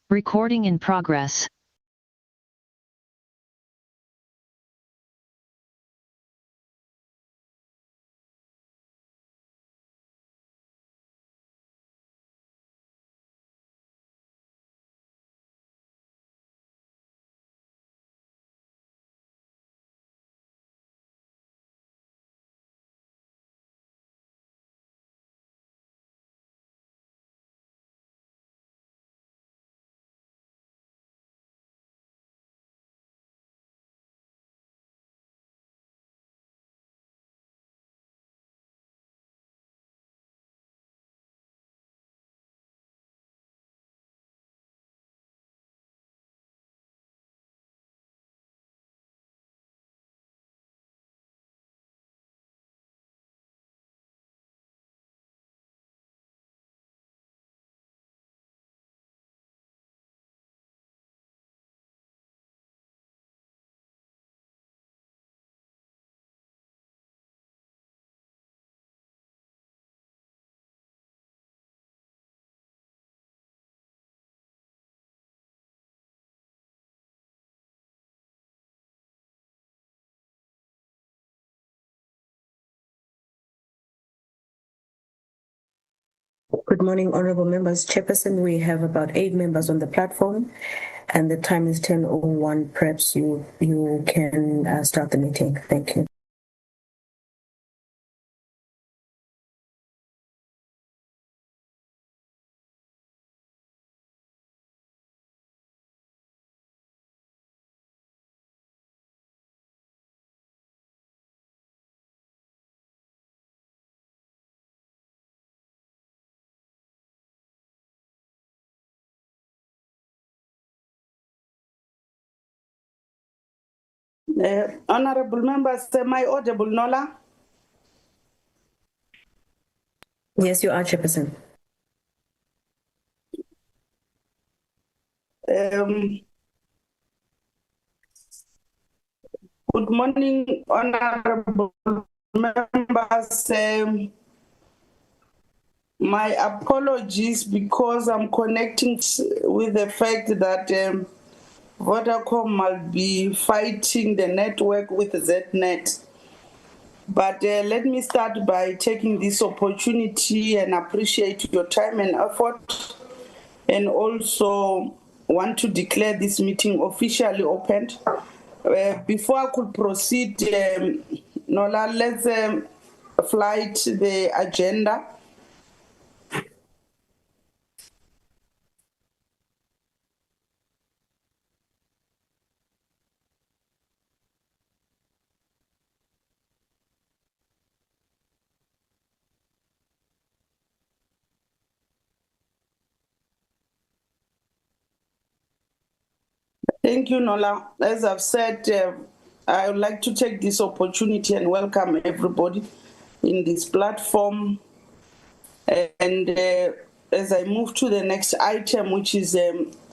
Recording in progress. Good morning, honorable members. Chairperson, we have about 8 members on the platform and the time is 10:01. Perhaps you can start the meeting. Thank you. Honorable members, am I audible, Nola? Yes, you are, Chairperson. Good morning, honorable members. My apologies because I'm connecting with the fact that Vodacom might be fighting the network with ZNet. But let me start by taking this opportunity and appreciate your time and effort, and also want to declare this meeting officially opened. Before I could proceed, Nola, let's flight the agenda. Thank you, Nola. As I've said, I would like to take this opportunity and welcome everybody in this platform. And as I move to the next item, which is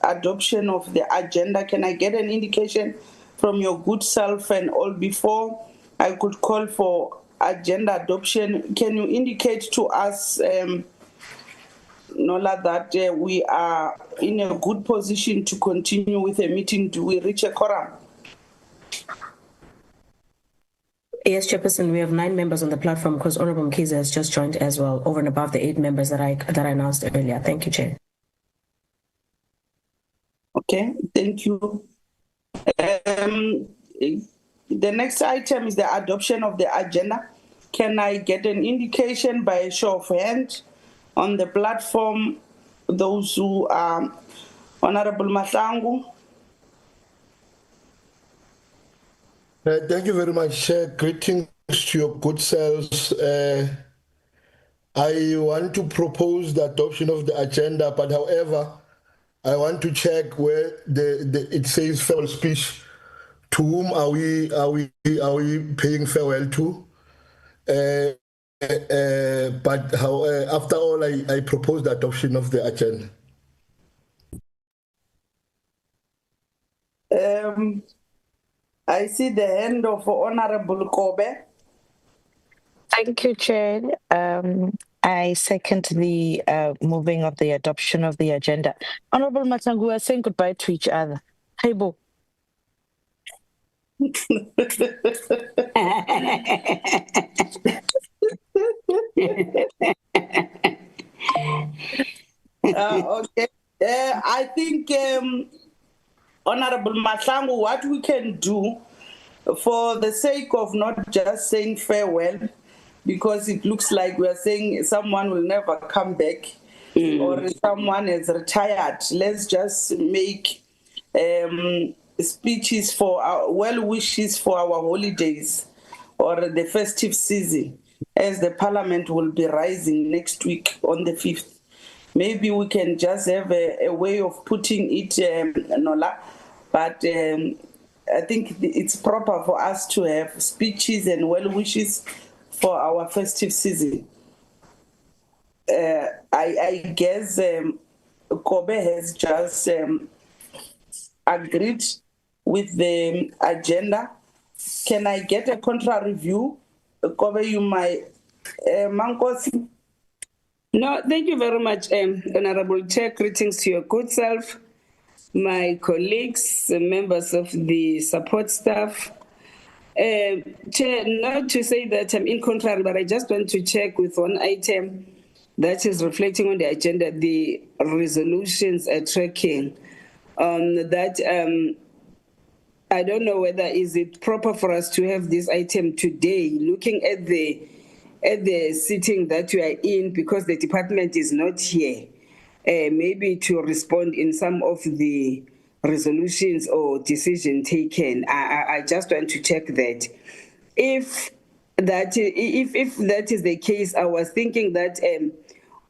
adoption of the agenda, can I get an indication from your good self? And all before I could call for agenda adoption, can you indicate to us, Nola, that we are in a good position to continue with the meeting? Do we reach a quorum? Yes, Chairperson, we have 9 members on the platform because Honorable Mkhize has just joined as well, over and above the 8 members that I announced earlier. Thank you, Chair. Okay, thank you. The next item is the adoption of the agenda. Can I get an indication by a show of hands on the platform, those who are Honorable Mahlangu? Thank you very much. Greetings to your good selves. I want to propose the adoption of the agenda, but however, I want to check where it says farewell speech. To whom are we paying farewell to? But after all, I propose the adoption of the agenda. I see the hand of Honorable Kobe. Thank you, Chair. I second the moving of the adoption of the agenda. Honorable Matangu, we are saying goodbye to each other. Hey, Bo. Okay. I think, Honorable Mahlangu, what we can do for the sake of not just saying farewell, because it looks like we are saying someone will never come back or someone has retired. Let's just make speeches for our well wishes for our holidays or the festive season, as the parliament will be rising next week on the 5th. Maybe we can just have a way of putting it, Nola, but I think it's proper for us to have speeches and well wishes for our festive season. I guess Kobe has just agreed with the agenda. Can I get a contra review? Kobe, you might. Mankosi? No, thank you very much, Honorable Chair. Greetings to your good self, my colleagues, members of the support staff. Chair, not to say that I'm in contrary, but I just want to check with one item that is reflecting on the agenda, the resolutions tracking. I don't know whether is it proper for us to have this item today, looking at the sitting that you are in, because the department is not here, maybe to respond in some of the resolutions or decision taken. I just want to check that. If that is the case, I was thinking that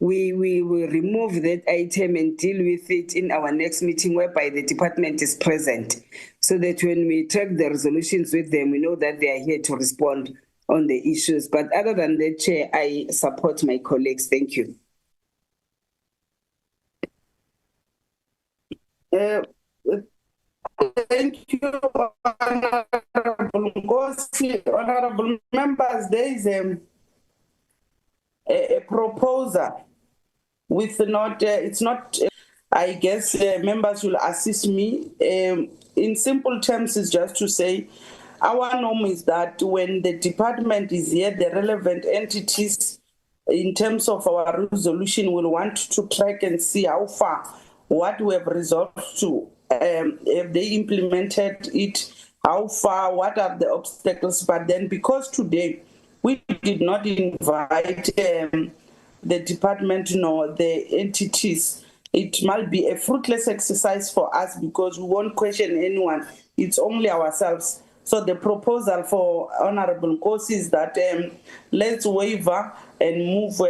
we will remove that item and deal with it in our next meeting, whereby the department is present, so that when we track the resolutions with them, we know that they are here to respond on the issues. But other than that, Chair, I support my colleagues. Thank you. Thank you, Honorable Ngosi. Honorable members, there is a proposal with not, it's not, I guess members will assist me. In simple terms, is just to say, our norm is that when the department is here, the relevant entities, in terms of our resolution, will want to track and see how far what we have resolved to. Have they implemented it? How far? What are the obstacles? But then, because today we did not invite the department nor the entities, it might be a fruitless exercise for us, because we won't question anyone. It's only ourselves. So the proposal for Honorable Nkosi is that let's waiver and move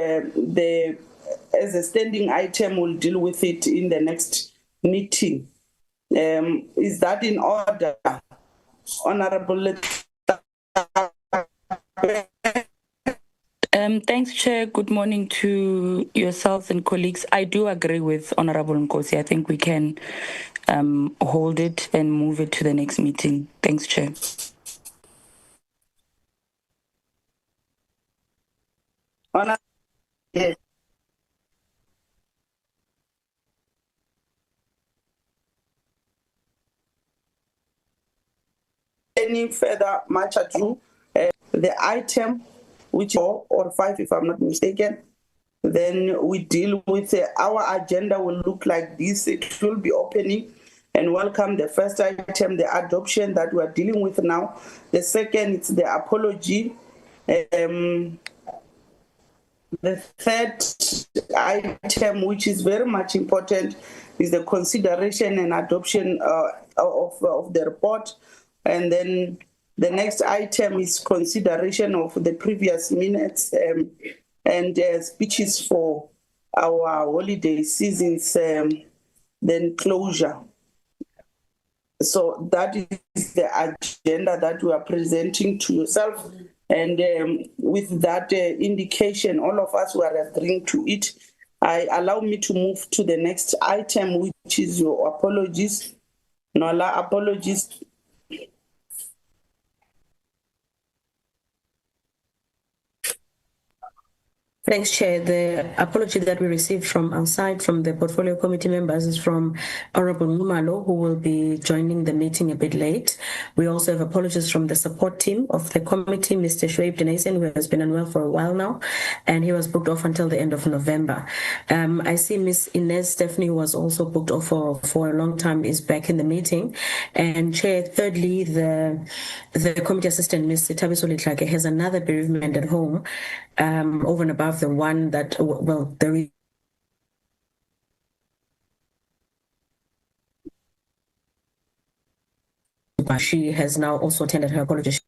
as a standing item. We'll deal with it in the next meeting. Is that in order, Honorable? Thanks, Chair. Good morning to yourselves and colleagues. I do agree with Honorable Nkosi. I think we can hold it and move it to the next meeting. Thanks, Chair. Yes. Any further much ado, the item, which 4 or 5, if I'm not mistaken, then we deal with our agenda will look like this. It will be opening and welcome the first item, the adoption that we are dealing with now. The second, it's the apology. The third item, which is very much important, is the consideration and adoption of the report. And then the next item is consideration of the previous minutes and speeches for our holiday seasons, then closure. So that is the agenda that we are presenting to yourself. And with that indication, all of us were agreeing to it. Allow me to move to the next item, which is your apologies. Nola, apologies. Thanks, Chair. The apology that we received from outside, from the portfolio committee members, is from Honorable Mumalo, who will be joining the meeting a bit late. We also have apologies from the support team of the committee, Mr. Shoaib Denaisen, who has been unwell for a while now, and he was booked off until the end of November. I see Miss Inez Stephanie, who was also booked off for a long time, is back in the meeting. And Chair, thirdly, the committee assistant, Ms. Tabiso Litlake, has another bereavement at home, over and above the one that, well, she has now also tendered her apology.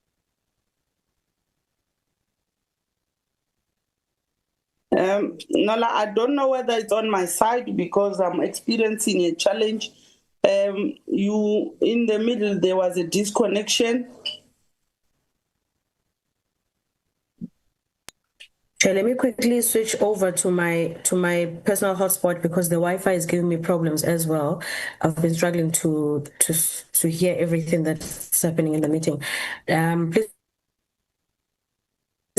Nola, I don't know whether it's on my side because I'm experiencing a challenge. You in the middle there was a disconnection. Okay, let me quickly switch over to my personal hotspot because the Wi-Fi is giving me problems as well. I've been struggling to hear everything that's happening in the meeting. Please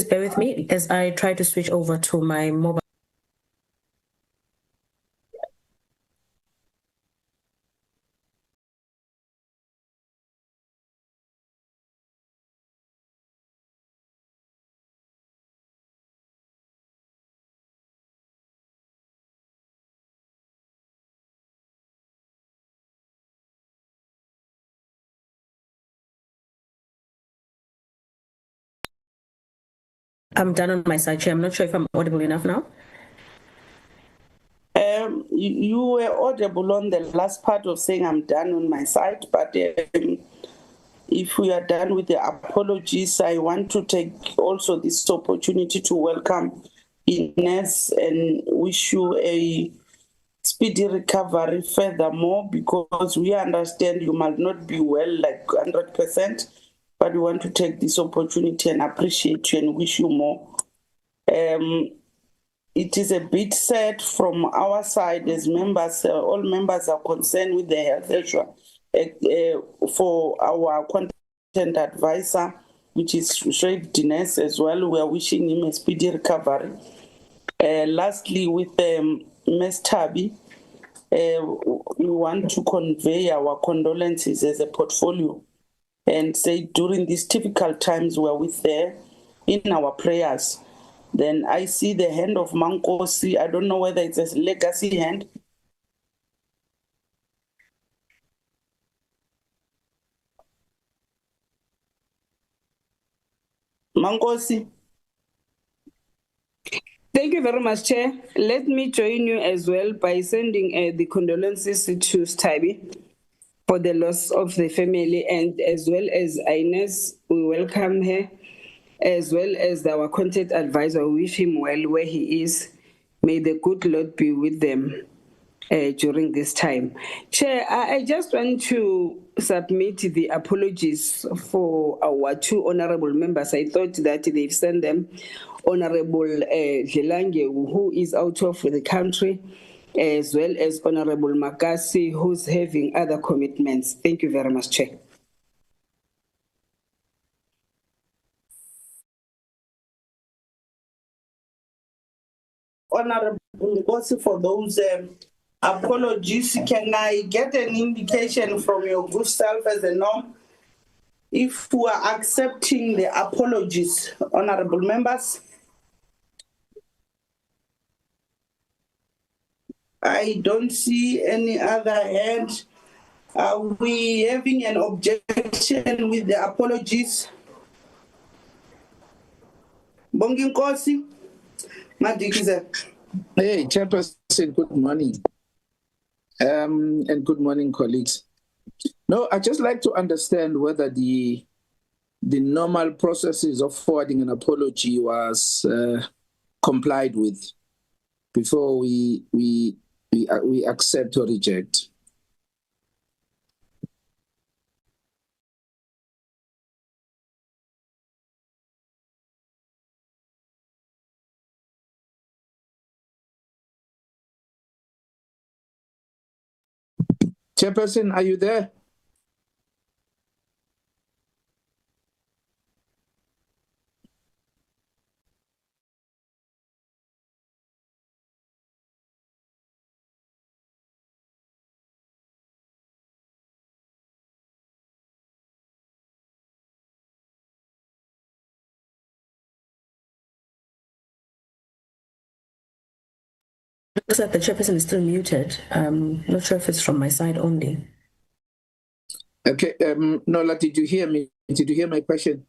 bear with me as I try to switch over to my mobile. I'm done on my side, Chair. I'm not sure if I'm audible enough now. You were audible on the last part of saying I'm done on my side, but if we are done with the apologies, I want to take also this opportunity to welcome Ines and wish you a speedy recovery furthermore, because we understand you might not be well like 100%, but we want to take this opportunity and appreciate you and wish you more. It is a bit sad from our side as members, all members are concerned with the health issue. For our content advisor, which is Shoaib Dines as well, we are wishing him a speedy recovery. Lastly, with Ms. Tabi, we want to convey our condolences as a portfolio and say during these difficult times we are with her in our prayers. Then I see the hand of Mankosi. I don't know whether it's a legacy hand. Mankosi. Thank you very much, Chair. Let me join you as well by sending the condolences to Stabi for the loss of the family, and as well as Ines, we welcome her, as well as our content advisor. We wish him well where he is. May the good Lord be with them during this time. Chair, I just want to submit the apologies for our two honorable members. I thought that they've sent them. Honorable Dlelange, who is out of the country, as well as Honorable Makasi, who's having other commitments. Thank you very much, Chair. Honorable Ngosi, for those apologies, can I get an indication from your good self as a norm if we are accepting the apologies, honorable members? I don't see any other hand. Are we having an objection with the apologies? Bongi Nkosi, Madikize. Hey, Chairperson, good morning. And good morning, colleagues. No, I'd just like to understand whether the normal processes of forwarding an apology was complied with before we accept or reject. Chairperson, are you there? Looks like the chairperson is still muted. Not sure if it's from my side only. Okay, Nola, did you hear me? Did you hear my question?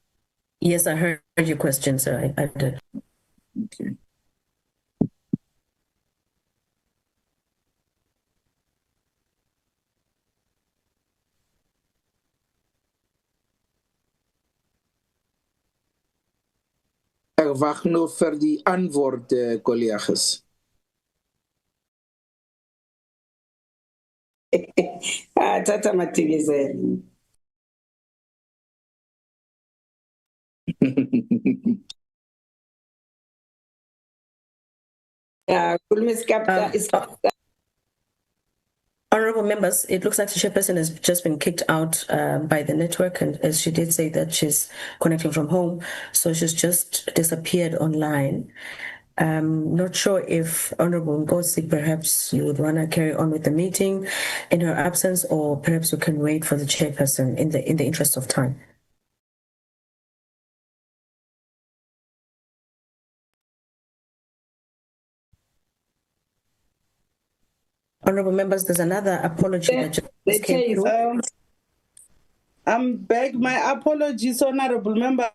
Yes, I heard your question, sir. I did. Okay. Ek wag nou vir die antwoord, collega's. Tata Matigizela. Yeah, Honorable members, it looks like the chairperson has just been kicked out by the network, and as she did say that she's connecting from home, so she's just disappeared online. Not sure if Honorable Ngozi, perhaps you would want to carry on with the meeting in her absence, or perhaps we can wait for the chairperson in the interest of time. Honorable members, there's another apology that just came through. I'm back. My apologies, honorable member.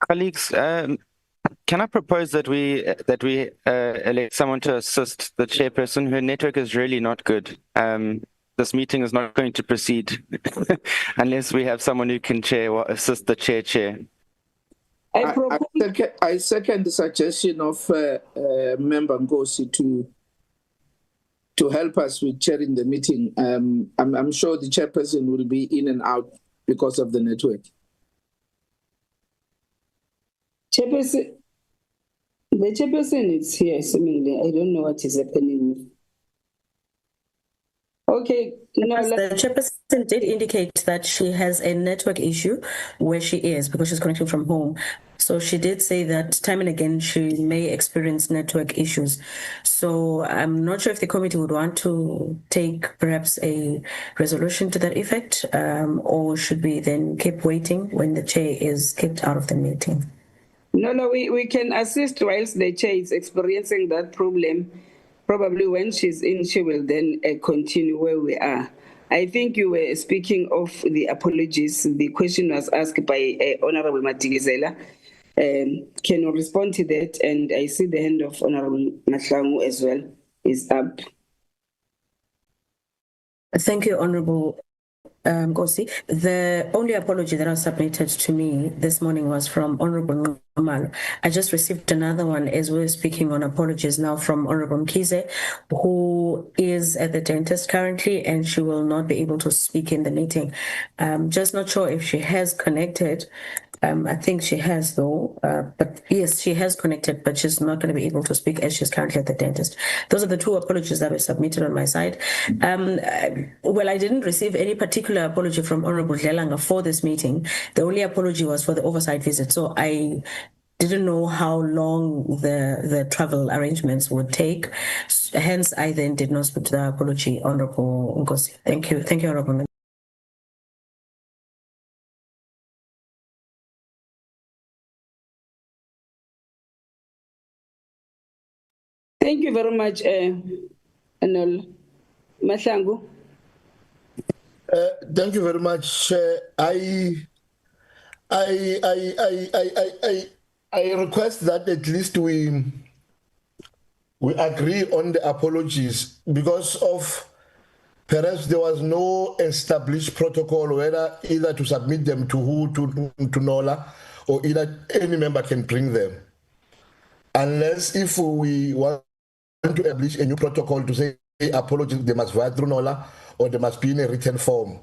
Colleagues, can I propose that we elect someone to assist the chairperson? Her network is really not good. This meeting is not going to proceed unless we have someone who can chair or assist the chair. I second the suggestion of Member Ngozi to help us with chairing the meeting. I'm sure the chairperson will be in and out because of the network. the chairperson is here, seemingly. I don't know what is happening. Okay, the chairperson did indicate that she has a network issue where she is because she's connecting from home. So she did say that time and again she may experience network issues. So I'm not sure if the committee would want to take perhaps a resolution to that effect, or should we then keep waiting when the chair is kicked out of the meeting? No, we can assist whilst the chair is experiencing that problem. Probably when she's in, she will then continue where we are. I think you were speaking of the apologies. The question was asked by Honorable Matigizela. Can you respond to that? And I see the hand of Honorable Mahlangu as well is up. Thank you, Honorable Ngozi. The only apology that was submitted to me this morning was from Honorable Nxumalo. I just received another one as we're speaking on apologies now from Honorable Mkhize, who is at the dentist currently, and she will not be able to speak in the meeting. Just not sure if she has connected. I think she has though, but yes, she has connected, but she's not going to be able to speak as she's currently at the dentist. Those are the two apologies that were submitted on my side. Well, I didn't receive any particular apology from Honorable Dlelanga for this meeting. The only apology was for the oversight visit. So I didn't know how long the travel arrangements would take. Hence, I then did not speak to the apology, Honorable Ngozi. Thank you. Thank you, Honorable. Thank you very much, Anol Mahlangu. Thank you very much. I request that at least we agree on the apologies because of perhaps there was no established protocol whether either to submit them to who, to NOLA, or either any member can bring them. Unless if we want to establish a new protocol to say apologies, they must write through NOLA or they must be in a written form.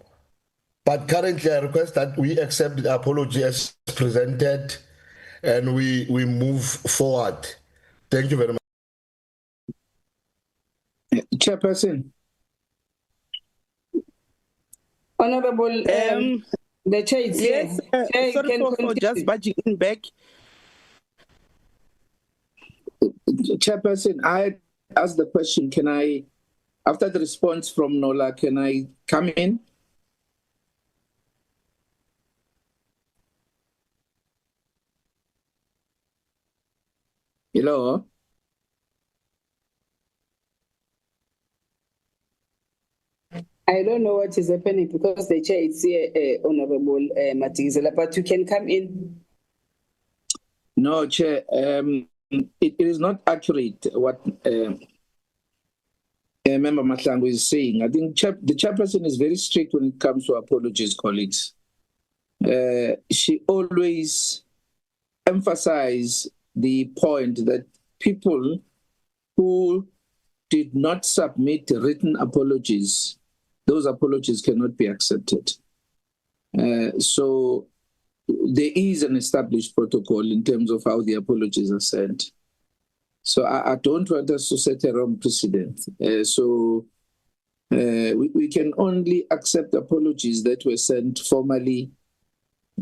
But currently I request that we accept the apology as presented and we move forward. Thank you very much. Chairperson. Honorable, the chair is Yes, here. Chair, you sorry can for continue. just budging in back. Chairperson, I asked the question, can I, after the response from Nola, can I come in? Hello? I don't know what is happening because the chair is here, Honorable Matigizela, but you can come in. No, Chair, it is not accurate what Member Mahlangu is saying. I think the chairperson is very strict when it comes to apologies, colleagues. She always emphasizes the point that people who did not submit written apologies, those apologies cannot be accepted. So there is an established protocol in terms of how the apologies are sent. So I don't want us to set a wrong precedent. We can only accept apologies that were sent formally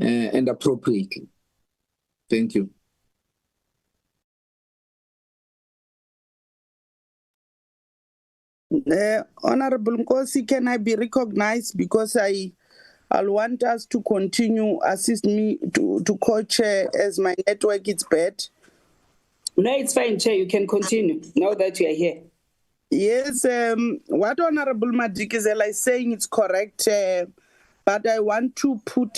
and appropriately. Thank you. Honorable Nkosi, can I be recognized because I'll want us to continue assist me to co-chair as my network is bad. No, it's fine, Chair. You can continue now that you are here. Yes, what Honorable Madikizela is saying is correct, but I want to put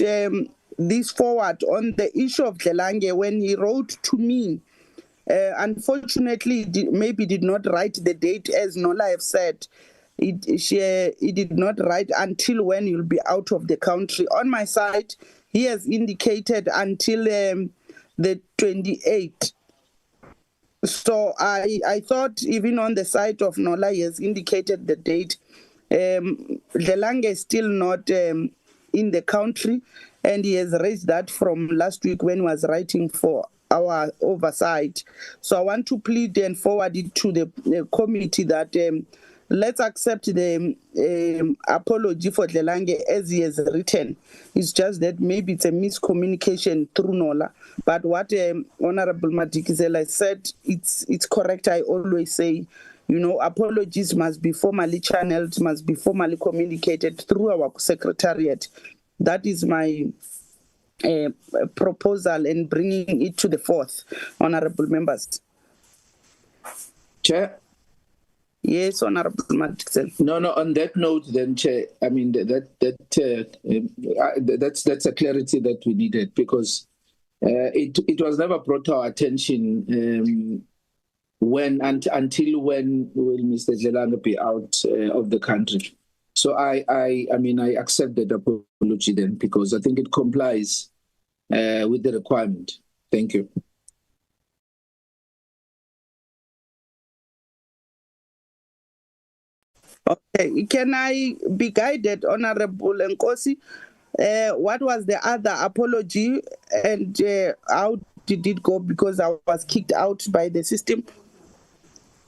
this forward on the issue of Dlelange when he wrote to me. Unfortunately, maybe did not write the date as Nola have said. He did not write until when you'll be out of the country. On my side, he has indicated until the 28th. So I thought even on the side of Nola, he has indicated the date. Dlelange is still not in the country, and he has raised that from last week when he was writing for our oversight. So I want to plead and forward it to the committee that let's accept the apology for Dlelange as he has written. It's just that maybe it's a miscommunication through Nola. But what Honorable Madikizela said, it's correct. I always say, you know, apologies must be formally channeled, must be formally communicated through our secretariat. That is my proposal and bringing it to the fourth, honorable members. Chair? Yes, Honorable Madikizela. No, on that note then, Chair, I mean, that's a clarity that we needed because it was never brought to our attention until when will Mr. Dlelange be out of the country. So I accept that apology then because I think it complies with the requirement. Thank you. Okay, can I be guided, Honorable Nkosi? What was the other apology and how did it go? Because I was kicked out by the system.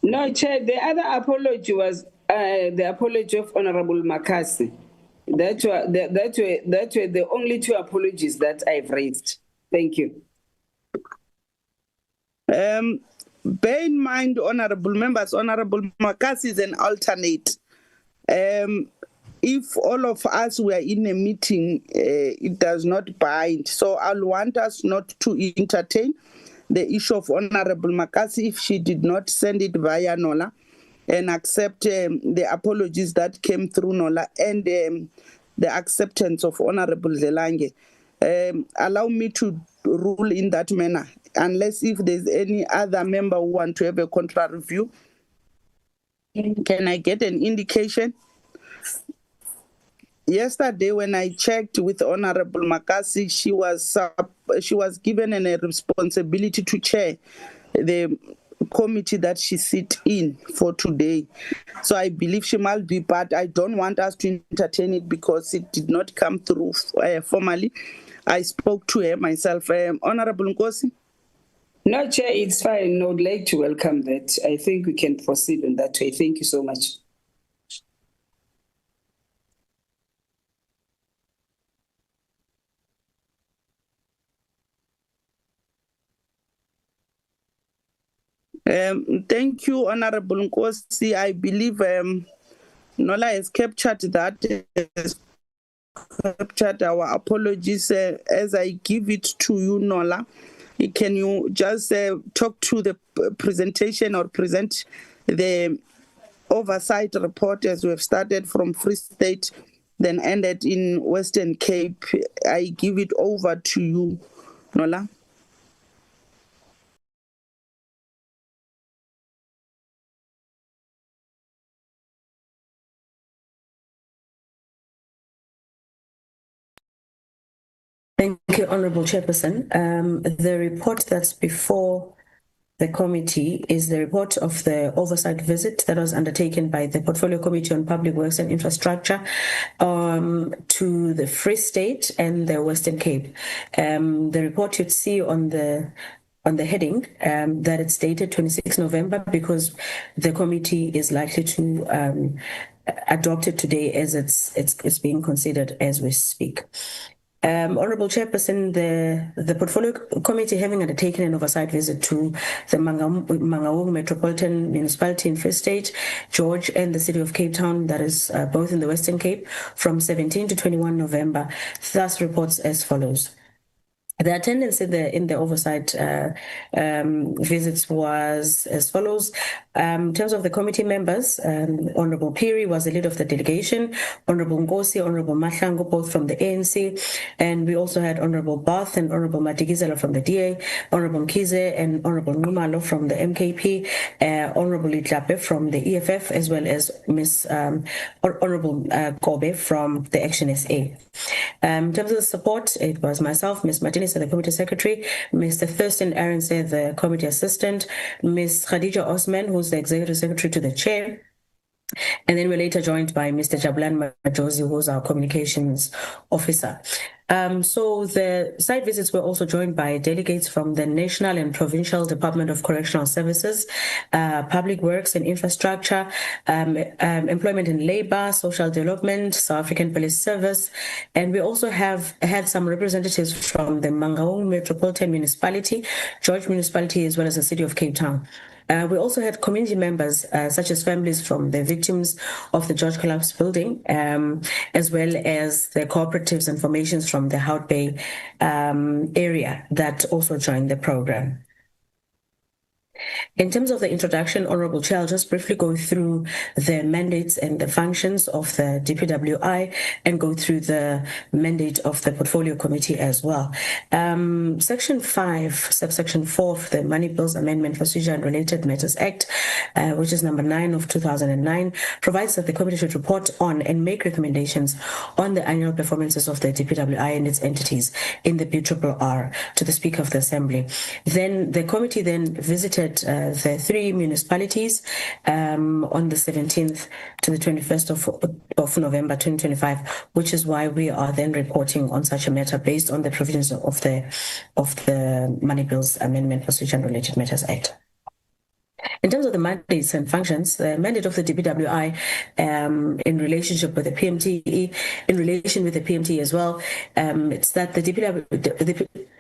No, Chair, the other apology was the apology of Honorable Makasi. That were the only two apologies that I've raised. Thank you. Bear in mind, honorable members, Honorable Makasi is an alternate. If all of us were in a meeting, it does not bind. So I'll want us not to entertain the issue of Honorable Makasi if she did not send it via Nola and accept the apologies that came through Nola and the acceptance of Honorable Dlelange. Allow me to rule in that manner, unless if there's any other member who want to have a contrary view. Can I get an indication? Yesterday, when I checked with Honorable Makasi, she was given a responsibility to chair the committee that she sit in for today. So I believe she must be, but I don't want us to entertain it because it did not come through formally. I spoke to her myself. Honorable Nkosi? No, Chair, it's fine. I would like to welcome that. I think we can proceed in that way. Thank you so much. Thank you, Honorable Nkosi. I believe Nola has captured that, has captured our apologies. As I give it to you, Nola, can you just talk to the presentation or present the oversight report as we have started from Free State, then ended in Western Cape? I give it over to you, Nola. Thank you, Honorable Chairperson. The report that's before the committee is the report of the oversight visit that was undertaken by the Portfolio Committee on Public Works and Infrastructure to the Free State and the Western Cape. The report you'd see on the heading that it's dated 26 November because the committee is likely to adopt it today as it's being considered as we speak. Honorable Chairperson, the Portfolio Committee, having undertaken an oversight visit to the Mangaung Metropolitan Municipality in Free State, George, and the City of Cape Town, that is both in the Western Cape, from 17 to 21 November, thus reports as follows. The attendance in the oversight visits was as follows. In terms of the committee members, Honorable Piri was the lead of the delegation, Honorable Nkosi, Honorable Mahlangu, both from the ANC, and we also had Honorable Bath and Honorable Matikizela from the DA, Honorable Mkize and Honorable Numalo from the MKP, Honorable Itlape from the EFF, as well as Miss Honorable Kobe from the Action SA. In terms of the support, it was myself, Ms. Martinez, the committee secretary, Mr. Thurston Aarons, the committee assistant, Ms. Khadija Osman, who's the executive secretary to the chair, and then we're later joined by Mr. Jablan Majozi, who's our communications officer. So the site visits were also joined by delegates from the National and Provincial Department of Correctional Services, Public Works and Infrastructure, Employment and Labor, Social Development, South African Police Service, and we also have had some representatives from the Mangaung Metropolitan Municipality, George Municipality, as well as the City of Cape Town. We also had community members, such as families from the victims of the George Collapse building, as well as the cooperatives and formations from the Hout Bay area that also joined the program. In terms of the introduction, Honorable Chair, I'll just briefly go through the mandates and the functions of the DPWI and go through the mandate of the Portfolio Committee as well. Section 5, subsection 4 of the Money Bills Amendment Procedure and Related Matters Act, which is number 9 of 2009, provides that the committee should report on and make recommendations on the annual performances of the DPWI and its entities in the BRRR to the Speaker of the Assembly. Then the committee then visited the 3 municipalities on the 17th to the 21st of November 2025, which is why we are then reporting on such a matter based on the provisions of the Money Bills Amendment Procedure and Related Matters Act. In terms of the mandates and functions, the mandate of the DPWI in relationship with the PMTE, in relation with the PMTE as well, it's that the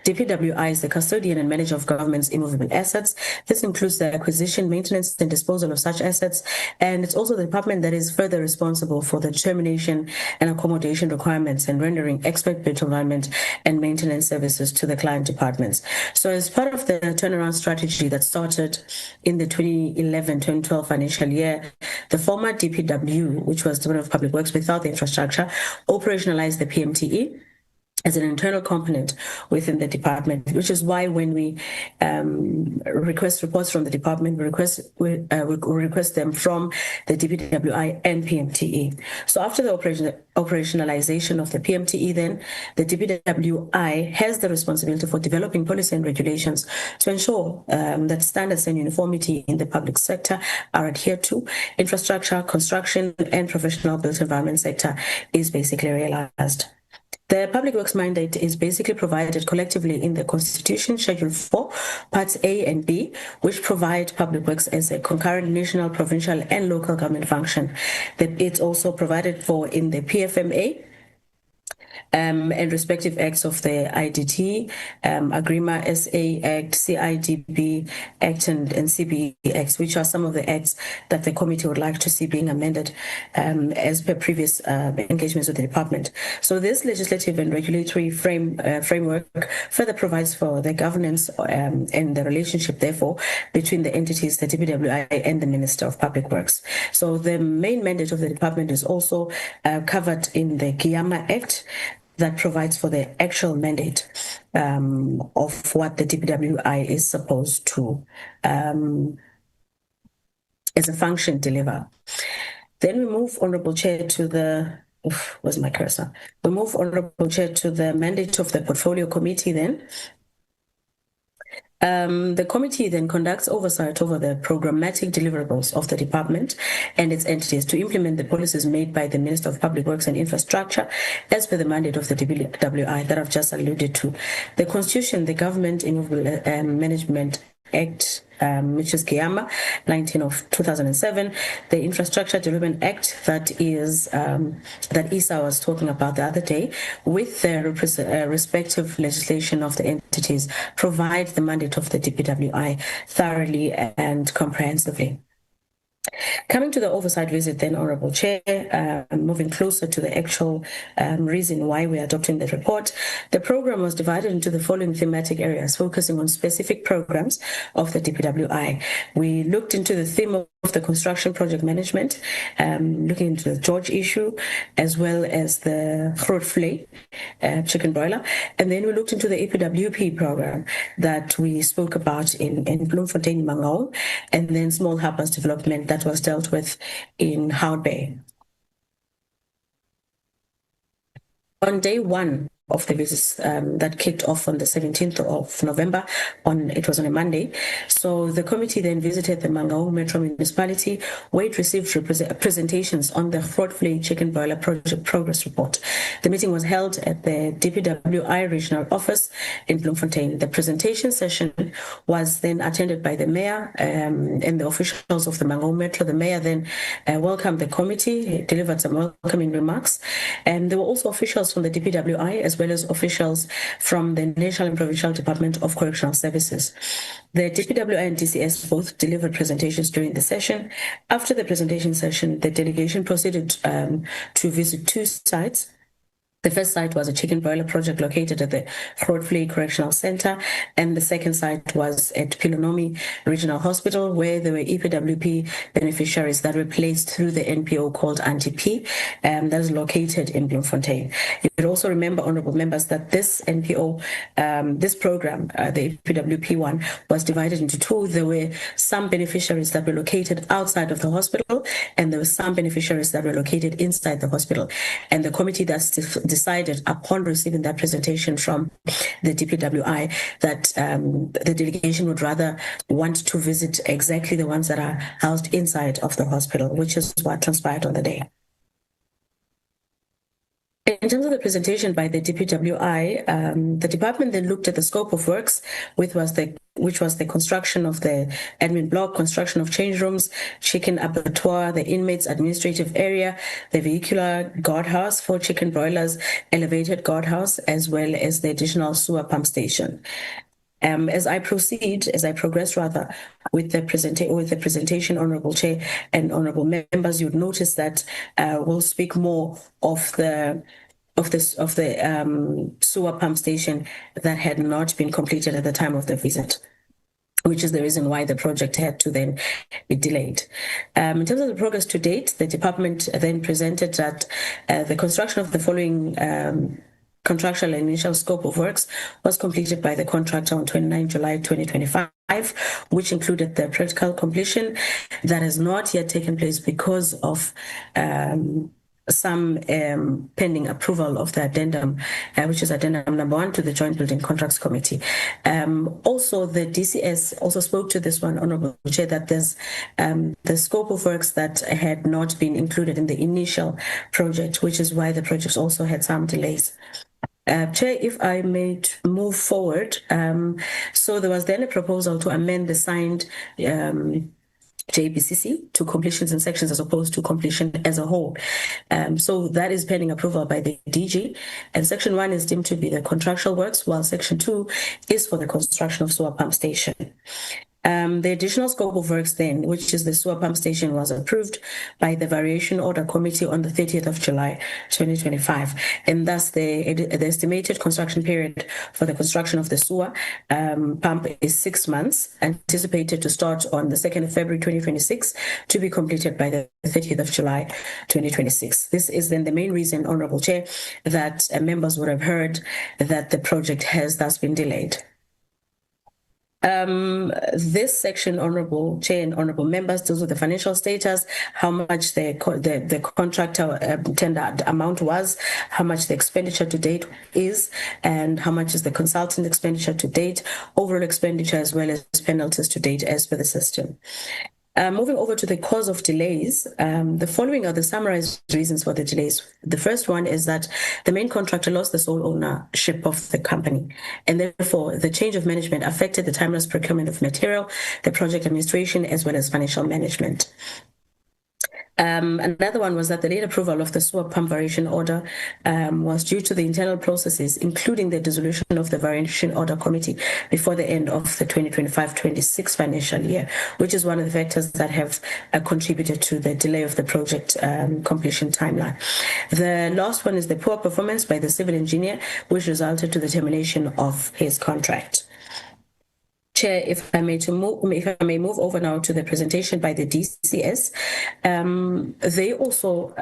DPWI is the custodian and manager of government's immovable assets. This includes the acquisition, maintenance, and disposal of such assets, and it's also the department that is further responsible for the determination and accommodation requirements and rendering expert built environment and maintenance services to the client departments. So as part of the turnaround strategy that started in the 2011-2012 financial year, the former DPW, which was Department of Public Works without the infrastructure, operationalized the PMTE as an internal component within the department, which is why when we request reports from the department, we request them from the DPWI and PMTE. So after the operationalization of the PMTE, then the DPWI has the responsibility for developing policy and regulations to ensure that standards and uniformity in the public sector are adhered to. Infrastructure, construction, and professional built environment sector is basically realized. The Public Works mandate is basically provided collectively in the Constitution, Schedule 4, Parts A and B, which provide Public Works as a concurrent national, provincial, and local government function. It's also provided for in the PFMA, and respective acts of the IDT, Agrima SA Act, CIDB Act, and CBE Acts, which are some of the acts that the committee would like to see being amended as per previous engagements with the department. So this legislative and regulatory framework further provides for the governance and the relationship, therefore, between the entities, the DPWI and the Minister of Public Works. So the main mandate of the department is also covered in the Giyama Act, that provides for the actual mandate of what the DPWI is supposed to, as a function, deliver. Then we move, Honourable Chair, to the, where's my cursor? We move, Honourable Chair, to the mandate of the Portfolio Committee then. The committee then conducts oversight over the programmatic deliverables of the department and its entities to implement the policies made by the Minister of Public Works and Infrastructure as per the mandate of the DPWI that I've just alluded to. The Constitution, the Government Management Act, which is Giyama 19 of 2007, the Infrastructure Development Act that Isa was talking about the other day, with the respective legislation of the entities, provide the mandate of the DPWI thoroughly and comprehensively. Coming to the oversight visit then, Honourable Chair, moving closer to the actual reason why we're adopting the report, the program was divided into the following thematic areas, focusing on specific programs of the DPWI. We looked into the theme of the construction project management, looking into the George issue, as well as the Grootflay chicken broiler. And then we looked into the EPWP program that we spoke about in Bloemfontein, Mangaung, and then small harbors development that was dealt with in Hout Bay. On day one of the visits that kicked off on the 17th of November, it was on a Monday. So the committee then visited the Mangaung Metro Municipality, where it received presentations on the Grootflay chicken broiler project progress report. The meeting was held at the DPWI regional office in Bloemfontein. The presentation session was then attended by the mayor and the officials of the Mangaung Metro. The mayor then welcomed the committee, delivered some welcoming remarks, and there were also officials from the DPWI as well as officials from the National and Provincial Department of Correctional Services. The DPWI and DCS both delivered presentations during the session. After the presentation session, the delegation proceeded to visit two sites. The first site was a chicken broiler project located at the Grootflay Correctional Center, and the second site was at Pilonomi Regional Hospital, where there were EPWP beneficiaries that were placed through the NPO called Anti-P, that is located in Bloemfontein. You should also remember, honourable members, that this NPO, this program, the EPWP one, was divided into two. There were some beneficiaries that were located outside of the hospital, and there were some beneficiaries that were located inside the hospital. And the committee that's decided upon receiving that presentation from the DPWI that the delegation would rather want to visit exactly the ones that are housed inside of the hospital, which is what transpired on the day. In terms of the presentation by the DPWI, the department then looked at the scope of works, which was the construction of the admin block, construction of change rooms, chicken abattoir, the inmates administrative area, the vehicular guardhouse for chicken broilers, elevated guardhouse, as well as the additional sewer pump station. As I progress with the presentation, Honourable Chair and Honourable Members, you'd notice that we'll speak more of the sewer pump station that had not been completed at the time of the visit, which is the reason why the project had to then be delayed. In terms of the progress to date, the department then presented that the construction of the following contractual and initial scope of works was completed by the contractor on 29 July 2025, which included the practical completion that has not yet taken place because of some pending approval of the addendum, which is addendum number 1 to the Joint Building Contracts Committee. Also, the DCS also spoke to this one, Honourable Chair, that there's the scope of works that had not been included in the initial project, which is why the projects also had some delays. Chair, if I may move forward, so there was then a proposal to amend the signed JBCC to completions and sections as opposed to completion as a whole. So that is pending approval by the DG, and section 1 is deemed to be the contractual works, while section 2 is for the construction of sewer pump station. The additional scope of works then, which is the sewer pump station, was approved by the Variation Order Committee on the 30th of July, 2025. And thus the estimated construction period for the construction of the sewer pump is 6 months, anticipated to start on the 2nd of February, 2026, to be completed by the 30th of July, 2026. This is then the main reason, Honorable Chair, that members would have heard that the project has thus been delayed. This section, Honorable Chair and Honorable Members, deals with the financial status, how much the contractor tender amount was, how much the expenditure to date is, and how much is the consultant expenditure to date, overall expenditure, as well as penalties to date as per the system. Moving over to the cause of delays, the following are the summarized reasons for the delays. The first one is that the main contractor lost the sole ownership of the company, and therefore the change of management affected the timeless procurement of material, the project administration, as well as financial management. Another one was that the late approval of the sewer pump variation order was due to the internal processes, including the dissolution of the variation order committee before the end of the 2025-26 financial year, which is one of the factors that have contributed to the delay of the project completion timeline. The last one is the poor performance by the civil engineer, which resulted to the termination of his contract. Chair, if I may move over now to the presentation by the DCS, they also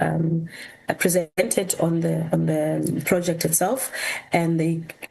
presented on the project itself, and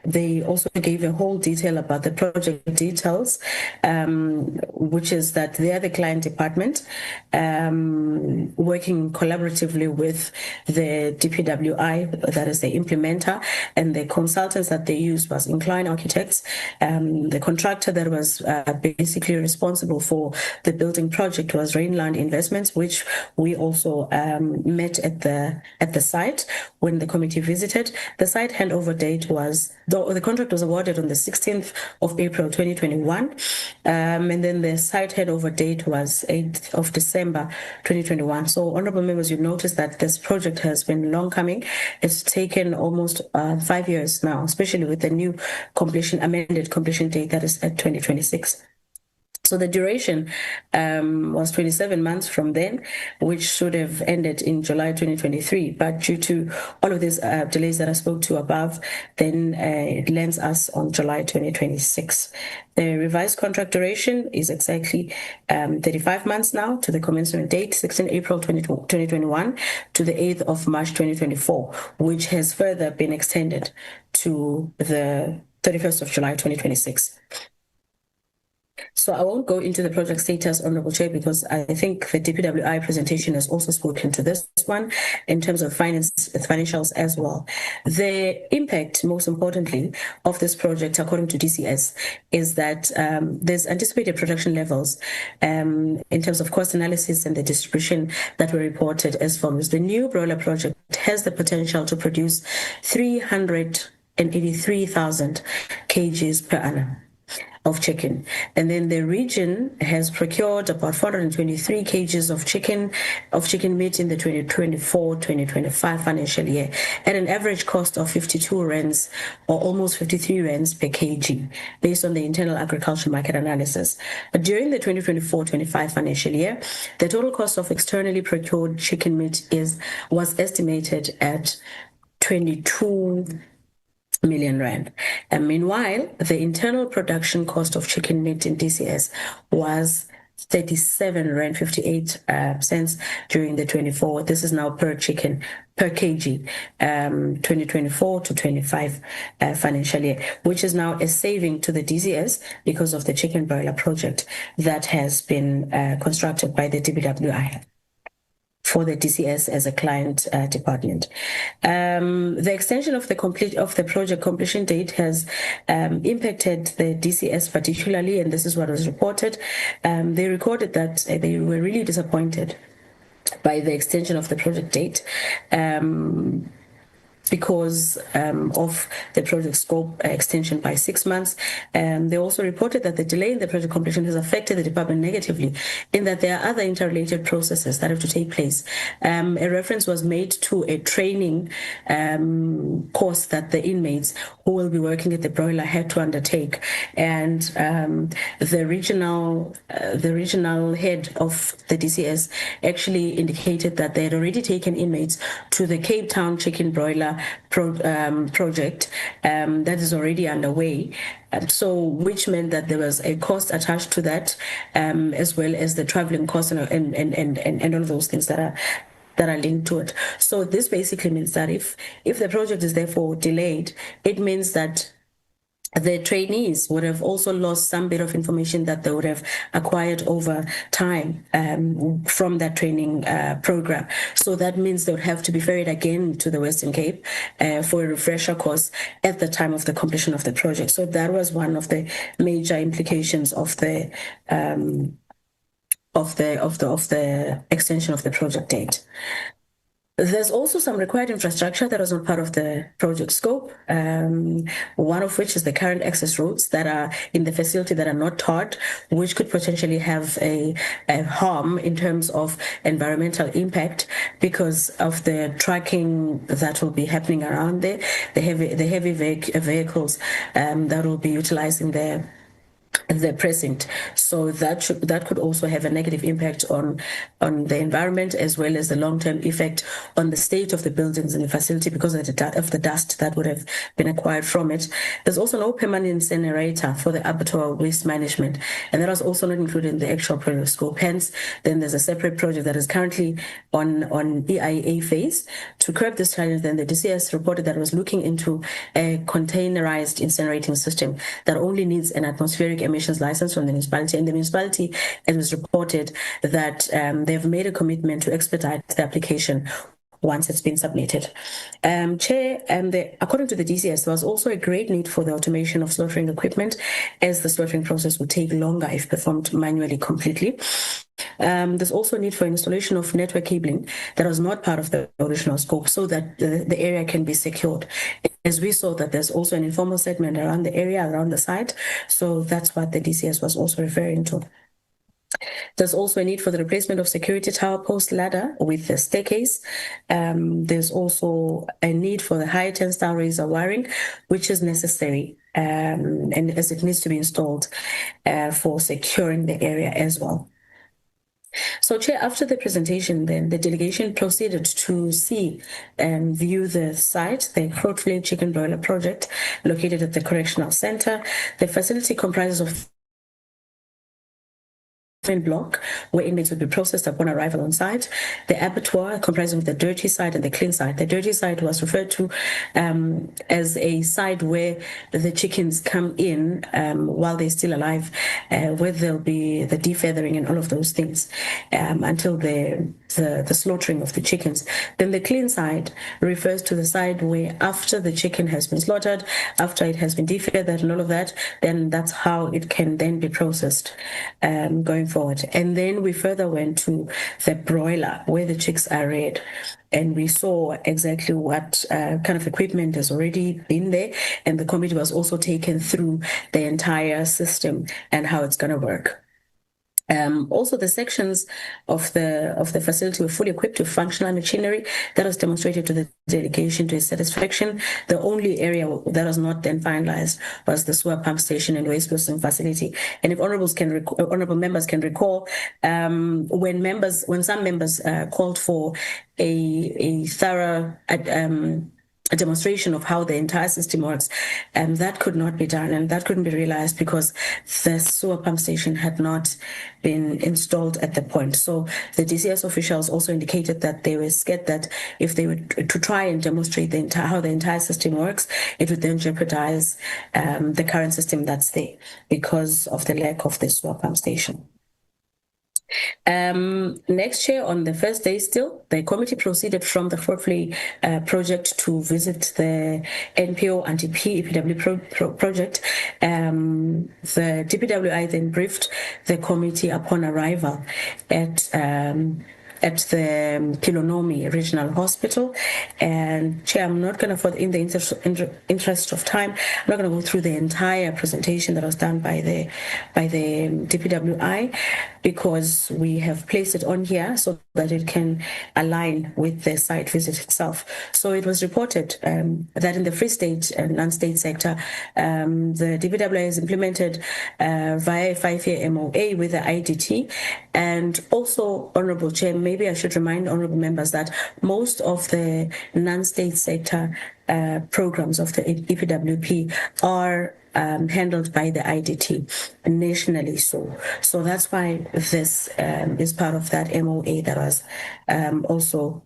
they also gave a whole detail about the project details, which is that they are the client department working collaboratively with the DPWI, that is the implementer, and the consultants that they used was Incline Architects. The contractor that was basically responsible for the building project was Rainland Investments, which we also met at the site when the committee visited. The site handover date was, the contract was awarded on the 16th of April 2021, and then the site handover date was 8th of December 2021. So, honorable members, you notice that this project has been long coming. It's taken almost 5 years now, especially with the new amended completion date that is at 2026. So the duration was 27 months from then, which should have ended in July 2023. But due to all of these delays that I spoke to above, then it lands us on July 2026. The revised contract duration is exactly 35 months now to the commencement date, 16 April 2021 to the 8th of March 2024, which has further been extended to the 31st of July 2026. So I won't go into the project status, Honorable Chair, because I think the DPWI presentation has also spoken to this one in terms of financials as well. The impact, most importantly, of this project, according to DCS, is that there's anticipated production levels in terms of cost analysis and the distribution that were reported as follows. The new broiler project has the potential to produce 383,000 kgs per annum of chicken, and then the region has procured about 423 kgs of chicken meat in the 2024-2025 financial year at an average cost of 52 rands or almost 53 rands per kg based on the internal agriculture market analysis. But during the 2024-25 financial year, the total cost of externally procured chicken meat was estimated at 22 million rand. And meanwhile, the internal production cost of chicken meat in DCS was 37 rand 58 cents during the 24. This is now per kg 2024 to 25 financial year, which is now a saving to the DCS because of the chicken broiler project that has been constructed by the DPWI for the DCS as a client department. The extension of the project completion date has impacted the DCS particularly, and this is what was reported. They recorded that they were really disappointed by the extension of the project date. because of the project scope extension by 6 months. They also reported that the delay in the project completion has affected the department negatively in that there are other interrelated processes that have to take place. A reference was made to a training course that the inmates who will be working at the broiler had to undertake, and the regional head of the DCS actually indicated that they had already taken inmates to the Cape Town chicken broiler project that is already underway. So, which meant that there was a cost attached to that, as well as the traveling costs and all of those things that are linked to it. So this basically means that if the project is therefore delayed, it means that the trainees would have also lost some bit of information that they would have acquired over time from that training program. So that means they would have to be ferried again to the Western Cape for a refresher course at the time of the completion of the project. So that was one of the major implications of the extension of the project date. There's also some required infrastructure that was not part of the project scope, one of which is the current access roads that are in the facility that are not tarred, which could potentially have a harm in terms of environmental impact because of the trucking that will be happening around there, the heavy vehicles that will be utilizing the precinct. So that could also have a negative impact on the environment, as well as the long-term effect on the state of the buildings and the facility because of the dust that would have been acquired from it. There's also no permanent incinerator for the abattoir waste management, and that was also not included in the actual project scope. Hence, then there's a separate project that is currently on EIA phase. To curb this challenge, then the DCS reported that it was looking into a containerized incinerating system that only needs an atmospheric emissions license from the municipality, and the municipality, it was reported that they've made a commitment to expedite the application once it's been submitted. Chair, according to the DCS, there was also a great need for the automation of slaughtering equipment, as the slaughtering process would take longer if performed manually completely. There's also a need for installation of network cabling that was not part of the original scope so that the area can be secured. As we saw that there's also an informal settlement around the area, around the site. So that's what the DCS was also referring to. There's also a need for the replacement of security tower post ladder with the staircase. There's also a need for the high tensile razor wiring, which is necessary and as it needs to be installed for securing the area as well. So, Chair, after the presentation, then the delegation proceeded to see and view the site, the Croatflay Chicken Broiler Project, located at the Correctional Center. The facility comprises of block where inmates would be processed upon arrival on site. The abattoir comprising of the dirty side and the clean side. The dirty side was referred to as a side where the chickens come in while they're still alive, where there'll be the defeathering and all of those things until the slaughtering of the chickens. Then the clean side refers to the side where after the chicken has been slaughtered, after it has been defeathered and all of that, then that's how it can then be processed going forward. And then we further went to the broiler where the chicks are reared, and we saw exactly what kind of equipment has already been there, and the committee was also taken through the entire system and how it's going to work. Also, the sections of the facility were fully equipped with functional machinery that was demonstrated to the delegation to its satisfaction. The only area that was not then finalized was the sewer pump station and waste processing facility. And if honorable members can recall, when some members called for a thorough a demonstration of how the entire system works, and that could not be done, and that couldn't be realized because the sewer pump station had not been installed at the point. So the DCS officials also indicated that they were scared that if they were to try and demonstrate how the entire system works, it would then jeopardize the current system that's there because of the lack of the sewer pump station. Next year, on the first day still, the committee proceeded from the Croatflay project to visit the NPO anti-EPW project. The DPWI then briefed the committee upon arrival at at the Pilonomi Regional Hospital. And Chair, I'm not going to, in the interest of time, I'm not going to go through the entire presentation that was done by the DPWI, because we have placed it on here so that it can align with the site visit itself. So it was reported that in the Free State and non-state sector, the DPWI has implemented via a 5-year MOA with the IDT. And also, Honourable Chair, maybe I should remind honourable members that most of the non-state sector programs of the EPWP are handled by the IDT nationally. So that's why this is part of that MOA that was also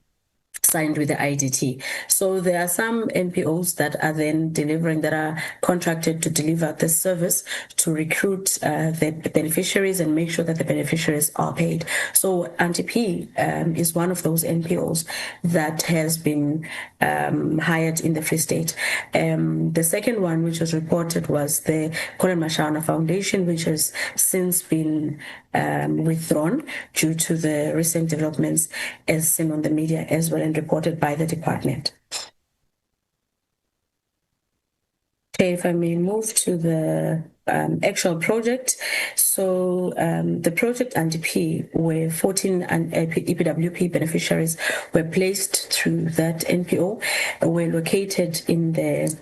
signed with the IDT. So there are some NPOs that are then delivering, that are contracted to deliver this service, to recruit the beneficiaries and make sure that the beneficiaries are paid. So Anti-P is one of those NPOs that has been hired in the Free State. The second one, which was reported, was the Colin Mashana Foundation, which has since been withdrawn due to the recent developments as seen on the media as well and reported by the department. Okay, if I may move to the actual project. So the project Anti-P, where 14 EPWP beneficiaries were placed through that NPO, were located in the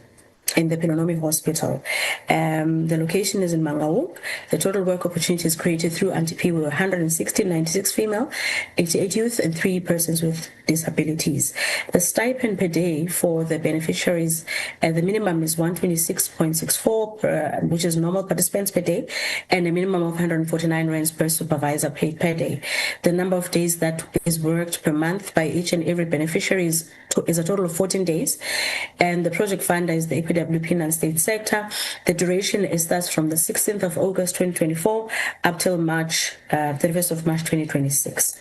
Pilonomi Hospital. The location is in Mangaung. The total work opportunities created through Anti-P were 160, 96 female, 88 youth, and 3 persons with disabilities. The stipend per day for the beneficiaries, the minimum is 126.64, which is normal participants per day, and a minimum of 149 rands per supervisor paid per day. The number of days that is worked per month by each and every beneficiary is a total of 14 days, and the project funder is the EPWP non-state sector. The duration is thus from the 16th of August 2024 up till March 31st of March 2026.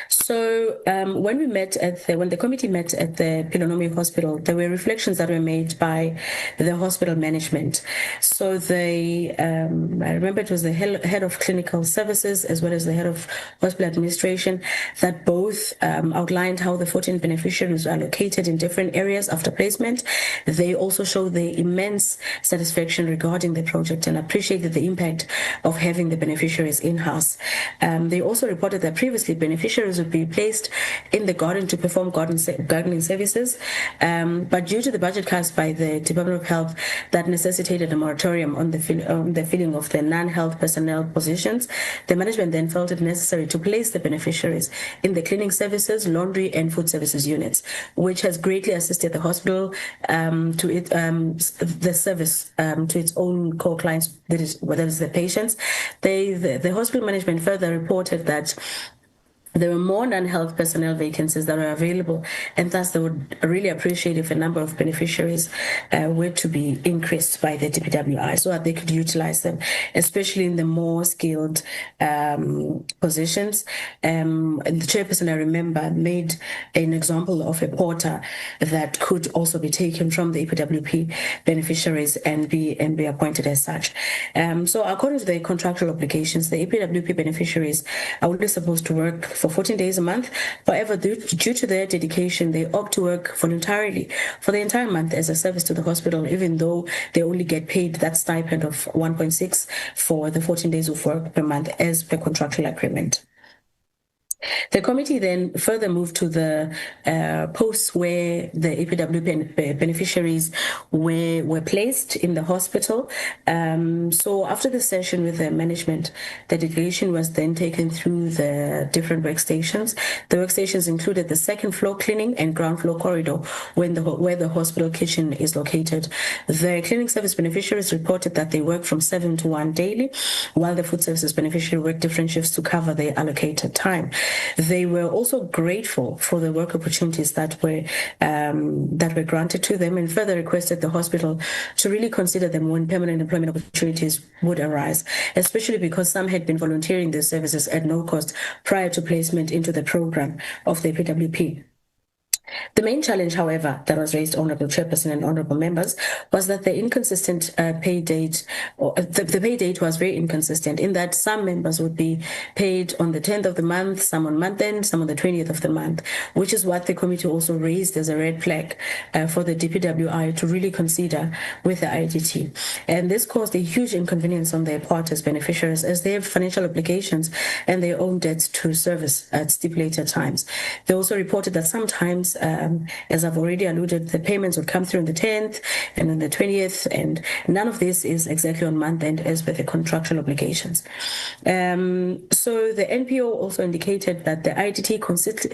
So when the committee met at the Pilonomi Hospital, there were reflections that were made by the hospital management. So they, I remember it was the head of clinical services as well as the head of hospital administration that both outlined how the 14 beneficiaries are located in different areas after placement. They also showed the immense satisfaction regarding the project and appreciated the impact of having the beneficiaries in-house. They also reported that previously beneficiaries would be placed in the garden to perform gardening services, but due to the budget cuts by the Department of Health that necessitated a moratorium on the filling of the non-health personnel positions, the management then felt it necessary to place the beneficiaries in the cleaning services, laundry, and food services units, which has greatly assisted the hospital the service to its own core clients, that is the patients. The hospital management further reported that there were more non-health personnel vacancies that were available, and thus they would really appreciate if a number of beneficiaries were to be increased by the DPWI so that they could utilize them, especially in the more skilled positions. And the chairperson, I remember, made an example of a porter that could also be taken from the EPWP beneficiaries and be appointed as such. So according to the contractual obligations, the EPWP beneficiaries are only supposed to work for 14 days a month. However, due to their dedication, they opt to work voluntarily for the entire month as a service to the hospital, even though they only get paid that stipend of 1.6 for the 14 days of work per month as per contractual agreement. The committee then further moved to the posts where the EPW beneficiaries were placed in the hospital. So after the session with the management, the delegation was then taken through the different workstations. The workstations included the second floor cleaning and ground floor corridor where the hospital kitchen is located. The cleaning service beneficiaries reported that they work from 7 to 1 daily, while the food services beneficiary worked different shifts to cover their allocated time. They were also grateful for the work opportunities that were granted to them, and further requested the hospital to really consider them when permanent employment opportunities would arise, especially because some had been volunteering their services at no cost prior to placement into the program of the PWP. The main challenge, however, that was raised, Honourable Chairperson and Honourable Members, was that the inconsistent pay date, or the pay date was very inconsistent in that some members would be paid on the 10th of the month, some on month end, some on the 20th of the month, which is what the committee also raised as a red flag for the DPWI to really consider with the IDT. And this caused a huge inconvenience on their part as beneficiaries, as they have financial obligations and their own debts to service at stipulated times. They also reported that sometimes, as I've already alluded, the payments would come through on the 10th and on the 20th, and none of this is exactly on month end as per the contractual obligations. So the NPO also indicated that the IDT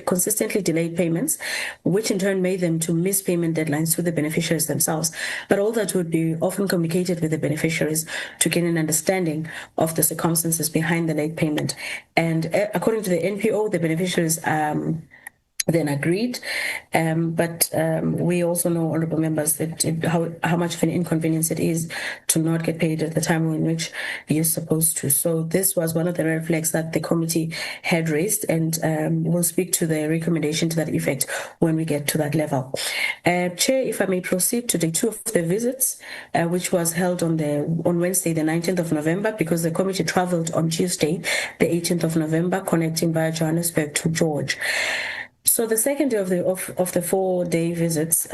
consistently delayed payments, which in turn made them to miss payment deadlines to the beneficiaries themselves. But all that would be often communicated with the beneficiaries to gain an understanding of the circumstances behind the late payment. And according to the NPO, the beneficiaries then agreed, but we also know, honourable members, that how much of an inconvenience it is to not get paid at the time in which you're supposed to. So this was one of the red flags that the committee had raised, and we'll speak to the recommendation to that effect when we get to that level. Chair, if I may proceed to day 2 of the visits, which was held on Wednesday, the 19th of November, because the committee travelled on Tuesday, the 18th of November, connecting via Johannesburg to George. So the second day of the 4-day visits,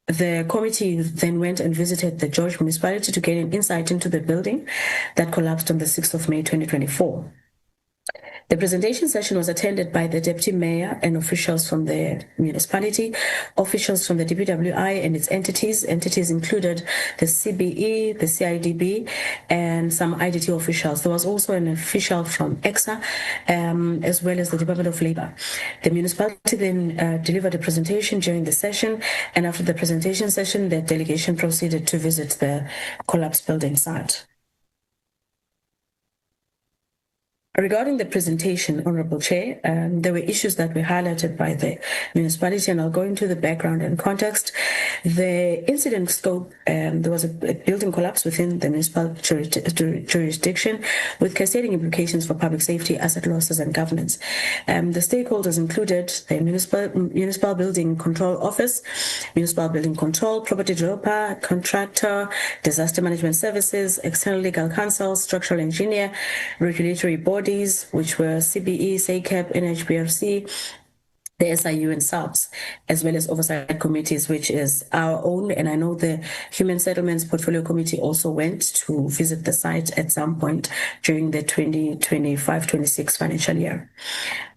the committee then went and visited the George municipality to gain an insight into the building that collapsed on the 6th of May 2024. The presentation session was attended by the Deputy Mayor and officials from the municipality, officials from the DPWI and its entities. Entities included the CBE, the CIDB, and some IDT officials. There was also an official from EXA, as well as the Department of Labour. The municipality then delivered a presentation during the session, and after the presentation session, the delegation proceeded to visit the collapsed building site. Regarding the presentation, Honourable Chair, there were issues that were highlighted by the municipality, and I'll go into the background and context. The incident scope, there was a building collapse within the municipal jurisdiction with cascading implications for public safety, asset losses and governance. The stakeholders included the Municipal Building Control Office, Municipal Building Control, Property Developer, Contractor, Disaster Management Services, External Legal Counsel, Structural Engineer, Regulatory Board, which were CBE, SACAP, NHBRC, the SIU and SAPS, as well as oversight committees, which is our own. And I know the Human Settlements Portfolio Committee also went to visit the site at some point during the 2025-26 financial year.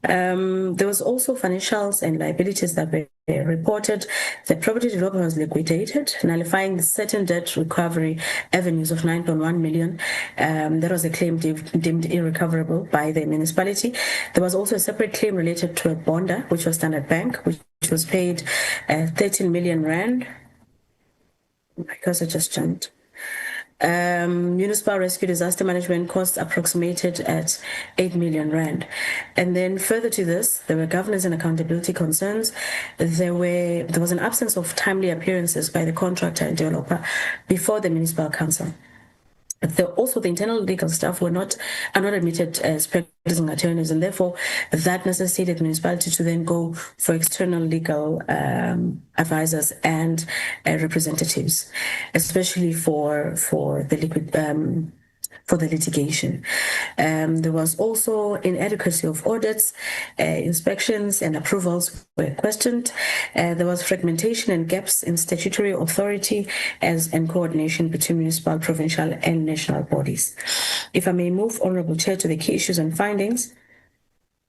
There was also financials and liabilities that were reported. The property developer was liquidated, nullifying certain debt recovery avenues of 9.1 million. That was a claim deemed irrecoverable by the municipality. There was also a separate claim related to a bonder, which was Standard Bank, which was paid 13 million rand. My cursor just jumped. Municipal rescue disaster management costs approximated at 8 million rand. And then further to this, there were governance and accountability concerns. There was an absence of timely appearances by the contractor and developer before the municipal council. Also, the internal legal staff are not admitted as practicing attorneys, and therefore that necessitated the municipality to then go for external legal advisors and representatives, especially for the litigation. There was also inadequacy of audits, inspections and approvals were questioned. There was fragmentation and gaps in statutory authority and coordination between municipal, provincial and national bodies. If I may move, Honourable Chair, to the key issues and findings.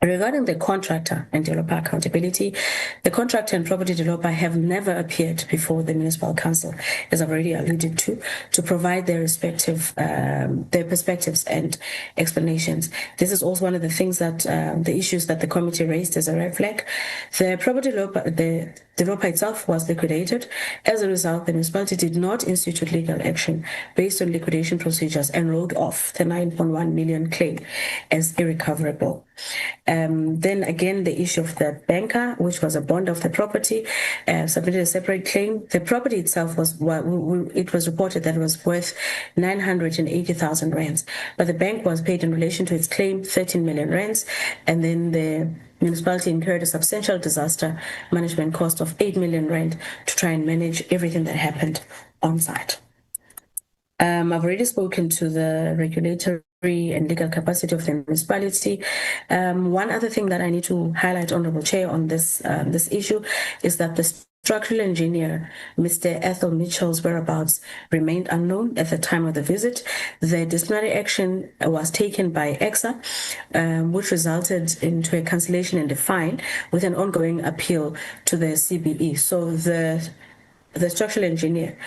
Regarding the contractor and developer accountability, the contractor and property developer have never appeared before the municipal council, as I've already alluded to provide their respective their perspectives and explanations. This is also one of the things that the issues that the committee raised as a red flag. The property developer, the developer itself was liquidated. As a result, the municipality did not institute legal action based on liquidation procedures and wrote off the 9.1 million claim as irrecoverable. Then again, the issue of the banker, which was a bond of the property, submitted a separate claim. The property itself was, it was reported that it was worth 980,000 rands, but the bank was paid in relation to its claim 13 million rands, and then the municipality incurred a substantial disaster management cost of 8 million rand to try and manage everything that happened on site. I've already spoken to the regulatory and legal capacity of the municipality. One other thing that I need to highlight, Honorable Chair, on this issue is that the structural engineer, Mr. Ethel Mitchell's whereabouts remained unknown at the time of the visit. The disciplinary action was taken by EXA, which resulted into a cancellation and a fine with an ongoing appeal to the CBE. So the structural engineer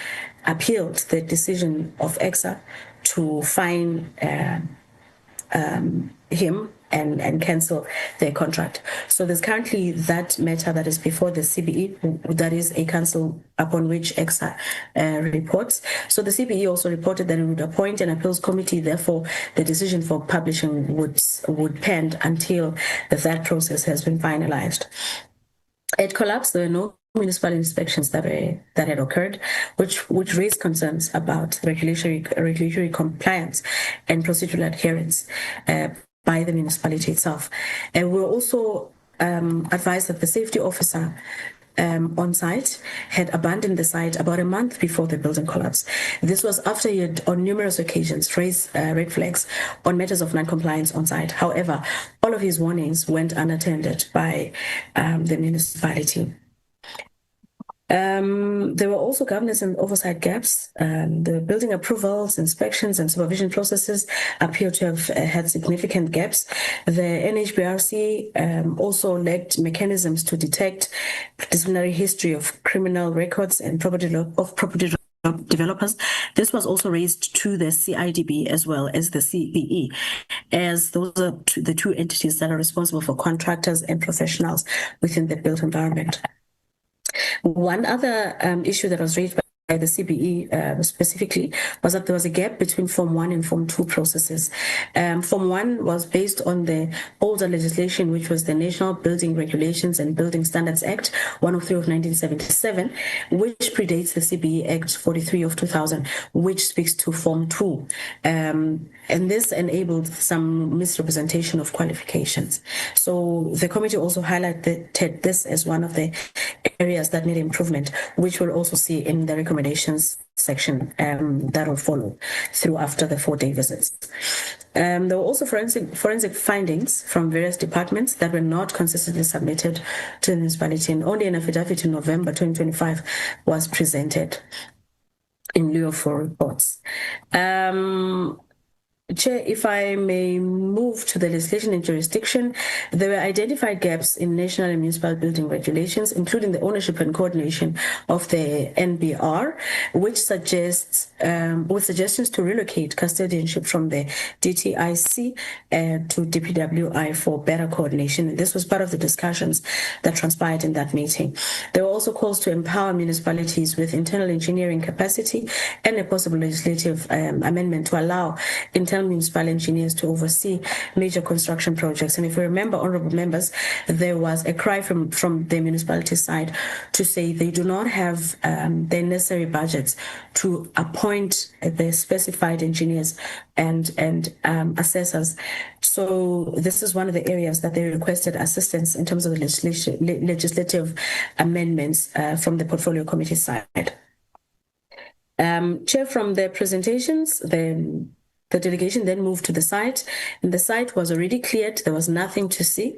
appealed the decision of EXA to fine him and cancel their contract. So there's currently that matter that is before the CBE, that is a council upon which EXA reports. So the CBE also reported that it would appoint an appeals committee, therefore the decision for publishing would pend until that process has been finalized. At Collapse, there were no municipal inspections that had occurred, which raised concerns about regulatory compliance and procedural adherence by the municipality itself. And we were also advised that the safety officer on site had abandoned the site about a month before the building collapse. This was after he had on numerous occasions raised red flags on matters of non-compliance on site. However, all of his warnings went unattended by the municipality. There were also governance and oversight gaps. The building approvals, inspections, and supervision processes appear to have had significant gaps. The NHBRC also lacked mechanisms to detect disciplinary history of criminal records and property developers. This was also raised to the CIDB as well as the CBE, as those are the two entities that are responsible for contractors and professionals within the built environment. One other issue that was raised by the CBE specifically was that there was a gap between Form 1 and Form 2 processes. Form 1 was based on the older legislation, which was the National Building Regulations and Building Standards Act 103 of 1977, which predates the CBE Act 43 of 2000, which speaks to Form 2. And this enabled some misrepresentation of qualifications. So the committee also highlighted this as one of the areas that need improvement, which we'll also see in the recommendations section that will follow through after the 4-day visits. There were also forensic findings from various departments that were not consistently submitted to the municipality, and only an affidavit in November 2025 was presented in lieu of 4 reports. Chair, if I may move to the legislation and jurisdiction, there were identified gaps in national and municipal building regulations, including the ownership and coordination of the NBR, which suggests, with suggestions to relocate custodianship from the DTIC to DPWI for better coordination. And this was part of the discussions that transpired in that meeting. There were also calls to empower municipalities with internal engineering capacity and a possible legislative amendment to allow internal municipal engineers to oversee major construction projects. And if we remember, honorable members, there was a cry from the municipality side to say they do not have the necessary budgets to appoint the specified engineers and assessors. So this is one of the areas that they requested assistance in terms of the legislative amendments from the portfolio committee side. Chair, from the presentations, the delegation then moved to the site, and the site was already cleared. There was nothing to see.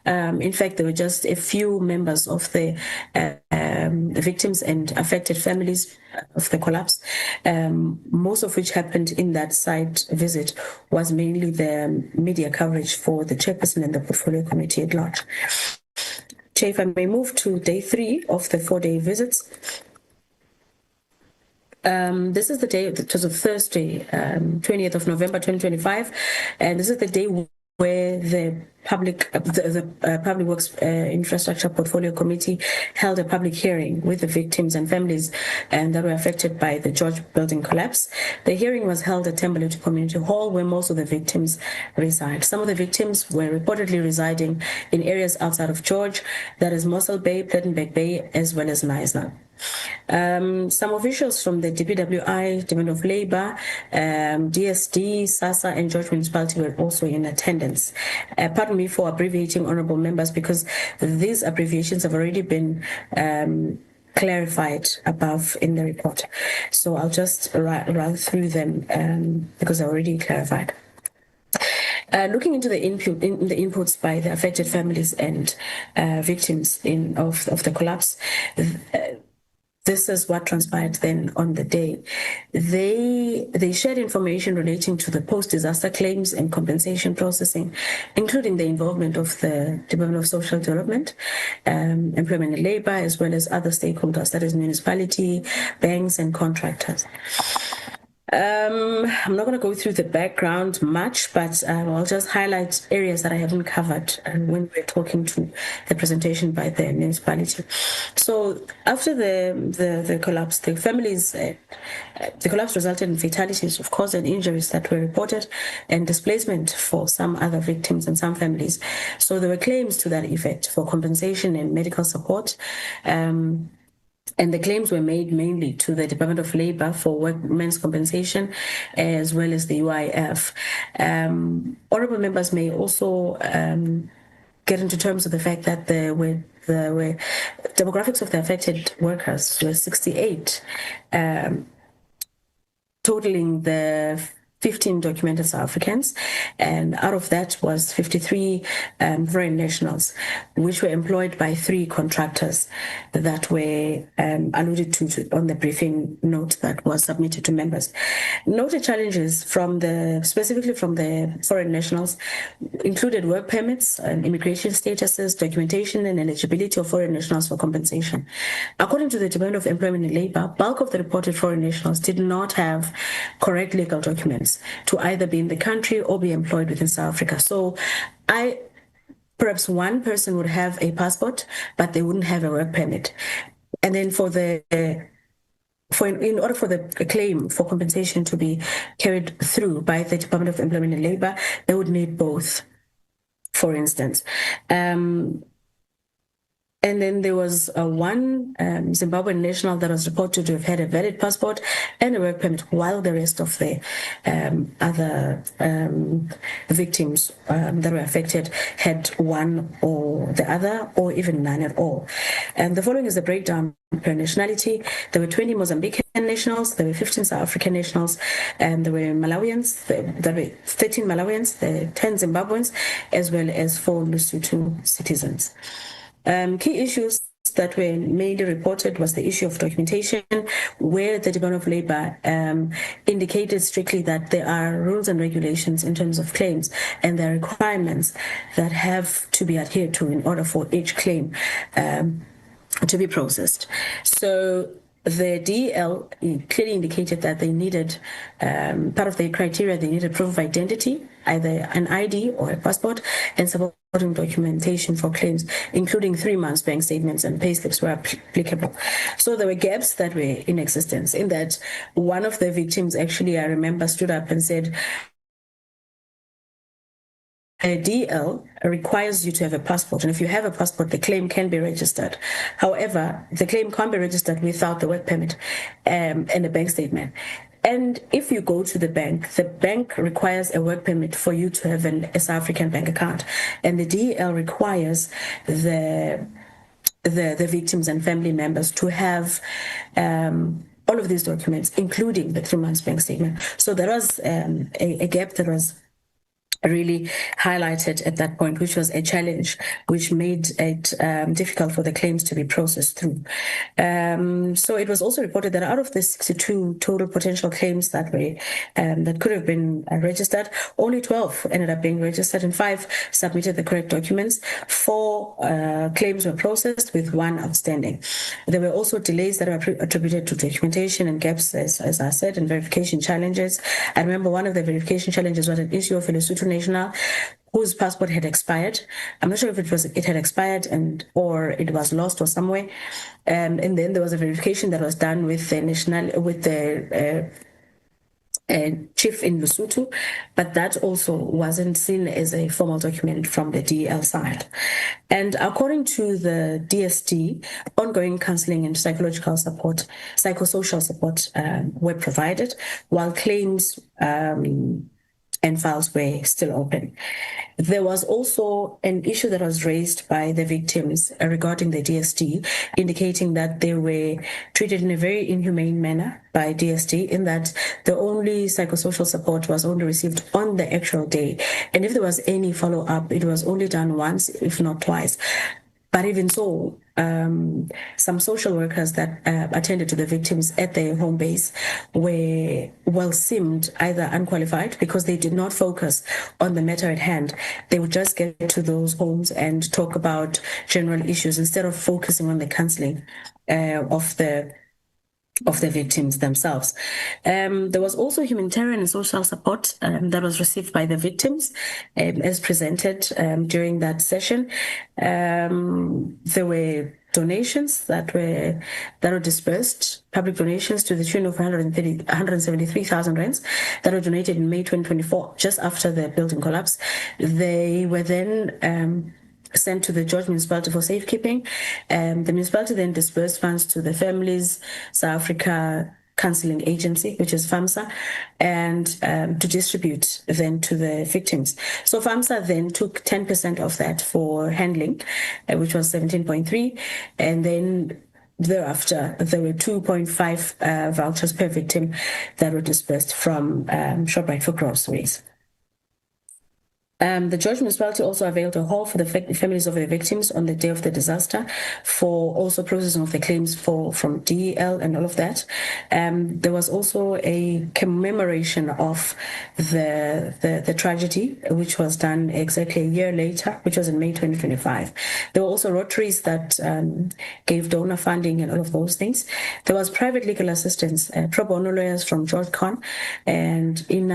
In fact, there were just a few members of the victims and affected families of the collapse, most of which happened in that site visit was mainly the media coverage for the chairperson and the portfolio committee at large. Chair, if I may move to day 3 of the 4-day visits. This is the day, it was a Thursday, 20th of November 2025, and this is the day where the Public Works Infrastructure Portfolio Committee held a public hearing with the victims and families that were affected by the George building collapse. The hearing was held at Tembelutu Community Hall, where most of the victims reside. Some of the victims were reportedly residing in areas outside of George, that is Mossel Bay, Plettenberg Bay, as well as Knysna. Some officials from the DPWI, Department of Labor, DSD, SASA, and George Municipality were also in attendance. Pardon me for abbreviating, honorable members, because these abbreviations have already been clarified above in the report. So I'll just run through them because they're already clarified. Looking into the inputs by the affected families and victims of the collapse, this is what transpired then on the day. They shared information relating to the post-disaster claims and compensation processing, including the involvement of the Department of Social Development, Employment and Labor, as well as other stakeholders, that is municipality, banks, and contractors. I'm not going to go through the background much, but I'll just highlight areas that I haven't covered when we're talking to the presentation by the municipality. So after the collapse, the families, the collapse resulted in fatalities, of course, and injuries that were reported, and displacement for some other victims and some families. So there were claims to that effect for compensation and medical support. And the claims were made mainly to the Department of Labor for workmen's compensation, as well as the UIF. Honorable members may also get into terms of the fact that the demographics of the affected workers were 68, totaling the 15 documented South Africans, and out of that was 53 foreign nationals, which were employed by 3 contractors that were alluded to on the briefing note that was submitted to members. Noted challenges specifically from the foreign nationals included work permits and immigration statuses, documentation and eligibility of foreign nationals for compensation. According to the Department of Employment and Labor, bulk of the reported foreign nationals did not have correct legal documents to either be in the country or be employed within South Africa. So perhaps one person would have a passport, but they wouldn't have a work permit. And then in order for the claim for compensation to be carried through by the Department of Employment and Labor, they would need both, for instance. And then there was one Zimbabwean national that was reported to have had a valid passport and a work permit, while the rest of the other victims that were affected had one or the other, or even none at all. And the following is the breakdown per nationality. There were 20 Mozambican nationals, there were 15 South African nationals, and there were Malawians, there were 13 Malawians, there were 10 Zimbabweans, as well as 4 Lesotho citizens. Key issues that were mainly reported was the issue of documentation, where the Department of Labor indicated strictly that there are rules and regulations in terms of claims, and there are requirements that have to be adhered to in order for each claim to be processed. So the DEL clearly indicated that they needed, part of the criteria, they needed proof of identity, either an ID or a passport, and supporting documentation for claims, including 3 months bank statements and payslips were applicable. So there were gaps that were in existence, in that one of the victims actually, I remember, stood up and said, a DL requires you to have a passport, and if you have a passport, the claim can be registered. However, the claim can't be registered without the work permit and a bank statement. And if you go to the bank requires a work permit for you to have a South African bank account, and the DL requires the victims and family members to have all of these documents, including the 3 months bank statement. So there was a gap that was really highlighted at that point, which was a challenge, which made it difficult for the claims to be processed through. So it was also reported that out of the 62 total potential claims that were that could have been registered, only 12 ended up being registered, and 5 submitted the correct documents. 4 claims were processed, with 1 outstanding. There were also delays that were attributed to documentation and gaps, as I said, and verification challenges. I remember one of the verification challenges was an issue of a Lesotho national whose passport had expired. I'm not sure if it had expired or it was lost or somewhere. And then there was a verification that was done with the chief in Lesotho, but that also wasn't seen as a formal document from the DEL side. And according to the DSD, ongoing counseling and psychosocial support were provided, while claims and files were still open. There was also an issue that was raised by the victims regarding the DSD, indicating that they were treated in a very inhumane manner by DSD, in that the only psychosocial support was only received on the actual day. And if there was any follow-up, it was only done once, if not twice. But even so, some social workers that attended to the victims at their home base seemed either unqualified because they did not focus on the matter at hand. They would just get to those homes and talk about general issues instead of focusing on the counseling of the victims themselves. There was also humanitarian and social support that was received by the victims as presented during that session. There were donations that were dispersed, public donations to the tune of 173,000 rands that were donated in May 2024, just after the building collapse. They were then sent to the George Municipality for safekeeping. The municipality then disbursed funds to the Families South Africa Counseling Agency, which is FAMSA, and to distribute then to the victims. So FAMSA then took 10% of that for handling, which was 17.3, and then thereafter, there were 2.5 vouchers per victim that were disbursed from ShopRite for groceries. The George Municipality also availed a hall for the families of the victims on the day of the disaster for also processing of the claims from DEL and all of that. There was also a commemoration of the tragedy, which was done exactly a year later, which was in May 2025. There were also Rotaries that gave donor funding and all of those things. There was private legal assistance, pro bono lawyers from George Con and in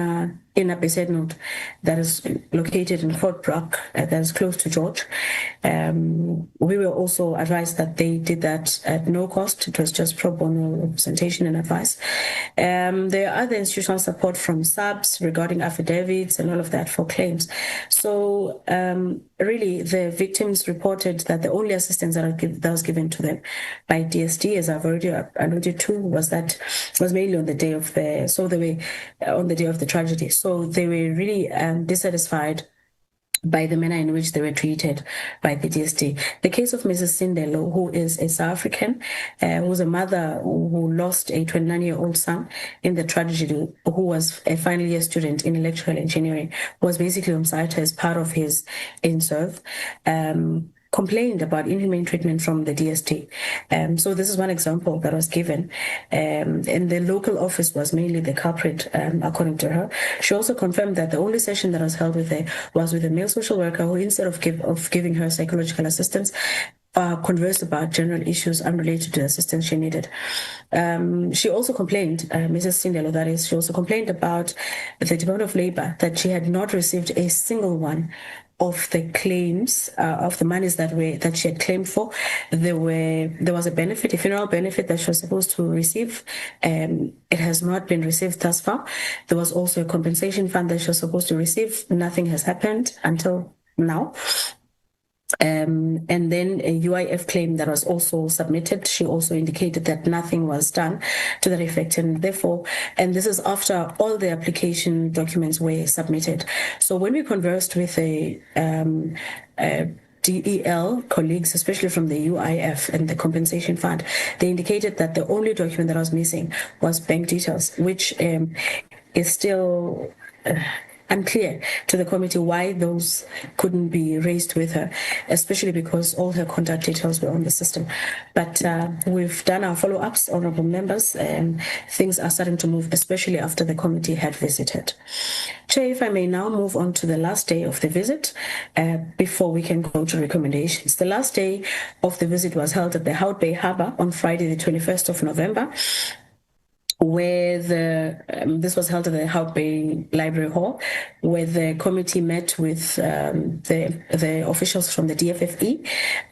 a Besednot that is located in Fort Brock, that is close to George. We were also advised that they did that at no cost. It was just pro bono representation and advice. There are other institutional support from SABS regarding affidavits and all of that for claims. So really, the victims reported that the only assistance that was given to them by DSD, as I've already alluded to, was mainly on the day of the tragedy. So they were really dissatisfied by the manner in which they were treated by the DSD. The case of Mrs. Sindelo, who is a South African, who was a mother who lost a 29-year-old son in the tragedy, who was a final year student in electrical engineering, was basically on site as part of his in-serve, complained about inhumane treatment from the DST. So this is one example that was given. And the local office was mainly the culprit, according to her. She also confirmed that the only session that was held with her was with a male social worker who, instead of giving her psychological assistance, conversed about general issues unrelated to the assistance she needed. She also complained, Mrs. Sindelo, that is, she also complained about the Department of Labor that she had not received a single one of the claims, of the monies that she had claimed for. There was a benefit, a funeral benefit that she was supposed to receive. It has not been received thus far. There was also a compensation fund that she was supposed to receive. Nothing has happened until now. And then a UIF claim that was also submitted. She also indicated that nothing was done to that effect, and therefore, and this is after all the application documents were submitted. So when we conversed with DEL colleagues, especially from the UIF and the compensation fund, they indicated that the only document that was missing was bank details, which is still unclear to the committee why those couldn't be raised with her, especially because all her contact details were on the system. But we've done our follow-ups, honorable members, and things are starting to move, especially after the committee had visited. Chair, if I may now move on to the last day of the visit before we can go to recommendations. The last day of the visit was held at the Hout Bay Harbour on Friday, the 21st of November, where this was held at the Hout Bay Library Hall, where the committee met with the officials from the DFFE,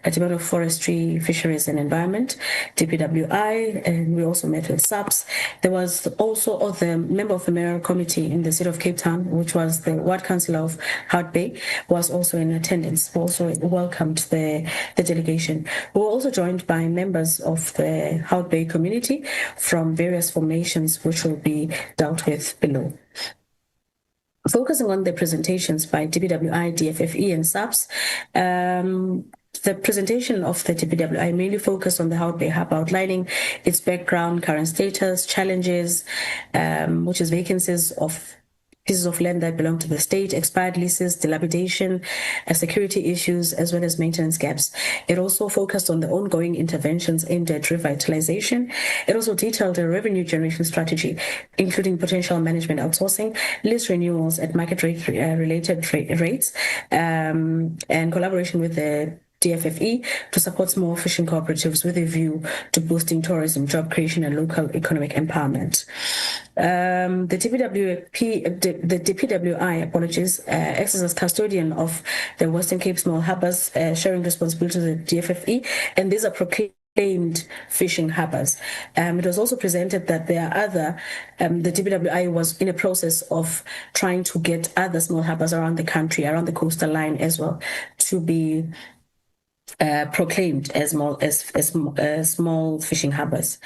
Department of Forestry, Fisheries and Environment, DPWI, and we also met with SAPS. There was also the member of the mayoral committee in the city of Cape Town, which was the ward councillor of Hout Bay, was also in attendance, also welcomed the delegation. We were also joined by members of the Hout Bay community from various formations, which will be dealt with below. Focusing on the presentations by DPWI, DFFE, and SAPS, the presentation of the DPWI mainly focused on the Hout Bay Hub, outlining its background, current status, challenges, which is vacancies of pieces of land that belong to the state, expired leases, dilapidation, security issues, as well as maintenance gaps. It also focused on the ongoing interventions aimed at revitalization. It also detailed a revenue generation strategy, including potential management outsourcing, lease renewals at market rate related rates, and collaboration with the DFFE to support small fishing cooperatives with a view to boosting tourism, job creation, and local economic empowerment. The DPWI, acts as custodian of the Western Cape Small Harbours, sharing responsibility to the DFFE, and these are proclaimed fishing harbours. It was also presented that there are other, the DPWI was in a process of trying to get other small harbours around the country, around the coastal line as well, to be proclaimed as small fishing harbours.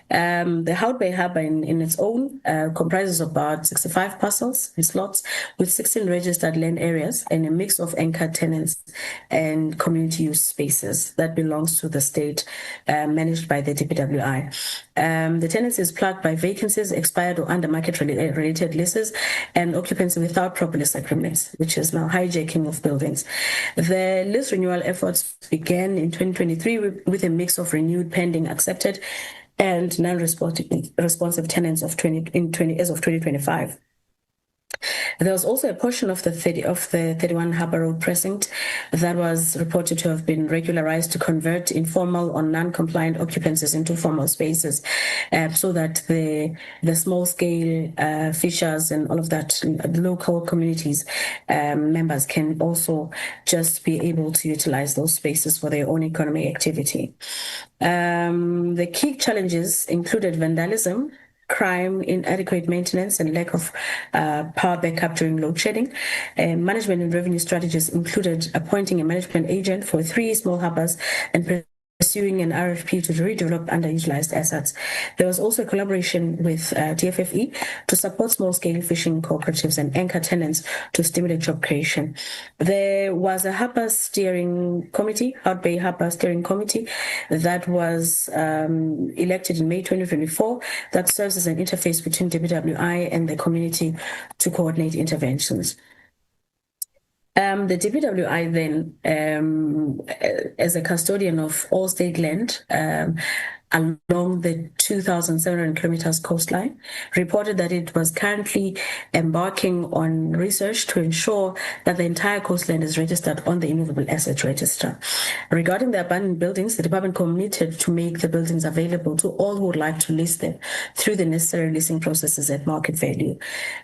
The Hout Bay Harbour in its own comprises about 65 parcels and slots with 16 registered land areas and a mix of anchor tenants and community use spaces that belongs to the state, managed by the DPWI. The tenancy is plagued by vacancies, expired or under market related leases, and occupancy without proper lease agreements, which is now hijacking of buildings. The lease renewal efforts began in 2023 with a mix of renewed, pending, accepted, and non-responsive tenants as of 2025. There was also a portion of the 31 Harbour Road precinct that was reported to have been regularized to convert informal or non-compliant occupancies into formal spaces, so that the small-scale fishers and all of that, local communities members can also just be able to utilize those spaces for their own economic activity. The key challenges included vandalism, crime, inadequate maintenance, and lack of power backup during load shedding. Management and revenue strategies included appointing a management agent for 3 small harbours and pursuing an RFP to redevelop underutilized assets. There was also a collaboration with DFFE to support small-scale fishing cooperatives and anchor tenants to stimulate job creation. There was a Harbour Steering Committee, Hout Bay Harbour Steering Committee, that was elected in May 2024, that serves as an interface between DPWI and the community to coordinate interventions. The DPWI then, as a custodian of all state land along the 2,700 kilometers coastline, reported that it was currently embarking on research to ensure that the entire coastline is registered on the Immovable Asset Register. Regarding the abandoned buildings, the department committed to make the buildings available to all who would like to lease them through the necessary leasing processes at market value.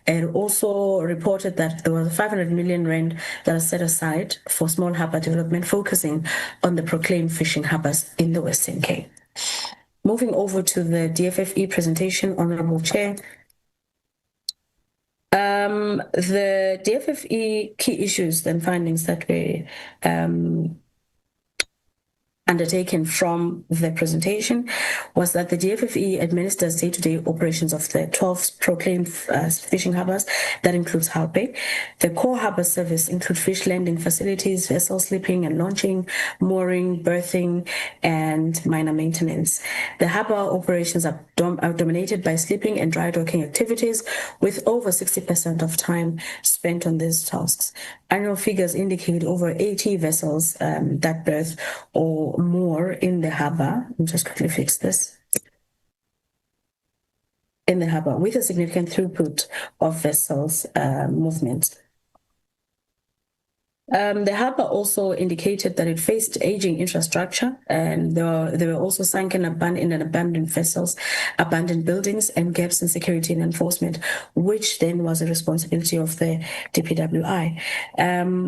It also reported that there was 500 million rand that was set aside for small harbour development, focusing on the proclaimed fishing harbours in the Western Cape. Moving over to the DFFE presentation, Honourable Chair. The DFFE key issues and findings that were undertaken from the presentation was that the DFFE administers day-to-day operations of the 12 proclaimed fishing harbours. That includes Hout Bay. The core harbour service include fish landing facilities, vessel slipping and launching, mooring, berthing, and minor maintenance. The harbour operations are dominated by slipping and dry docking activities, with over 60% of time spent on these tasks. Annual figures indicate over 80 vessels that berth or more in the harbour. I'll just quickly fix this. In the harbour, with a significant throughput of vessels movement. The harbour also indicated that it faced aging infrastructure, and there were also sunken abandoned vessels, abandoned buildings, and gaps in security and enforcement, which then was a responsibility of the DPWI.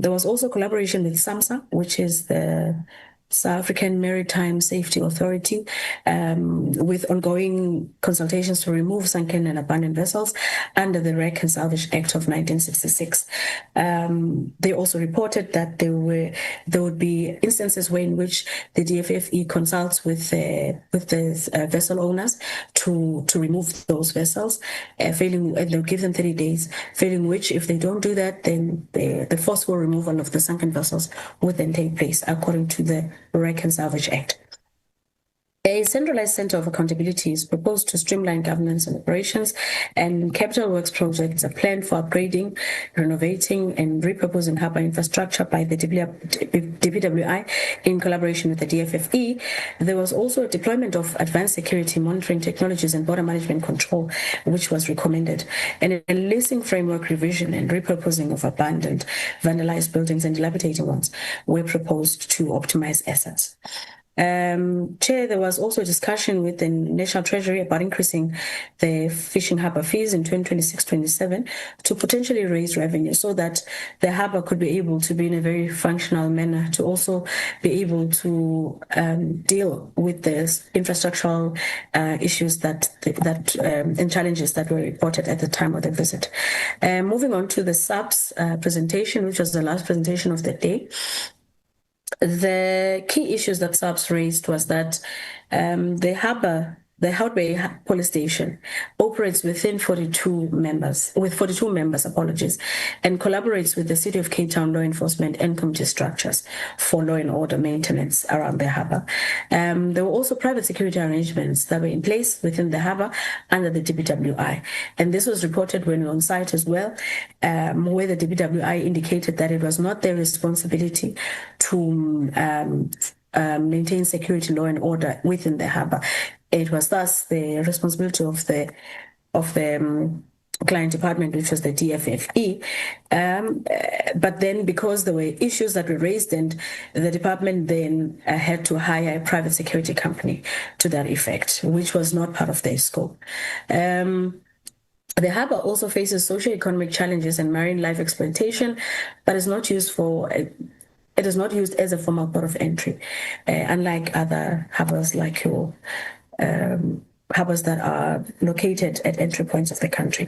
There was also collaboration with SAMSA, which is the South African Maritime Safety Authority, with ongoing consultations to remove sunken and abandoned vessels under the Wreck and Salvage Act of 1966. They also reported that there would be instances in which the DFFE consults with the vessel owners to remove those vessels, failing, and they'll give them 30 days, failing which, if they don't do that, then the forceful removal of the sunken vessels would then take place according to the Wreck and Salvage Act. A centralized center of accountability is proposed to streamline governance and operations, and capital works projects are planned for upgrading, renovating, and repurposing harbour infrastructure by the DPWI in collaboration with the DFFE. There was also a deployment of advanced security monitoring technologies and border management control, which was recommended, and a leasing framework revision and repurposing of abandoned, vandalized buildings and dilapidated ones were proposed to optimize assets. Chair, there was also a discussion with the National Treasury about increasing the fishing harbour fees in 2026-27 to potentially raise revenue so that the harbour could be able to be in a very functional manner, to also be able to deal with the infrastructural issues and challenges that were reported at the time of the visit. Moving on to the SAPS presentation, which was the last presentation of the day. The key issues that SAPS raised was that the Hout Bay Police Station operates within 42 members, and collaborates with the City of Cape Town law enforcement and community structures for law and order maintenance around the harbour. There were also private security arrangements that were in place within the harbour under the DPWI, and this was reported when we were on site as well, where the DPWI indicated that it was not their responsibility to maintain security, law and order within the harbour. It was thus the responsibility of the client department, which was the DFFE. But then, because there were issues that were raised, and the department then had to hire a private security company to that effect, which was not part of their scope. The harbour also faces socio-economic challenges and marine life exploitation, but is not used it is not used as a formal port of entry, unlike other harbours like your harbours that are located at entry points of the country.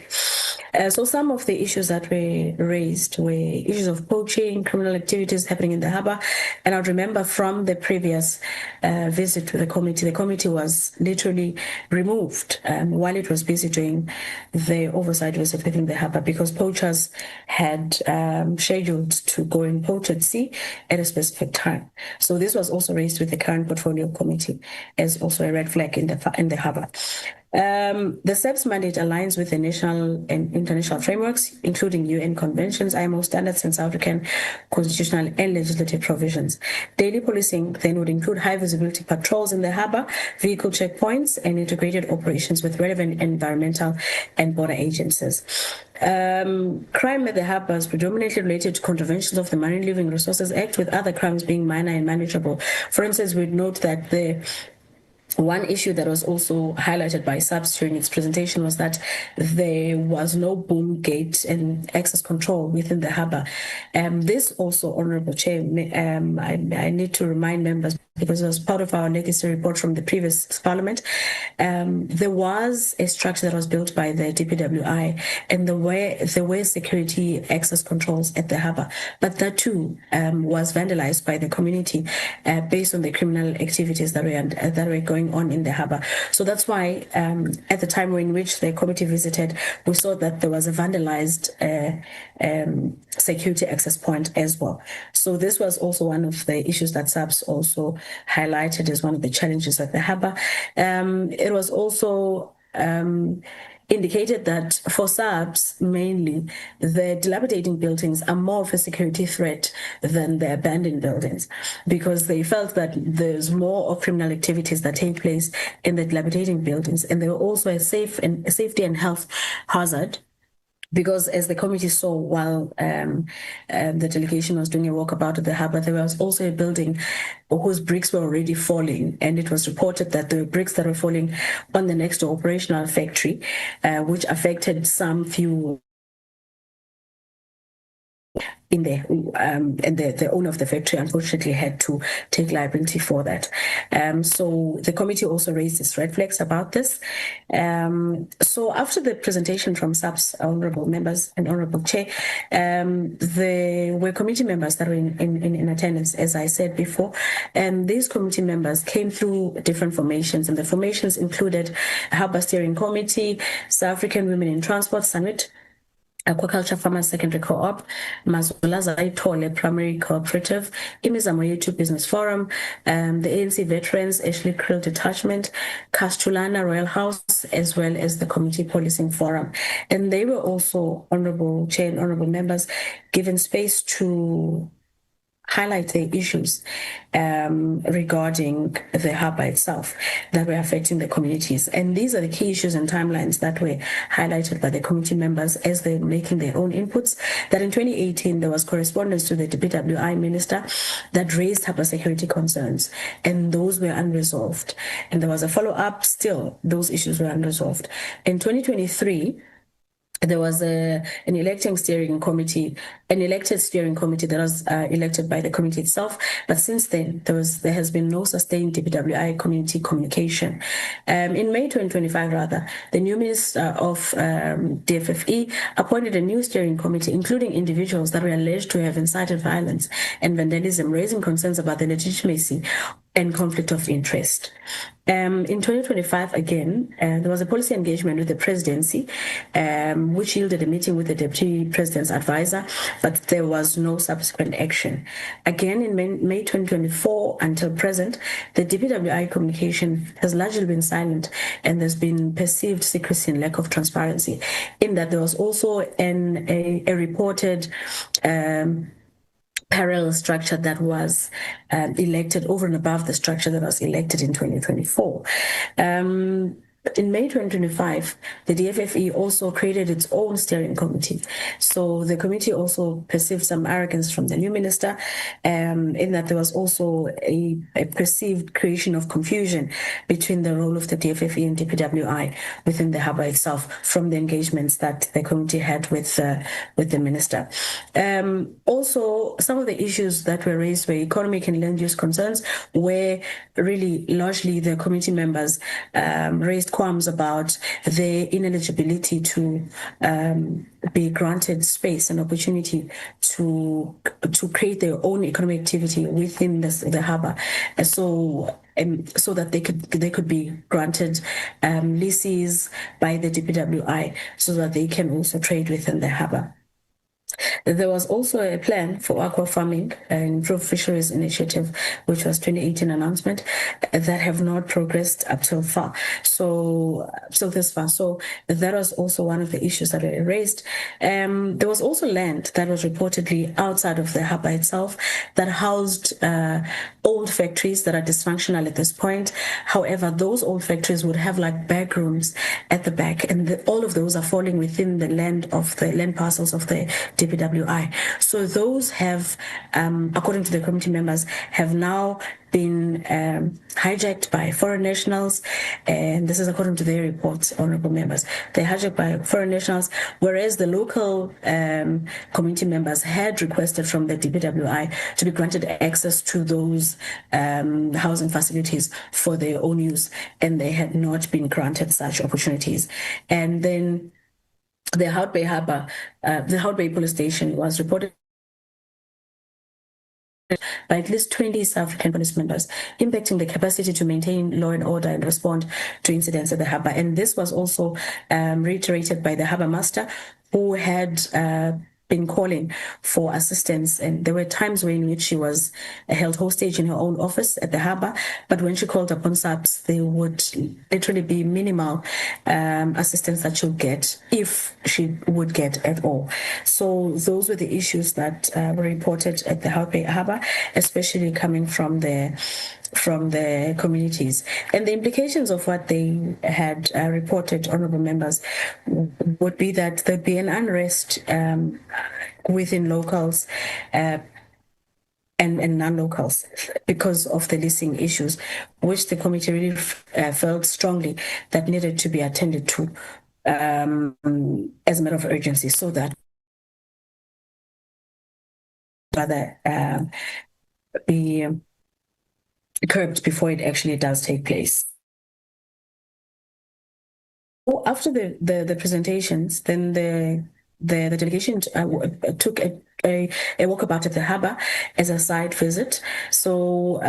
So some of the issues that were raised were issues of poaching, criminal activities happening in the harbour. And I remember from the previous visit to the committee was literally removed while it was busy doing the oversight visit within the harbour, because poachers had scheduled to go and poach at sea at a specific time. So this was also raised with the current portfolio committee as also a red flag in the harbour. The SAPS mandate aligns with the national and international frameworks, including UN conventions, IMO standards, and South African constitutional and legislative provisions. Daily policing then would include high visibility patrols in the harbour, vehicle checkpoints, and integrated operations with relevant environmental and border agencies. Crime at the harbour is predominantly related to contraventions of the Marine Living Resources Act, with other crimes being minor and manageable. For instance, we'd note that one issue that was also highlighted by SAPS during its presentation was that there was no boom gate and access control within the harbour. This also, Honourable Chair, I need to remind members, because it was part of our legacy report from the previous Parliament, there was a structure that was built by the DPWI, and there were security access controls at the harbour, but that too was vandalized by the community based on the criminal activities that were going on in the harbour. So that's why at the time in which the committee visited, we saw that there was a vandalized security access point as well. So this was also one of the issues that SAPS also highlighted as one of the challenges at the harbour. It was also indicated that for SAPS, mainly, the dilapidating buildings are more of a security threat than the abandoned buildings, because they felt that there's more of criminal activities that take place in the dilapidating buildings, and they were also a safety and health hazard because as the committee saw while the delegation was doing a walkabout at the harbour, there was also a building whose bricks were already falling, and it was reported that the bricks that were falling on the next door operational factory, which affected some few in there, and the owner of the factory unfortunately had to take liability for that. So the committee also raised its red flags about this. So after the presentation from SAP's honourable members and honourable chair, there were committee members that were in attendance, as I said before, and these committee members came through different formations, and the formations included Harbour Steering Committee, South African Women in Transport Summit, Aquaculture Farmers Secondary Co-op, Mazula Zaitole Primary Cooperative, Imizamo Yetu Business Forum, the ANC Veterans, Ashley Krill Detachment, Castulana Royal House, as well as the Community Policing Forum. And they were also, Honourable Chair and Honourable Members, given space to highlight the issues regarding the harbour itself that were affecting the communities. And these are the key issues and timelines that were highlighted by the committee members as they're making their own inputs. That in 2018, there was correspondence to the DPWI minister that raised harbour security concerns, and those were unresolved. And there was a follow-up, still, those issues were unresolved. In 2023, there was an elected steering committee that was elected by the committee itself. But since then, there has been no sustained DPWI community communication. In May 2025, the new minister of DFFE appointed a new steering committee, including individuals that were alleged to have incited violence and vandalism, raising concerns about the legitimacy and conflict of interest. In 2025, again, there was a policy engagement with the presidency, which yielded a meeting with the deputy president's advisor, but there was no subsequent action. Again, in May 2024 until present, the DPWI communication has largely been silent, and there's been perceived secrecy and lack of transparency, in that there was also a reported parallel structure that was elected over and above the structure that was elected in 2024. In May 2025, the DFFE also created its own steering committee. So the committee also perceived some arrogance from the new minister, in that there was also a perceived creation of confusion between the role of the DFFE and DPWI within the harbour itself from the engagements that the committee had with the minister. Also, some of the issues that were raised were economic and land use concerns, where really largely the committee members raised qualms about their ineligibility to be granted space and opportunity to create their own economic activity within the harbour, so that they could be granted leases by the DPWI, so that they can also trade within the harbour. There was also a plan for aqua farming and improved fisheries initiative, which was 2018 announcement, that have not progressed up till far. So this far. So that was also one of the issues that were raised. There was also land that was reportedly outside of the harbour itself that housed old factories that are dysfunctional at this point. However, those old factories would have like back rooms at the back, and all of those are falling within the land parcels of the DPWI. So those have, according to the committee members, have now been hijacked by foreign nationals, and this is according to their reports, honourable members. They're hijacked by foreign nationals, whereas the local community members had requested from the DPWI to be granted access to those housing facilities for their own use, and they had not been granted such opportunities. And then the Hout Bay Harbour, the Hout Bay Police Station was reported by at least 20 South African police members, impacting the capacity to maintain law and order and respond to incidents at the harbour. And this was also reiterated by the harbour master, who had been calling for assistance, and there were times in which she was held hostage in her own office at the harbour, but when she called upon SAPS, there would literally be minimal assistance that she'll get, if she would get at all. So those were the issues that were reported at the Hout Bay Harbour, especially coming from the from the communities. And the implications of what they had reported, honorable members, would be that there'd be an unrest within locals and non-locals because of the leasing issues, which the committee really felt strongly that needed to be attended to as a matter of urgency, so that rather be curbed before it actually does take place. After the presentations, then the delegation took a walkabout at the harbour as a site visit. So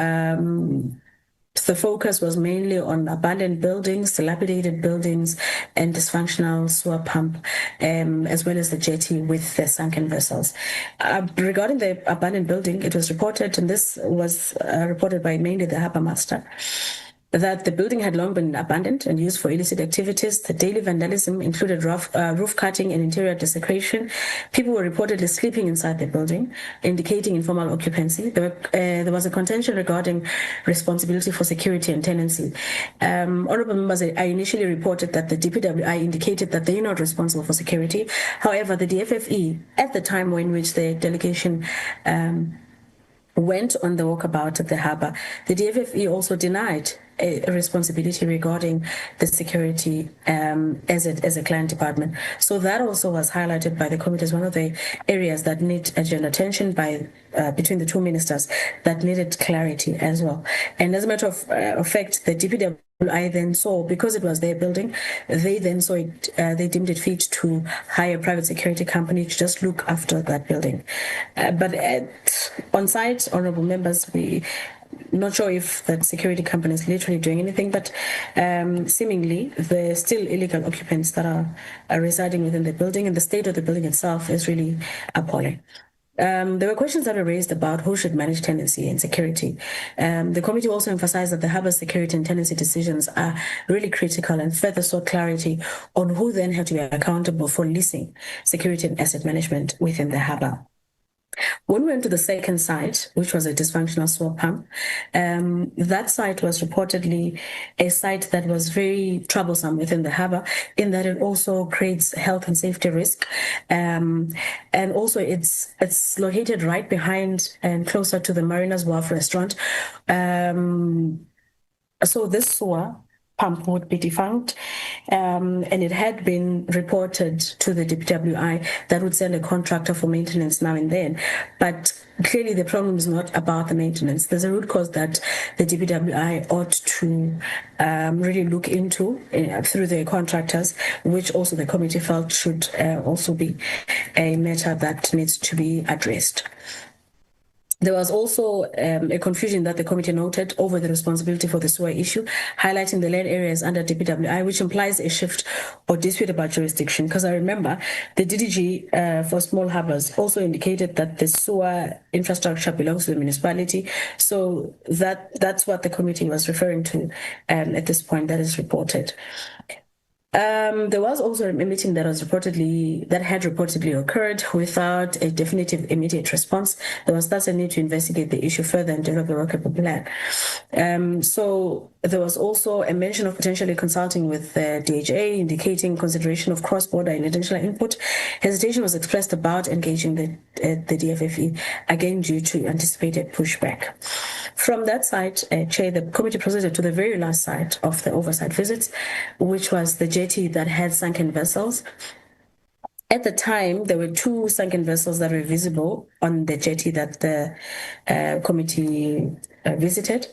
the focus was mainly on abandoned buildings, dilapidated buildings, and dysfunctional sewer pump, as well as the jetty with the sunken vessels. Regarding the abandoned building, it was reported, and this was reported by mainly the harbour master, that the building had long been abandoned and used for illicit activities. The daily vandalism included roof cutting and interior desecration. People were reportedly sleeping inside the building, indicating informal occupancy. There was a contention regarding responsibility for security and tenancy. Honourable members, I initially reported that the DPWI indicated that they're not responsible for security. However, the DFFE, at the time in which the delegation went on the walkabout at the harbour, the DFFE also denied a responsibility regarding the security as a client department. So that also was highlighted by the committee as one of the areas that need agenda attention by between the two ministers that needed clarity as well. And as a matter of fact, the DPWI then saw, because it was their building, they then saw it, they deemed it fit to hire a private security company to just look after that building. But on site, honourable members, we not sure if that security company is literally doing anything, but seemingly there's still illegal occupants that are residing within the building, and the state of the building itself is really appalling. There were questions that were raised about who should manage tenancy and security. The committee also emphasized that the harbour security and tenancy decisions are really critical, and further sought clarity on who then had to be accountable for leasing, security and asset management within the harbour. When we went to the second site, which was a dysfunctional sewer pump, that site was reportedly a site that was very troublesome within the harbour, in that it also creates health and safety risk. And also it's located right behind and closer to the Mariners Wharf restaurant. So this sewer pump would be defunct, and it had been reported to the DPWI that would send a contractor for maintenance now and then. But clearly the problem is not about the maintenance. There's a root cause that the DPWI ought to really look into through their contractors, which also the committee felt should also be a matter that needs to be addressed. There was also a confusion that the committee noted over the responsibility for the sewer issue, highlighting the land areas under DPWI, which implies a shift or dispute about jurisdiction. Because I remember the DDG for small harbours also indicated that the sewer infrastructure belongs to the municipality. So that's what the committee was referring to at this point that is reported. There was also a meeting that had reportedly occurred without a definitive immediate response. There was thus a need to investigate the issue further and develop a workable plan. So there was also a mention of potentially consulting with the DHA, indicating consideration of cross-border and international input. Hesitation was expressed about engaging the DFFE, again due to anticipated pushback. From that site, Chair, the committee proceeded to the very last site of the oversight visits, which was the jetty that had sunken vessels. At the time, there were two sunken vessels that were visible on the jetty that the committee visited.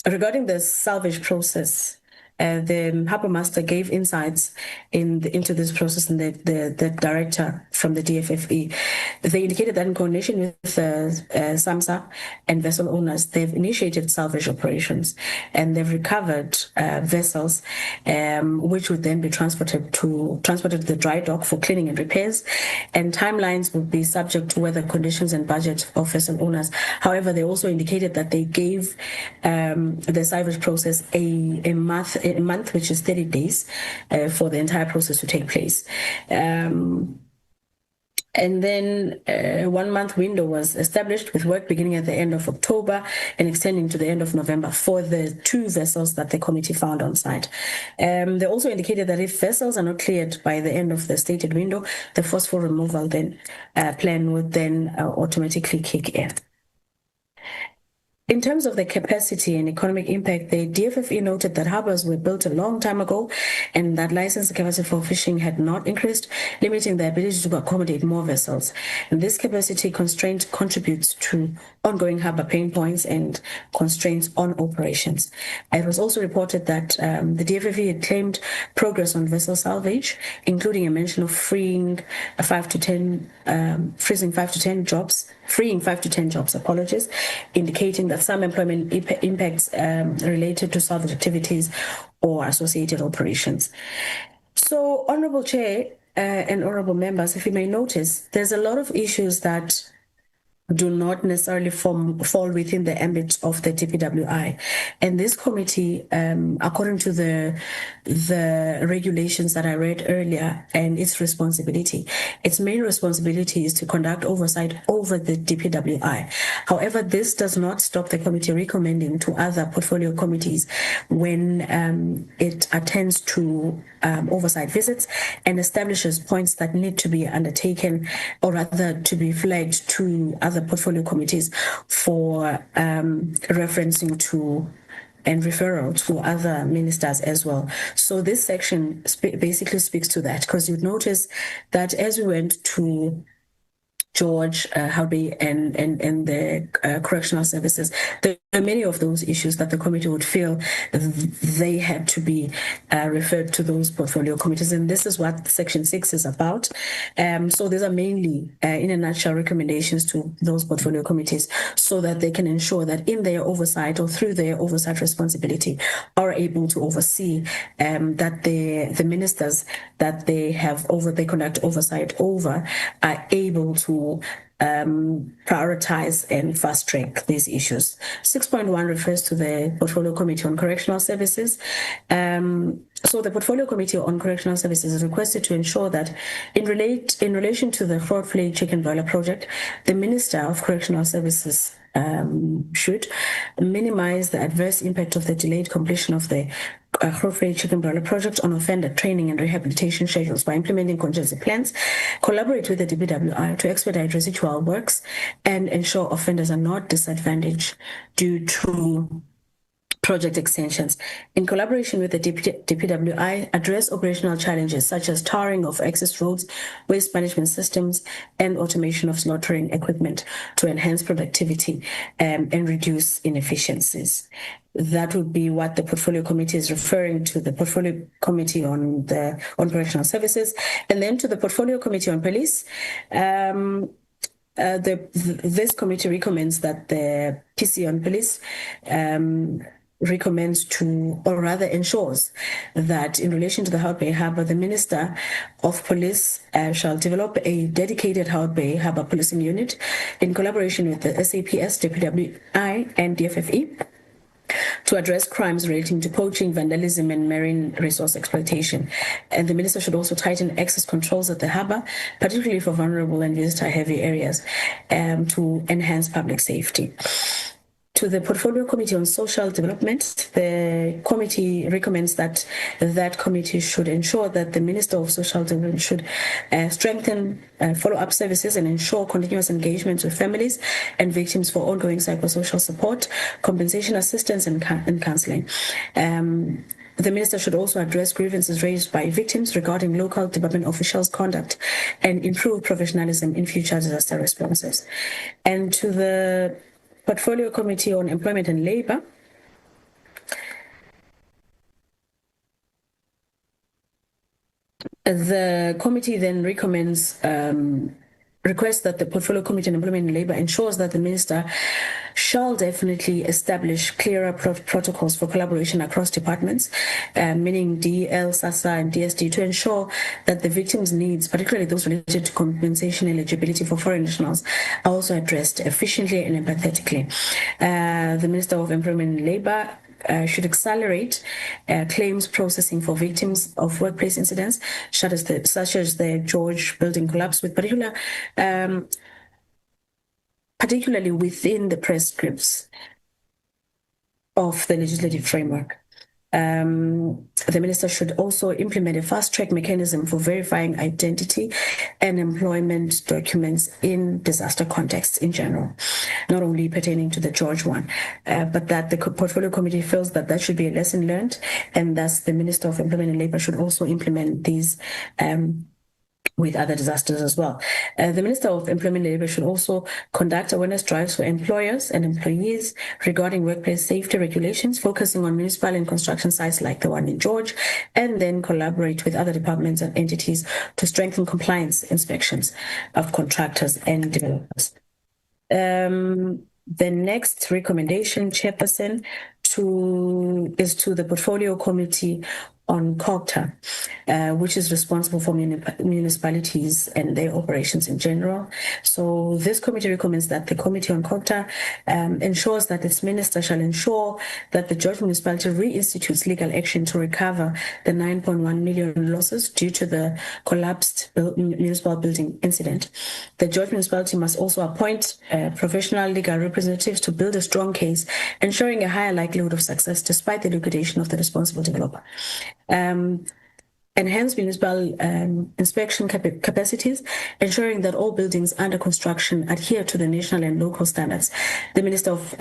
Regarding the salvage process, the harbour master gave insights into this process, and the director from the DFFE. They indicated that in coordination with SAMSA and vessel owners, they've initiated salvage operations, and they've recovered vessels, which would then be transported to the dry dock for cleaning and repairs. And timelines would be subject to weather conditions and budget of vessel owners. However, they also indicated that they gave the salvage process a month, which is 30 days, for the entire process to take place. And then a 1 month window was established with work beginning at the end of October and extending to the end of November for the 2 vessels that the committee found on site. They also indicated that if vessels are not cleared by the end of the stated window, the forceful removal then plan would then automatically kick in. In terms of the capacity and economic impact, the DFFE noted that harbors were built a long time ago and that license capacity for fishing had not increased, limiting the ability to accommodate more vessels. And this capacity constraint contributes to ongoing harbor pain points and constraints on operations. It was also reported that the DFFE had claimed progress on vessel salvage, including a mention of freeing 5 to 10 jobs, indicating that some employment impacts related to salvage activities or associated operations. So, Honourable Chair and Honourable Members, if you may notice, there's a lot of issues that do not necessarily fall within the ambit of the DPWI. And this committee, according to the regulations that I read earlier and its responsibility, its main responsibility is to conduct oversight over the DPWI. However, this does not stop the committee recommending to other portfolio committees when it attends to oversight visits and establishes points that need to be undertaken or rather to be flagged to other portfolio committees for referencing to and referral to other ministers as well. So this section basically speaks to that, because you'd notice that as we went to George, Harvey, and the correctional services, there are many of those issues that the committee would feel they had to be referred to those portfolio committees, and this is what Section 6 is about. So these are mainly, in a nutshell, recommendations to those portfolio committees so that they can ensure that in their oversight or through their oversight responsibility are able to oversee that the ministers that they conduct oversight over are able to prioritize and fast track these issues. 6.1 refers to the Portfolio Committee on Correctional Services. So the Portfolio Committee on Correctional Services is requested to ensure that in relation to the fraud flay chicken broiler project, the Minister of Correctional Services should minimize the adverse impact of the delayed completion of the fraud-flay chicken broiler project on offender training and rehabilitation schedules by implementing contingency plans, collaborate with the DPWI to expedite residual works, and ensure offenders are not disadvantaged due to project extensions. In collaboration with the DPWI, address operational challenges such as tarring of access roads, waste management systems, and automation of slaughtering equipment to enhance productivity and reduce inefficiencies. That would be what the Portfolio Committee is referring to, the Portfolio Committee on Correctional Services, and then to the Portfolio Committee on Police. This committee recommends that the PC on Police recommends to, or rather ensures that in relation to the Hout Bay Harbour, the Minister of Police shall develop a dedicated Hout Bay Harbour policing unit in collaboration with the SAPS, DPWI, and DFFE to address crimes relating to poaching, vandalism, and marine resource exploitation. And the Minister should also tighten access controls at the harbour, particularly for vulnerable and visitor-heavy areas, to enhance public safety. To the Portfolio Committee on Social Development, the committee recommends that that committee should ensure that the Minister of Social Development should strengthen follow-up services and ensure continuous engagement with families and victims for ongoing psychosocial support, compensation assistance, and counselling. The Minister should also address grievances raised by victims regarding local department officials' conduct and improve professionalism in future disaster responses. And to the Portfolio Committee on Employment and Labour, the committee then requests that the Portfolio Committee on Employment and Labour ensures that the Minister shall definitely establish clearer protocols for collaboration across departments, meaning DL, SASA, and DSD, to ensure that the victims' needs, particularly those related to compensation eligibility for foreign nationals, are also addressed efficiently and empathetically. The Minister of Employment and Labour should accelerate claims processing for victims of workplace incidents, such as the George building collapse, with particularly within the prescripts of the legislative framework. The minister should also implement a fast-track mechanism for verifying identity and employment documents in disaster contexts in general, not only pertaining to the George one, but that the portfolio committee feels that that should be a lesson learned, and thus the Minister of Employment and Labour should also implement these with other disasters as well. The Minister of Employment and Labour should also conduct awareness drives for employers and employees regarding workplace safety regulations, focusing on municipal and construction sites like the one in George, and then collaborate with other departments and entities to strengthen compliance inspections of contractors and developers. The next recommendation, Chairperson, is to the Portfolio Committee on COGTA, which is responsible for municipalities and their operations in general. So this committee recommends that the Committee on COGTA ensures that its minister shall ensure that the George municipality reinstitutes legal action to recover the 9.1 million losses due to the collapsed municipal building incident. The George municipality must also appoint professional legal representatives to build a strong case, ensuring a higher likelihood of success despite the liquidation of the responsible developer. Enhance municipal inspection capacities, ensuring that all buildings under construction adhere to the national and local standards. The Minister of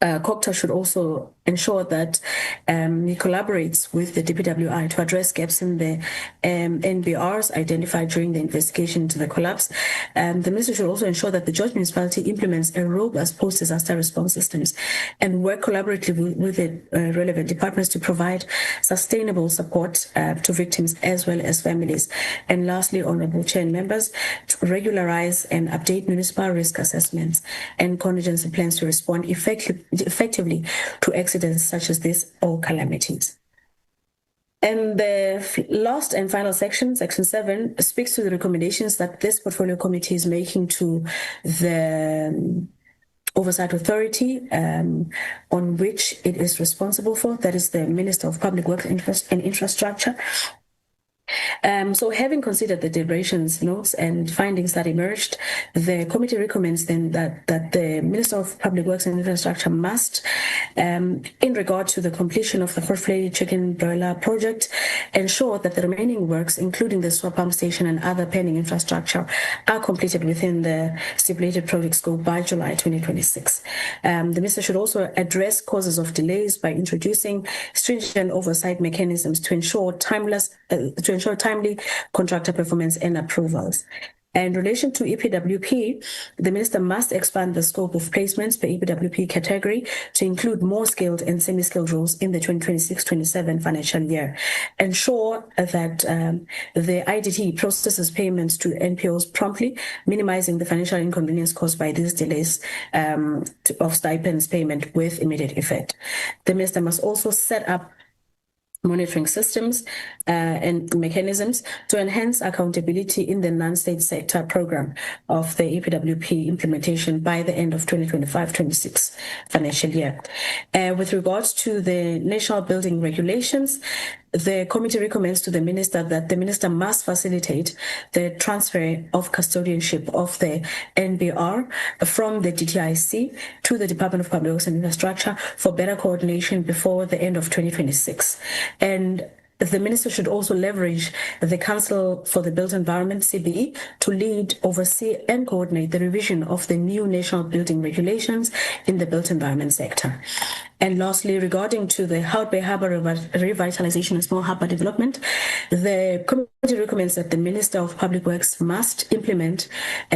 COGTA should also ensure that he collaborates with the DPWI to address gaps in the NBRs identified during the investigation into the collapse. The minister should also ensure that the George municipality implements a robust post-disaster response systems and work collaboratively with the relevant departments to provide sustainable support to victims as well as families. And lastly, Honourable Chair and members, to regularize and update municipal risk assessments and contingency plans to respond effectively to accidents such as this or calamities. And the last and final section, Section 7, speaks to the recommendations that this portfolio committee is making to the oversight authority on which it is responsible for, that is the Minister of Public Works and Infrastructure. So having considered the deliberations, notes and findings that emerged, the committee recommends then that the Minister of Public Works and Infrastructure must, in regard to the completion of the Horfley Chicken Broiler project, ensure that the remaining works, including the swap pump station and other pending infrastructure, are completed within the stipulated project scope by July 2026. The Minister should also address causes of delays by introducing stringent oversight mechanisms to ensure timely contractor performance and approvals. In relation to EPWP, the minister must expand the scope of placements per EPWP category to include more skilled and semi-skilled roles in the 2026-27 financial year. Ensure that the IDT processes payments to NPOs promptly, minimizing the financial inconvenience caused by these delays of stipends payment with immediate effect. The minister must also set up monitoring systems and mechanisms to enhance accountability in the non-state sector program of the EPWP implementation by the end of 2025-26 financial year. With regards to the national building regulations, the committee recommends to the minister that the minister must facilitate the transfer of custodianship of the NBR from the DTIC to the Department of Public Works and Infrastructure for better coordination before the end of 2026. And the minister should also leverage the Council for the Built Environment, CBE, to lead, oversee, and coordinate the revision of the new national building regulations in the built environment sector. And lastly, regarding to the Hout Bay Harbour revitalization and small harbour development, the committee recommends that the Minister of Public Works must implement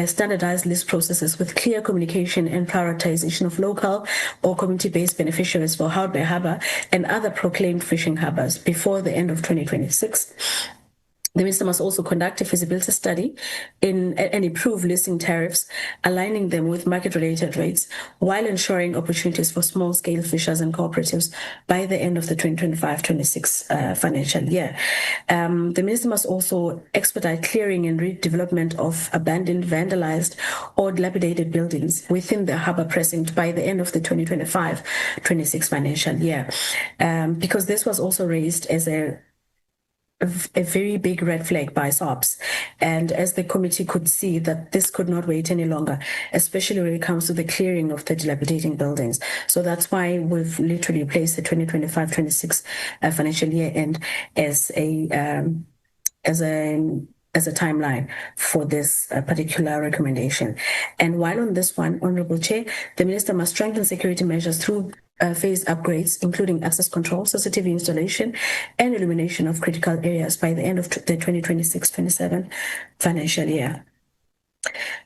standardized list processes with clear communication and prioritization of local or community-based beneficiaries for Hout Bay Harbour and other proclaimed fishing harbours before the end of 2026. The minister must also conduct a feasibility study and improve listing tariffs, aligning them with market-related rates, while ensuring opportunities for small-scale fishers and cooperatives by the end of the 2025-26 financial year. The minister must also expedite clearing and redevelopment of abandoned, vandalized, or dilapidated buildings within the harbour precinct by the end of the 2025-26 financial year, because this was also raised as a very big red flag by SOPs. And as the committee could see that this could not wait any longer, especially when it comes to the clearing of the dilapidating buildings. So that's why we've literally placed the 2025-26 financial year end as a timeline for this particular recommendation. And while on this one, Honourable Chair, the Minister must strengthen security measures through phased upgrades, including access control, CCTV installation, and illumination of critical areas by the end of the 2026-27 financial year.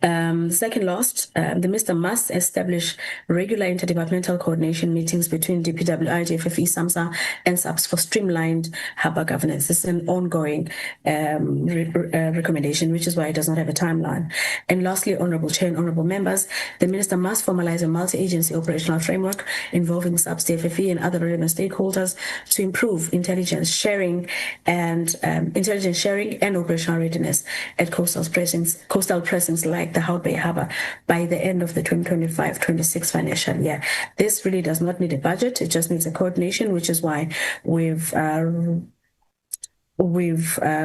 Second last, the minister must establish regular interdepartmental coordination meetings between DPWI, DFFE, SAMSA, and SAPS for streamlined harbour governance. This is an ongoing recommendation, which is why it does not have a timeline. And lastly, Honourable Chair and Honourable Members, the minister must formalize a multi-agency operational framework involving SAPS, DFFE, and other relevant stakeholders to improve intelligence sharing and operational readiness at coastal precincts like the Hout Bay Harbour by the end of the 2025-26 financial year. This really does not need a budget, it just needs a coordination, which is why we've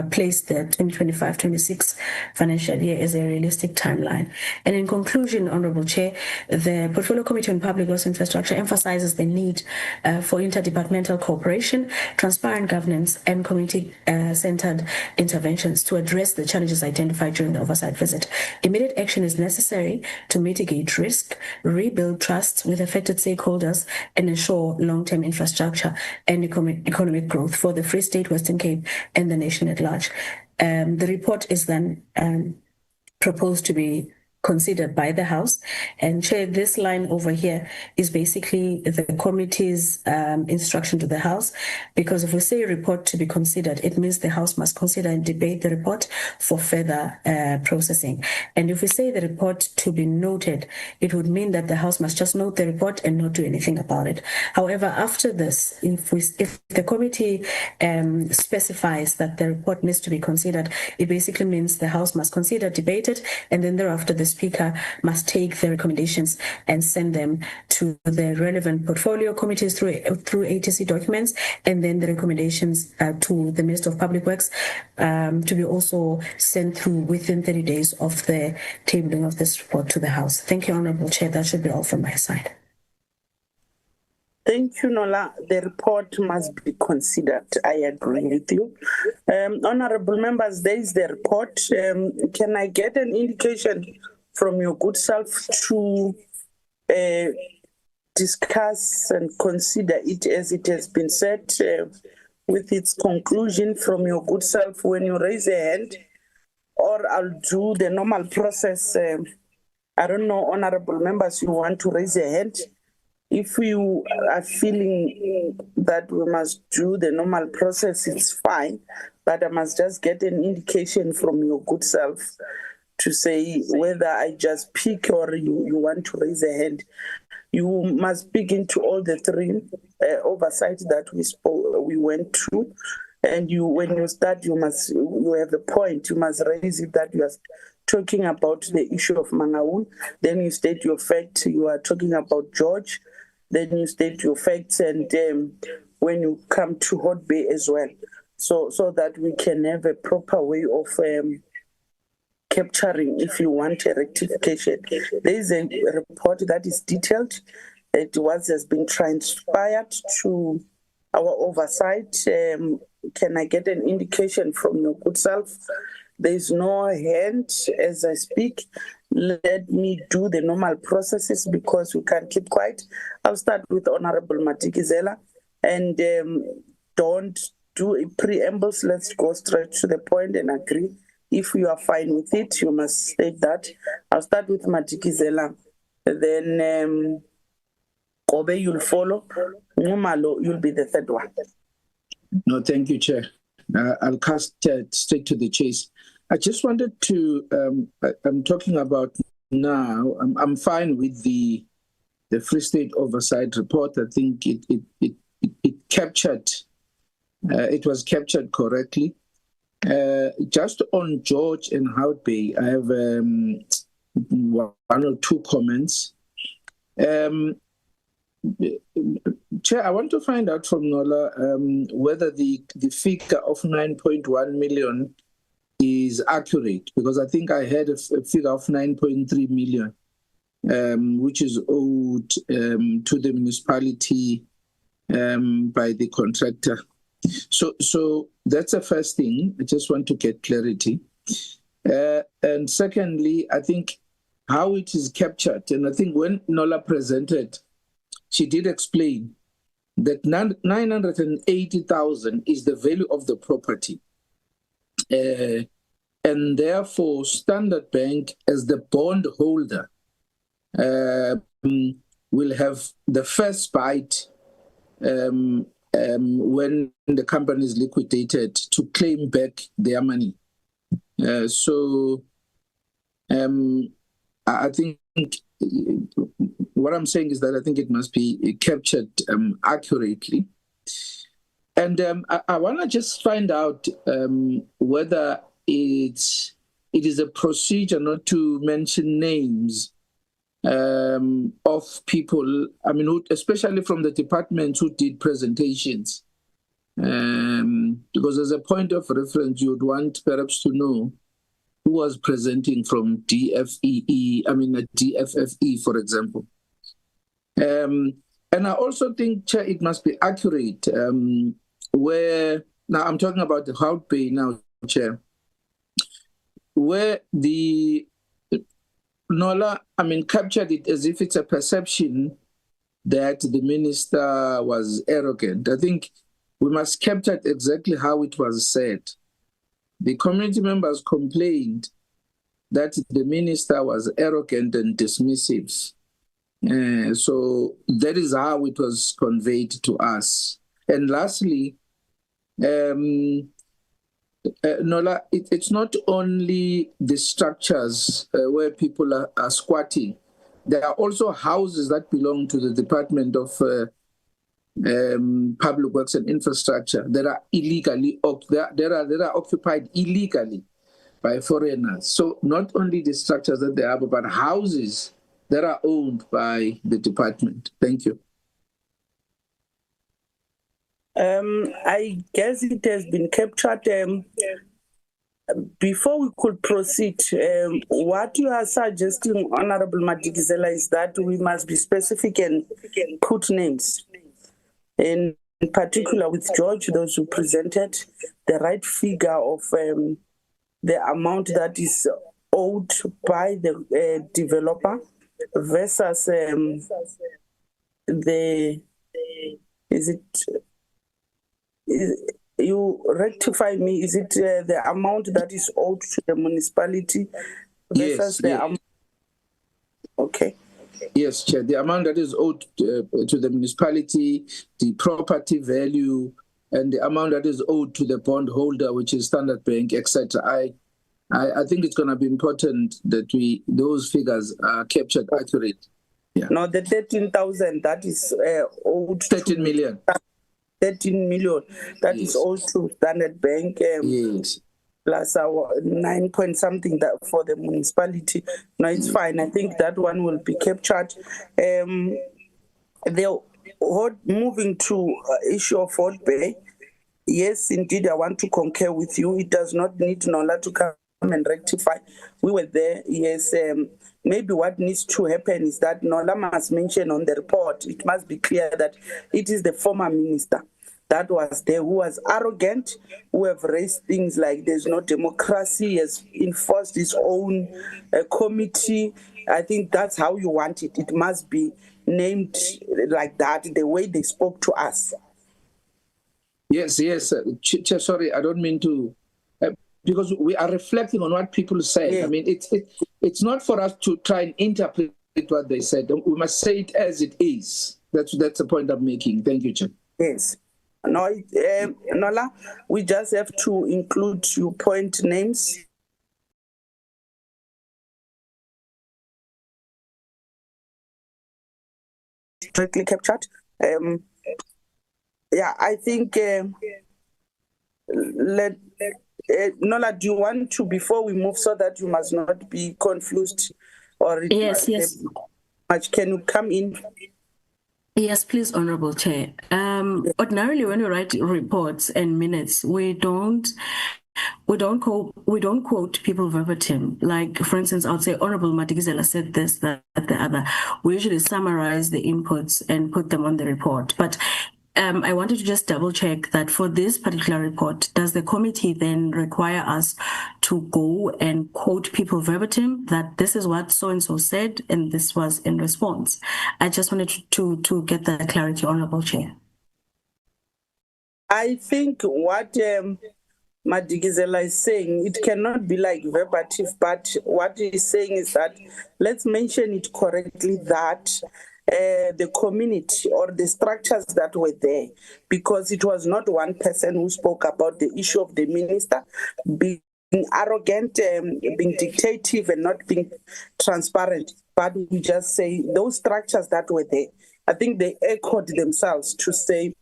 placed the 2025-26 financial year as a realistic timeline. And in conclusion, Honourable Chair, the Portfolio Committee on Public Works Infrastructure emphasises the need for interdepartmental cooperation, transparent governance, and community-centred interventions to address the challenges identified during the oversight visit. Immediate action is necessary to mitigate risk, rebuild trust with affected stakeholders, and ensure long-term infrastructure and economic growth for the Free State, Western Cape, and the nation at large. The report is then proposed to be considered by the House. And Chair, this line over here is basically the committee's instruction to the House, because if we say report to be considered, it means the House must consider and debate the report for further processing. And if we say the report to be noted, it would mean that the House must just note the report and not do anything about it. However, after this, if the committee specifies that the report needs to be considered, it basically means the House must consider, debate it, and then thereafter the Speaker must take the recommendations and send them to the relevant portfolio committees through ATC documents, and then the recommendations to the Minister of Public Works to be also sent through within 30 days of the tabling of this report to the House. Thank you, Honourable Chair. That should be all from my side. Thank you, Nola. The report must be considered. I agree with you. Honourable members, there is the report. Can I get an indication from your good self to discuss and consider it as it has been said with its conclusion from your good self when you raise a hand, or I'll do the normal process. I don't know, honourable members, you want to raise a hand? If you are feeling that we must do the normal process, it's fine, but I must just get an indication from your good self to say whether I just pick or you want to raise a hand. You must speak into all the three oversights that we went through. And when you start, you have the point, you must raise it that you are talking about the issue of Mangaung. Then you state your fact, you are talking about George. Then you state your facts, and when you come to Hout Bay as well, so that we can have a proper way of capturing if you want a rectification. There is a report that is detailed. It has been transpired to our oversight. Can I get an indication from your good self? There is no hand as I speak. Let me do the normal processes because we can't keep quiet. I'll start with Honourable Madikizela, and don't do preambles. Let's go straight to the point and agree. If you are fine with it, you must state that. I'll start with Madikizela. Then Kobe, you'll follow. Numalo, you'll be the third one. No, thank you, Chair. I'll cut straight to the chase. I just wanted to, I'm talking about now, I'm fine with the Free State Oversight Report. I think it captured, it was captured correctly. Just on George and Hout Bay, I have one or two comments. Chair, I want to find out from Nola whether the figure of 9.1 million is accurate, because I think I had a figure of 9.3 million, which is owed to the municipality by the contractor. So that's the first thing. I just want to get clarity. And secondly, I think how it is captured, and I think when Nola presented, she did explain that 980,000 is the value of the property. And therefore, Standard Bank, as the bond holder, will have the first bite when the company is liquidated to claim back their money. So I think what I'm saying is that I think it must be captured accurately. And I want to just find out whether it is a procedure not to mention names of people, I mean, especially from the departments who did presentations. Because as a point of reference, you would want perhaps to know who was presenting from DFFE, for example. And I also think, Chair, it must be accurate where, now I'm talking about the Hout Bay now, Chair, where the Nola, I mean, captured it as if it's a perception that the minister was arrogant. I think we must capture exactly how it was said. The community members complained that the minister was arrogant and dismissive. So that is how it was conveyed to us. And lastly, Nola, it's not only the structures where people are squatting. There are also houses that belong to the Department of Public Works and Infrastructure that are illegally, that are occupied illegally by foreigners. So not only the structures that they have, but houses that are owned by the department. Thank you. I guess it has been captured. Before we could proceed, what you are suggesting, Honorable Madikizela, is that we must be specific and put names. In particular with George, those who presented the right figure of the amount that is owed by the developer versus you rectify me, is it the amount that is owed to the municipality versus the amount? Okay. Yes, Chair. The amount that is owed to the municipality, the property value, and the amount that is owed to the bond holder, which is Standard Bank, etc. I think it's going to be important that those figures are captured accurately. Yeah. Now the 13,000 that is owed 13 million. 13 million that is owed to Standard Bank. Yes. Plus our 9 point something that for the municipality. No, it's fine. I think that one will be captured. Moving to issue of Hout Bay. Yes, indeed, I want to concur with you. It does not need Nola to come and rectify. We were there. Yes. Maybe what needs to happen is that Nola must mention on the report. It must be clear that it is the former minister that was there, who was arrogant, who have raised things like there's no democracy, has enforced his own committee. I think that's how you want it. It must be named like that, the way they spoke to us. Yes. Sorry, I don't mean to, because we are reflecting on what people said. Yeah. I mean, it's not for us to try and interpret what they said. We must say it as it is. That's the point I'm making. Thank you, Chair. Yes. No, Nola, we just have to include your point names. Strictly captured. Yeah, I think Nola, do you want to, before we move, so that you must not be confused, or Yes. much? Can you come in? Yes, please, Honorable Chair. Ordinarily, when we write reports and minutes, we don't quote people verbatim. Like, for instance, I'll say Honorable Matikizela said this, that, the other. We usually summarize the inputs and put them on the report. But I wanted to just double check that for this particular report, does the committee then require us to go and quote people verbatim that this is what so-and-so said and this was in response? I just wanted to get that clarity, Honorable Chair. I think what Madigizela is saying, it cannot be like verbatim, but what he's saying is that let's mention it correctly that the community or the structures that were there, because it was not one person who spoke about the issue of the minister being arrogant, being dictative and not being transparent, but we just say those structures that were there, I think they echoed themselves to say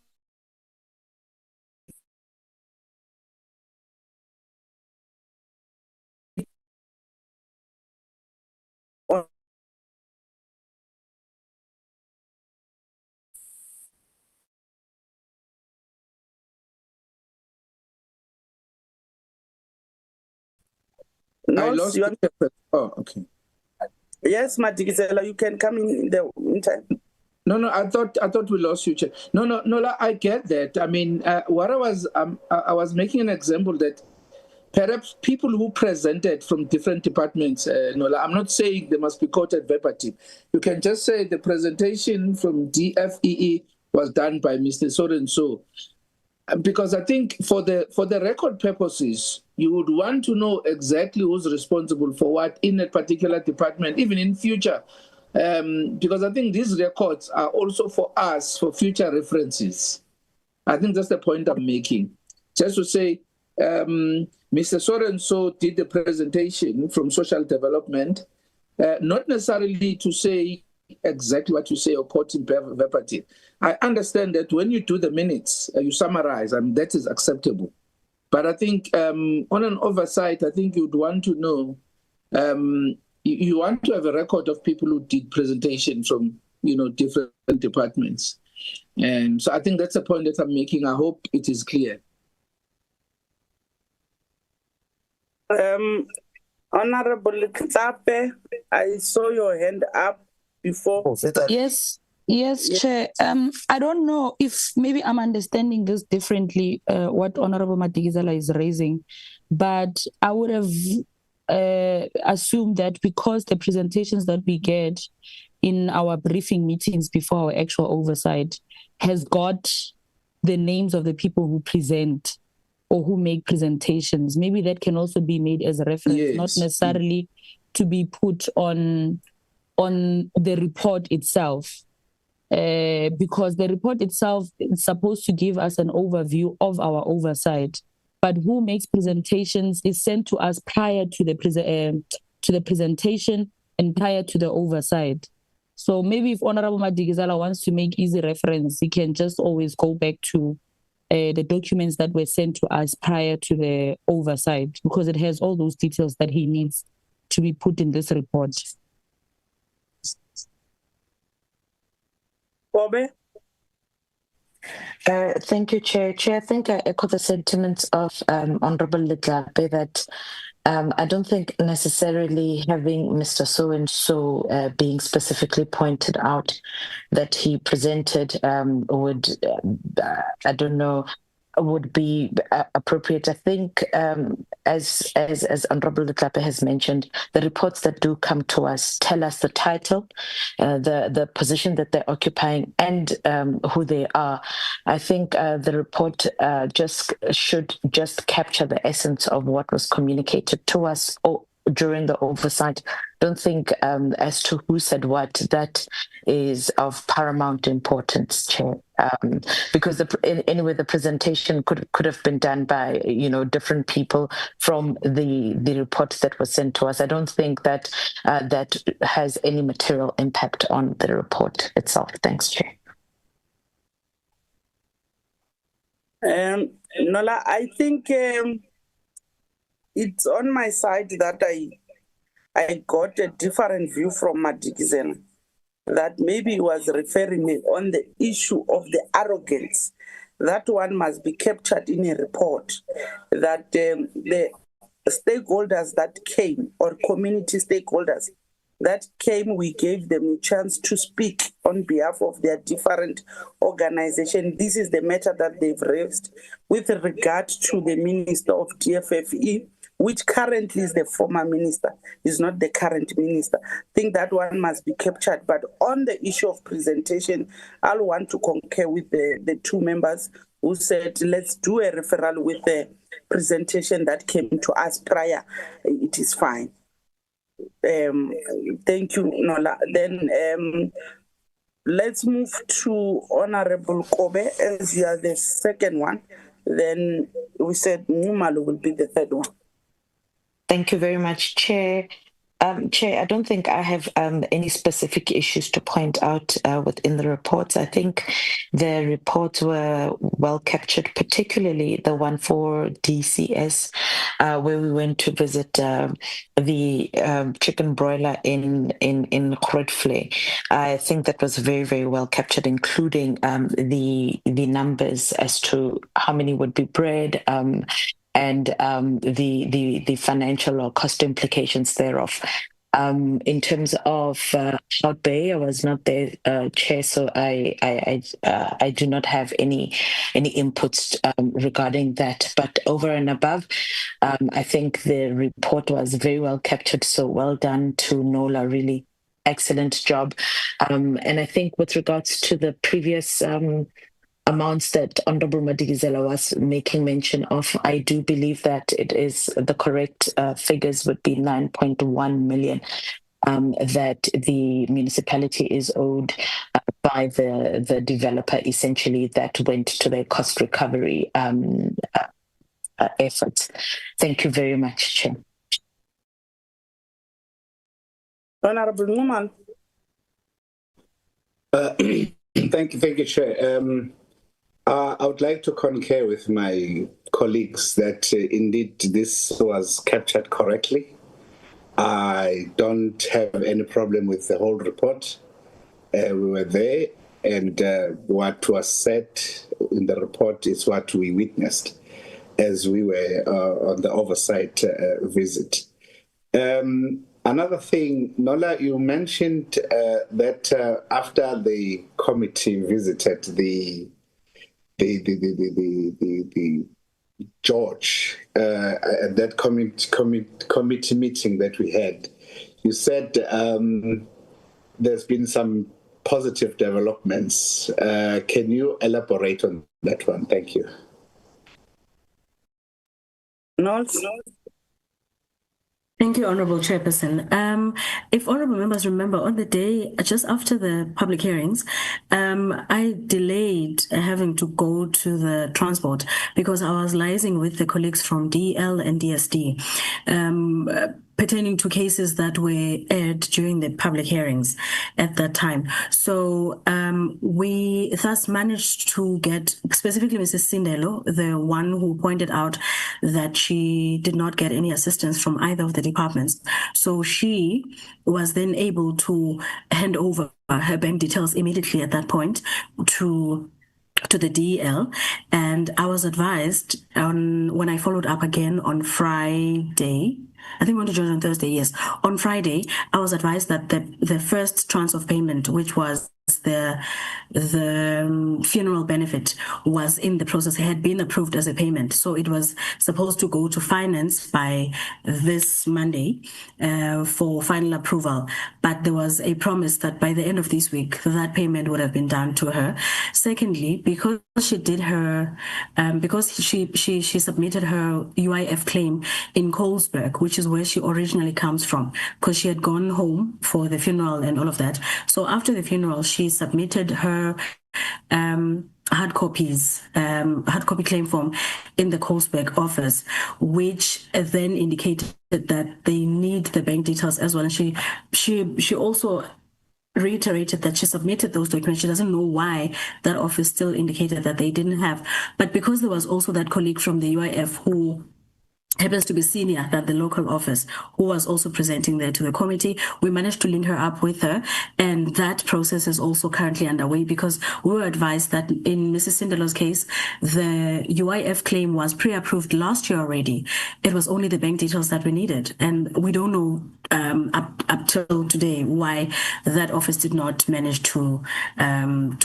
I lost Oh, okay. Yes, Madigizela, you can come in the meantime. No, I thought we lost you, Chair. No, I get that. I mean, what I was making an example that perhaps people who presented from different departments, Nola, I'm not saying they must be quoted verbatim. You can just say the presentation from DFEE was done by Mr. So-and-so. Because I think for the record purposes, you would want to know exactly who's responsible for what in a particular department, even in future. Because I think these records are also for us for future references. I think that's the point I'm making. Just to say, Mr. So-and-so did the presentation from social development, not necessarily to say exactly what you say or quote in verbatim. I understand that when you do the minutes, you summarize, and that is acceptable. But I think on an oversight, I think you'd want to know, you want to have a record of people who did presentation from, different departments. And so I think that's the point that I'm making. I hope it is clear. Honorable Kitape, I saw your hand up before. Yes, Chair. I don't know if maybe I'm understanding this differently, what Honorable Madigizela is raising, but I would have assumed that because the presentations that we get in our briefing meetings before our actual oversight has got the names of the people who present or who make presentations, maybe that can also be made as a reference, not necessarily to be put on the report itself, because the report itself is supposed to give us an overview of our oversight, but who makes presentations is sent to us prior to the presentation and prior to the oversight. So maybe if Honorable Madigizela wants to make easy reference, he can just always go back to the documents that were sent to us prior to the oversight, because it has all those details that he needs to be put in this report. Bobe? Thank you, Chair. Chair, I think I echo the sentiments of Honorable Letlape that I don't think necessarily having Mr. So-and-so being specifically pointed out that he presented would, I don't know, would be appropriate. I think, as Honorable Letlape has mentioned, the reports that do come to us tell us the title, the position that they're occupying, and who they are. I think the report should just capture the essence of what was communicated to us, or during the oversight. Don't think as to who said what, that is of paramount importance, Chair. Because anyway, the presentation could have been done by different people from the reports that were sent to us. I don't think that that has any material impact on the report itself. Thanks, Chair. Nola, I think it's on my side that I got a different view from Madikizela, that maybe he was referring on the issue of the arrogance. That one must be captured in a report, that the stakeholders that came, or community stakeholders that came, we gave them a chance to speak on behalf of their different organizations. This is the matter that they've raised with regard to the Minister of DFFE, which currently is the former minister, is not the current minister. I think that one must be captured. But on the issue of presentation, I'll want to concur with the two members who said, let's do a referral with the presentation that came to us prior. It is fine. Thank you, Nola. Then let's move to Honorable Kobe as you are the second one. Then we said Numalo will be the third one. Thank you very much, Chair. Chair, I don't think I have any specific issues to point out within the reports. I think the reports were well captured, particularly the one for DCS, where we went to visit the chicken broiler in Grootfontein. I think that was very, very well captured, including the numbers as to how many would be bred, and the financial or cost implications thereof. In terms of South Bay, I was not there, Chair, so I do not have any inputs regarding that. But over and above, I think the report was very well captured. So well done to Nola, really excellent job. And I think with regards to the previous amounts that Honorable Madikizela was making mention of, I do believe that it is the correct figures would be 9.1 million that the municipality is owed by the developer, essentially, that went to their cost recovery efforts. Thank you very much, Chair. Honorable Numan. Thank you, Chair. I would like to concur with my colleagues that indeed this was captured correctly. I don't have any problem with the whole report. We were there, and what was said in the report is what we witnessed as we were on the oversight visit. Another thing, Nola, you mentioned that after the committee visited the George at that committee meeting that we had, you said there's been some positive developments. Can you elaborate on that one? Thank you. No. Thank you, Honorable Chairperson. If honorable members remember, on the day just after the public hearings, I delayed having to go to the transport because I was liaising with the colleagues from DL and DSD pertaining to cases that were aired during the public hearings at that time. So we thus managed to get, specifically Mrs. Sindelo, the one who pointed out that she did not get any assistance from either of the departments. So she was then able to hand over her bank details immediately at that point to the DL, and I was advised when I followed up again on Friday, I think we want to join on Thursday, yes. On Friday, I was advised that the first tranche of payment, which was the funeral benefit was in the process, had been approved as a payment. So it was supposed to go to finance by this Monday for final approval. But there was a promise that by the end of this week, that payment would have been done to her. Secondly, because she did her, because she submitted her UIF claim in Colesberg, which is where she originally comes from, because she had gone home for the funeral and all of that. So after the funeral, she submitted her hard copy claim form in the Colesberg office, which then indicated that they need the bank details as well. And she also reiterated that she submitted those documents. She doesn't know why that office still indicated that they didn't have. But because there was also that colleague from the UIF who happens to be senior than the local office, who was also presenting there to the committee, we managed to link her up with her, and that process is also currently underway because we were advised that in Mrs. Sindelo's case, the UIF claim was pre-approved last year already. It was only the bank details that we needed, and we don't know up till today why that office did not manage to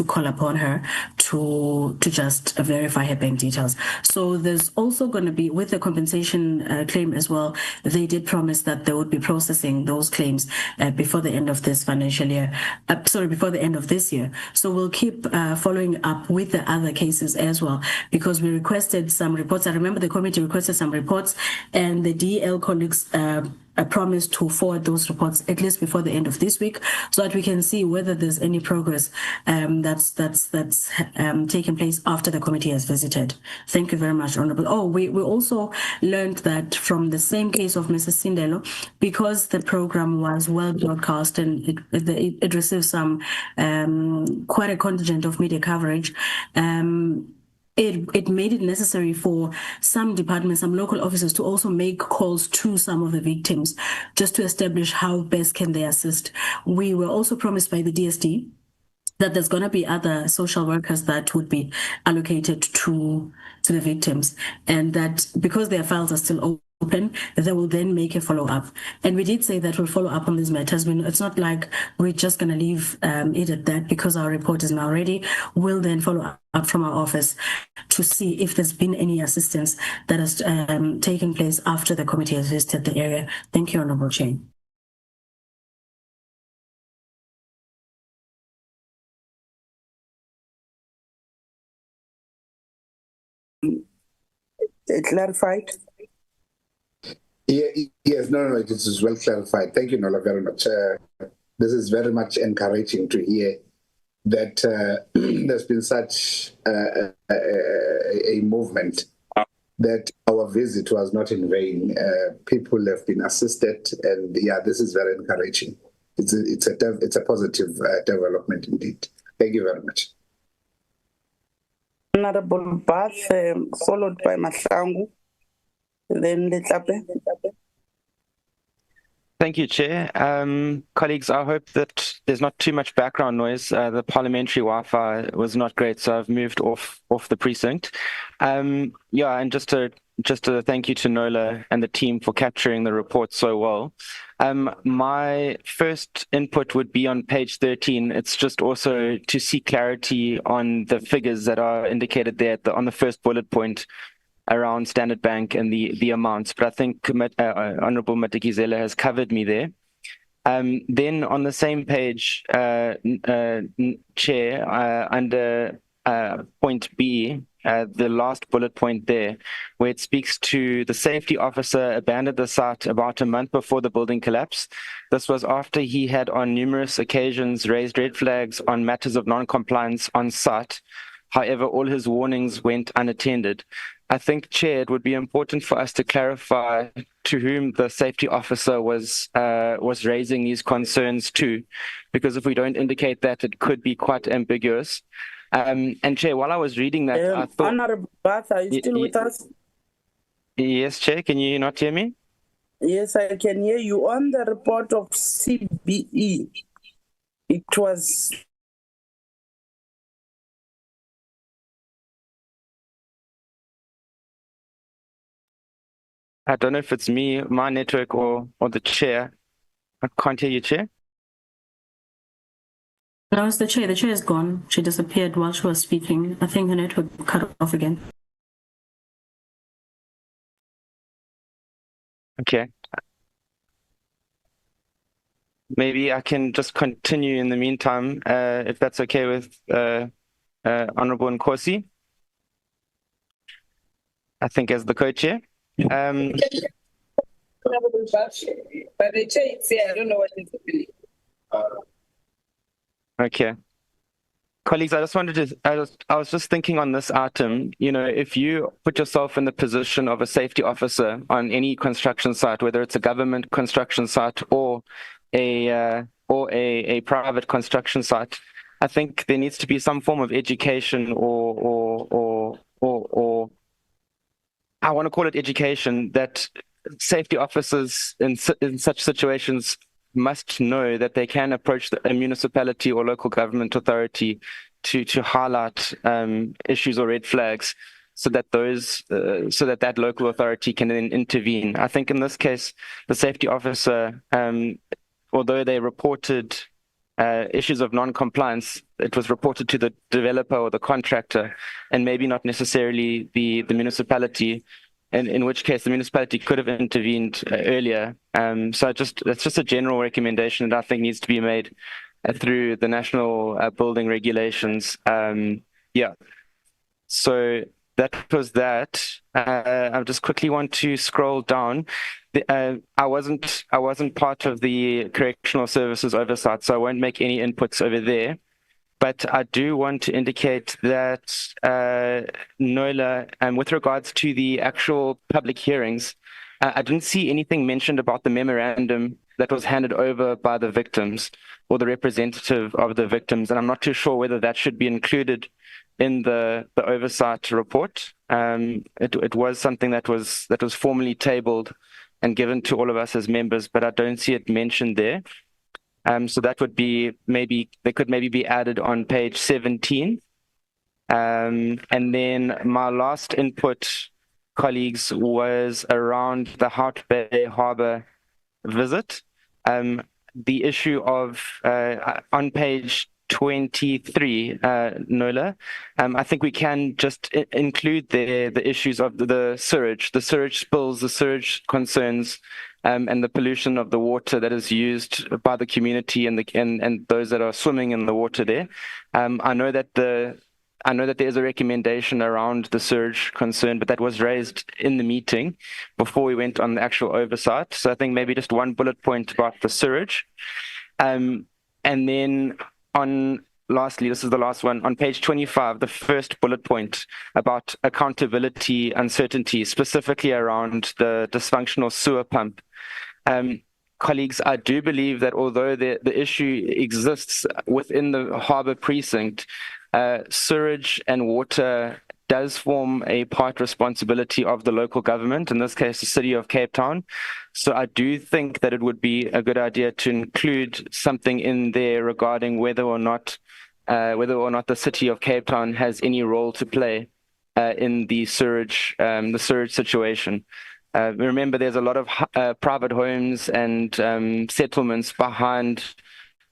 call upon her to just verify her bank details. So there's also going to be, with the compensation claim as well, they did promise that they would be processing those claims before the end of this financial year, before the end of this year. So we'll keep following up with the other cases as well, because we requested some reports. I remember the committee requested some reports, and the DL colleagues promised to forward those reports at least before the end of this week, so that we can see whether there's any progress that's taken place after the committee has visited. Thank you very much, Honourable. Oh, we also learned that from the same case of Mrs. Sindelo, because the program was well broadcast and it received some quite a contingent of media coverage. It made it necessary for some departments, some local officers to also make calls to some of the victims just to establish how best can they assist. We were also promised by the DSD that there's going to be other social workers that would be allocated to the victims, and that because their files are still open, they will then make a follow-up. And we did say that we'll follow up on these matters. It's not like we're just going to leave it at that because our report is now ready. We'll then follow up from our office to see if there's been any assistance that has taken place after the committee has visited the area. Thank you, Honourable Chair. Clarified? Yeah, yes, no, this is well clarified. Thank you, Nola, very much. This is very much encouraging to hear that there's been such a movement, that our visit was not in vain. People have been assisted, and yeah, this is very encouraging. It's a positive development indeed. Thank you very much. Honorable Bath, followed by Mahlangu, then Letlape. Thank you, Chair. Colleagues, I hope that there's not too much background noise. The parliamentary Wi-Fi was not great, so I've moved off the precinct. Yeah, and just to thank you to Nola and the team for capturing the report so well. My first input would be on page 13. It's just also to see clarity on the figures that are indicated there on the first bullet point around Standard Bank and the amounts, but I think Honourable Madikizela has covered me there. Then on the same page, Chair, under point B, the last bullet point there, where it speaks to the safety officer abandoned the site about a month before the building collapse. This was after he had on numerous occasions raised red flags on matters of non-compliance on site. However, all his warnings went unattended. I think, Chair, it would be important for us to clarify to whom the safety officer was raising these concerns to, because if we don't indicate that, it could be quite ambiguous. And Chair, while I was reading that, I thought... Honourable Bath, are you still with us? Yes, Chair, can you not hear me? Yes, I can hear you. On the report of CBE, it was... I don't know if it's me, my network, or the Chair. I can't hear you, Chair. No, it's the chair. The chair is gone. She disappeared while she was speaking. I think her network cut off again. Okay. Maybe I can just continue in the meantime, if that's okay with Honorable Nkosi. I think as the co-chair. But the chair is here. I don't know what is happening. Okay. Colleagues, I just wanted to, I was just thinking on this item, you know, if you put yourself in the position of a safety officer on any construction site, whether it's a government construction site or a private construction site, I think there needs to be some form of education or I want to call it education that safety officers in such situations must know that they can approach a municipality or local government authority to highlight issues or red flags, so that that local authority can then intervene. I think in this case, the safety officer, although they reported issues of non-compliance, it was reported to the developer or the contractor, and maybe not necessarily the municipality. In which case the municipality could have intervened earlier. So that's just a general recommendation that I think needs to be made through the national building regulations. Yeah. So that was that. I just quickly want to scroll down. I wasn't part of the correctional services oversight, so I won't make any inputs over there. But I do want to indicate that, Nola, with regards to the actual public hearings, I didn't see anything mentioned about the memorandum that was handed over by the victims or the representative of the victims, and I'm not too sure whether that should be included in the oversight report. It was something that was formally tabled and given to all of us as members, but I don't see it mentioned there. So that would be they could maybe be added on page 17. And then my last input, colleagues, was around the Hout Bay Harbour visit. The issue of on page 23, Nola, I think we can just include the issues of the sewage spills, the sewage concerns, and the pollution of the water that is used by the community and those that are swimming in the water there. I know that there is a recommendation around the sewage concern, but that was raised in the meeting before we went on the actual oversight. So I think maybe just one bullet point about the sewage. And then lastly, this is the last one, on page 25, the first bullet point about accountability uncertainty, specifically around the dysfunctional sewer pump. Colleagues, I do believe that although the issue exists within the harbour precinct, sewage and water does form a part responsibility of the local government, in this case, the City of Cape Town. So I do think that it would be a good idea to include something in there regarding whether or not the City of Cape Town has any role to play in the sewage situation. Remember, there's a lot of private homes and settlements behind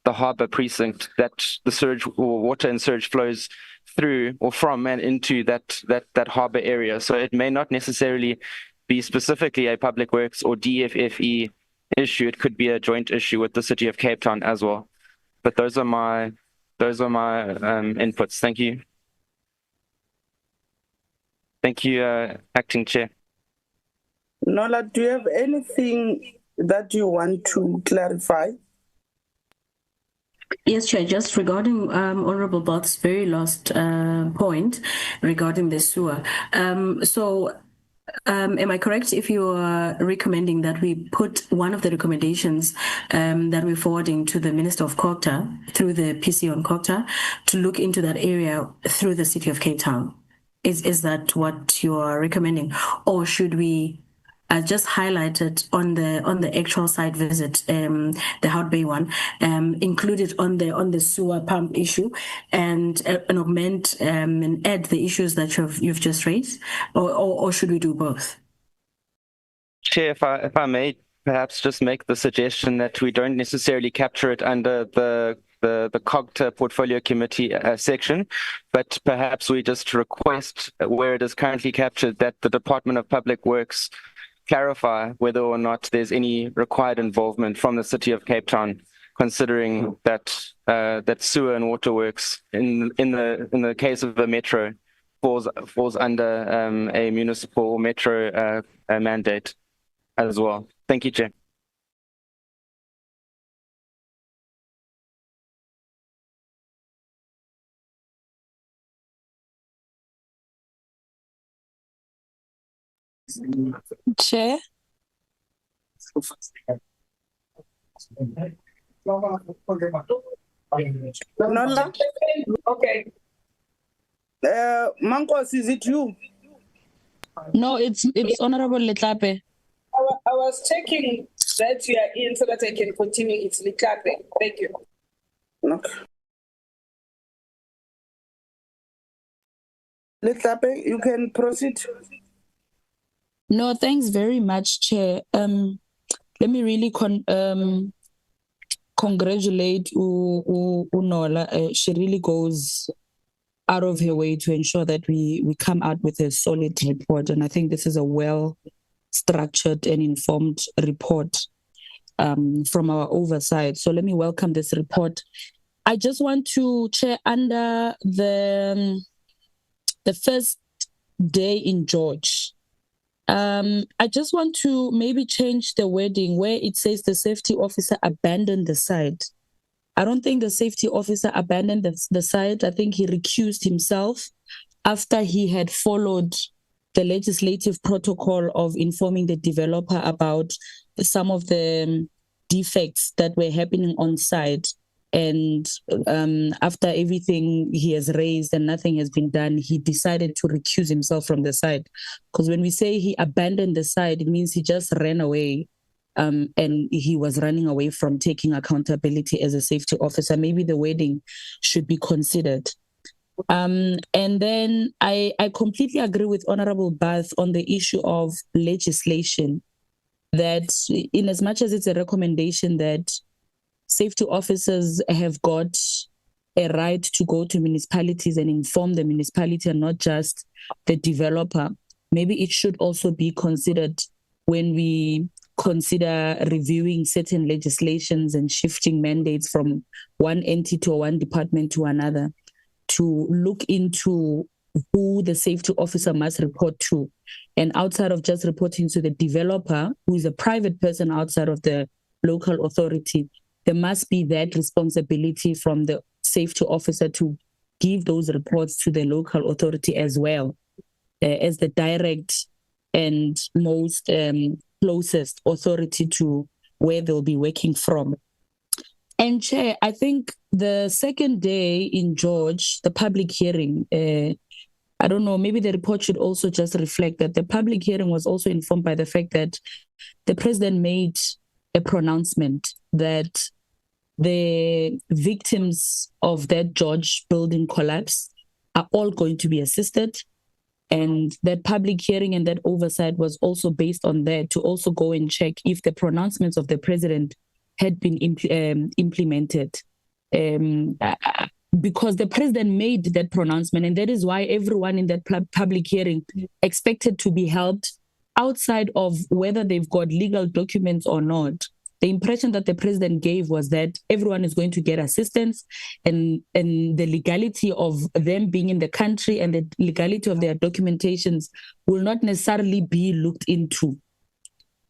the harbour precinct that the sewage or water and sewage flows through or from and into that harbour area. So it may not necessarily be specifically a Public Works or DFFE issue. It could be a joint issue with the City of Cape Town as well. But those are my inputs. Thank you. Thank you, Acting Chair. Nola, do you have anything that you want to clarify? Yes, Chair, just regarding Honorable Bot's very last point regarding the sewer. Am I correct if you are recommending that we put one of the recommendations that we're forwarding to the Minister of COGTA through the PC on COGTA to look into that area through the City of Cape Town? Is that what you are recommending, or should we just highlight it on the actual site visit, the Hout Bay one, include it on the sewer pump issue, and augment and add the issues that you've just raised, or should we do both? Chair, if I may perhaps just make the suggestion that we don't necessarily capture it under the the COGTA Portfolio Committee section, but perhaps we just request where it is currently captured that the Department of Public Works clarify whether or not there's any required involvement from the City of Cape Town, considering that that sewer and waterworks in the case of a metro falls under a municipal or metro mandate as well. Thank you, Chair. Chair. Nola? Okay. Mankos, is it you? No, it's Honorable Letlape. I was checking that you are in so that I can continue. It's Likape. Thank you. Okay. Letlape, you can proceed. No, thanks very much, Chair. Let me really congratulate Unola. She really goes out of her way to ensure that we come out with a solid report. And I think this is a well-structured and informed report from our oversight. So let me welcome this report. I just want to, Chair, under the first day in George, I just want to maybe change the wording where it says the safety officer abandoned the site. I don't think the safety officer abandoned the site. I think he recused himself after he had followed the legislative protocol of informing the developer about some of the defects that were happening on site. And after everything he has raised and nothing has been done, he decided to recuse himself from the site. Because when we say he abandoned the site, it means he just ran away. And he was running away from taking accountability as a safety officer. Maybe the wording should be considered. And then I completely agree with Honorable Bath on the issue of legislation, that in as much as it's a recommendation that safety officers have got a right to go to municipalities and inform the municipality and not just the developer, maybe it should also be considered when we consider reviewing certain legislations and shifting mandates from one entity or one department to another, to look into who the safety officer must report to. And outside of just reporting to the developer, who is a private person outside of the local authority, there must be that responsibility from the safety officer to give those reports to the local authority as well, as the direct and most closest authority to where they'll be working from. And Chair, I think the second day in George, the public hearing, I don't know, maybe the report should also just reflect that the public hearing was also informed by the fact that the president made a pronouncement that the victims of that George building collapse are all going to be assisted. And that public hearing and that oversight was also based on that, to also go and check if the pronouncements of the president had been implemented. Because the president made that pronouncement, and that is why everyone in that public hearing expected to be held outside of whether they've got legal documents or not. The impression that the president gave was that everyone is going to get assistance, and the legality of them being in the country and the legality of their documentations will not necessarily be looked into.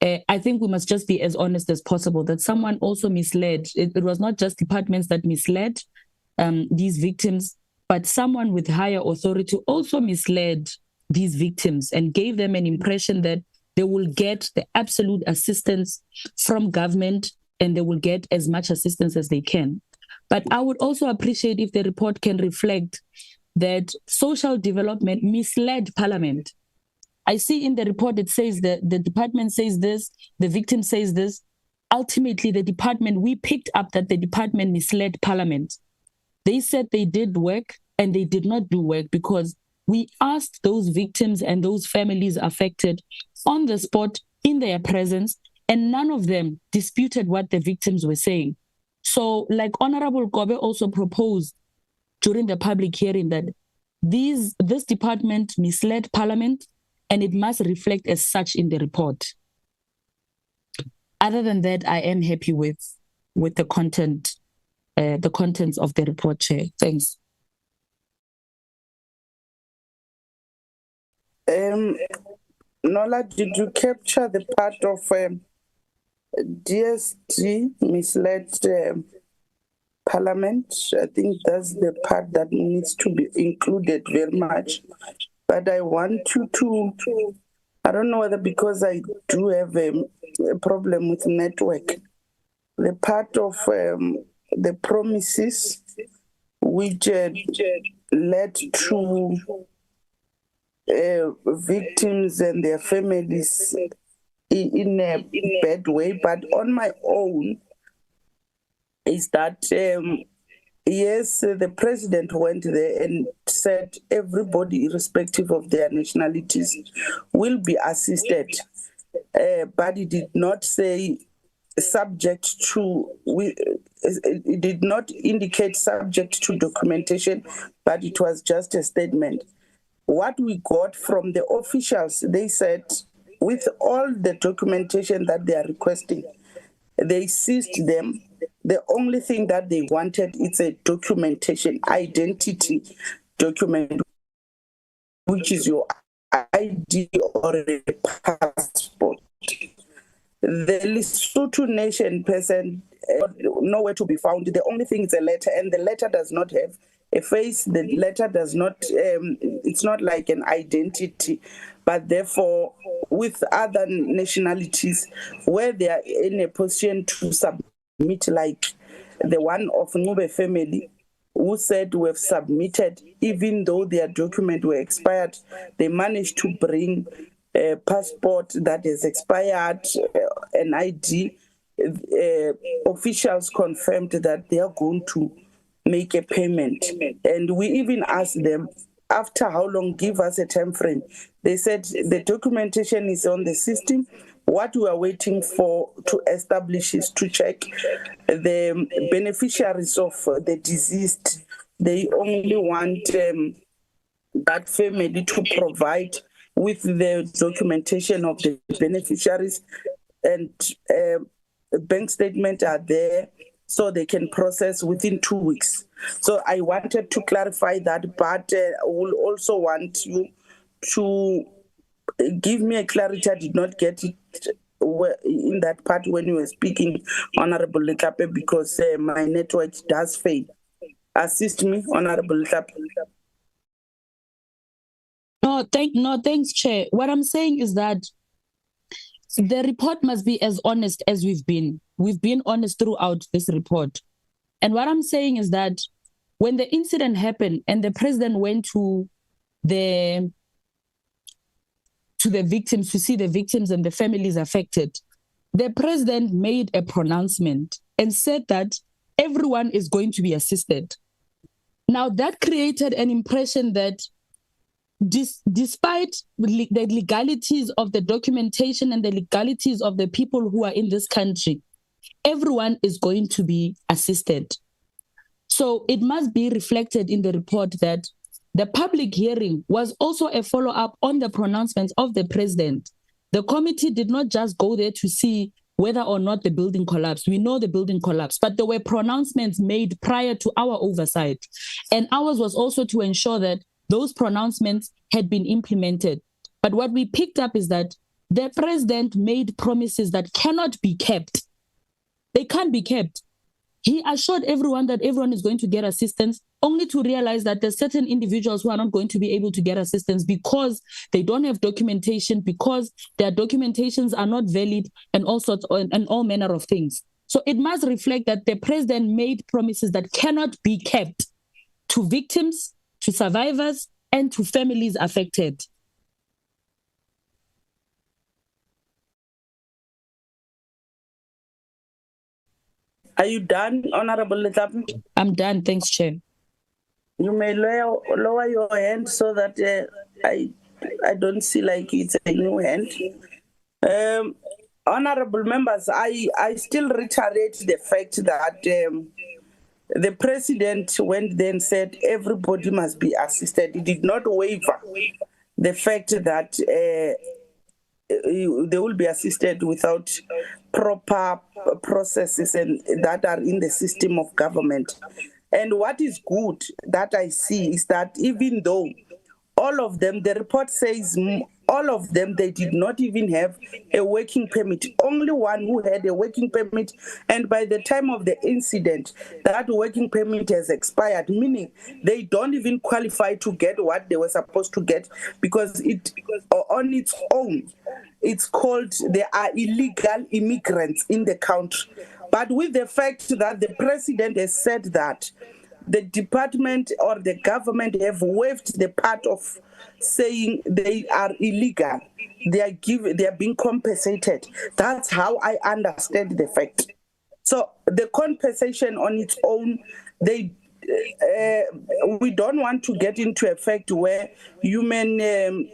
I think we must just be as honest as possible that someone also misled. It was not just departments that misled these victims, but someone with higher authority also misled these victims and gave them an impression that they will get the absolute assistance from government and they will get as much assistance as they can. But I would also appreciate if the report can reflect that social development misled Parliament. I see in the report it says that the department says this, the victim says this. Ultimately, we picked up that the department misled Parliament. They said they did work and they did not do work, because we asked those victims and those families affected on the spot in their presence, and none of them disputed what the victims were saying. So, like Honorable Kobe also proposed during the public hearing that this department misled Parliament, and it must reflect as such in the report. Other than that, I am happy with the contents of the report, Chair. Thanks. Nola, did you capture the part of DSG misled Parliament? I think that's the part that needs to be included very much. But I want you to, I don't know whether because I do have a problem with network, the part of the promises which led to victims and their families in a bad way, but on my own is that yes, the president went there and said everybody, irrespective of their nationalities, will be assisted, but he did not say subject to, it did not indicate subject to documentation, but it was just a statement. What we got from the officials, they said, with all the documentation that they are requesting, they seized them. The only thing that they wanted is a documentation, identity document, which is your ID or a passport. The Lesotho nation person nowhere to be found. The only thing is a letter, and the letter does not have a face. The letter does not, it's not like an identity, but therefore with other nationalities where they are in a position to submit, like the one of Ngube family, who said we have submitted, even though their documents were expired, they managed to bring a passport that is expired, an ID. Officials confirmed that they are going to make a payment. And we even asked them, after how long, give us a time frame. They said the documentation is on the system. What we are waiting for to establish is to check the beneficiaries of the deceased. They only want that family to provide with the documentation of the beneficiaries, and bank statements are there so they can process within 2 weeks. So I wanted to clarify that, but I will also want you to give me a clarity. I did not get it in that part when you were speaking, Honorable Lekape, because my network does fail. Assist me, Honorable Lekape. No, thanks, Chair. What I'm saying is that the report must be as honest as we've been. We've been honest throughout this report. And what I'm saying is that when the incident happened and the president went to the victims, to see the victims and the families affected, the president made a pronouncement and said that everyone is going to be assisted. Now, that created an impression that despite the legalities of the documentation and the legalities of the people who are in this country, everyone is going to be assisted. So it must be reflected in the report that the public hearing was also a follow-up on the pronouncements of the president. The committee did not just go there to see whether or not the building collapsed. We know the building collapsed, but there were pronouncements made prior to our oversight. And ours was also to ensure that those pronouncements had been implemented. But what we picked up is that the president made promises that cannot be kept. They can't be kept. He assured everyone that everyone is going to get assistance, only to realize that there's certain individuals who are not going to be able to get assistance because they don't have documentation, because their documentations are not valid, and all sorts and all manner of things. So it must reflect that the president made promises that cannot be kept to victims, to survivors, and to families affected. Are you done, Honorable Letapi? I'm done. Thanks, Chair. You may lower your hand so that I don't see like it's a new hand. Honorable members, I still reiterate the fact that the president went then said everybody must be assisted. He did not waiver the fact that they will be assisted without proper processes and that are in the system of government. And what is good that I see is that even though all of them, the report says all of them, they did not even have a working permit. Only one who had a working permit, and by the time of the incident, that working permit has expired, meaning they don't even qualify to get what they were supposed to get because it on its own, it's called they are illegal immigrants in the country. But with the fact that the president has said that the department or the government have waived the part of saying they are illegal, they are being compensated. That's how I understand the fact. So the compensation on its own, we don't want to get into a fact where human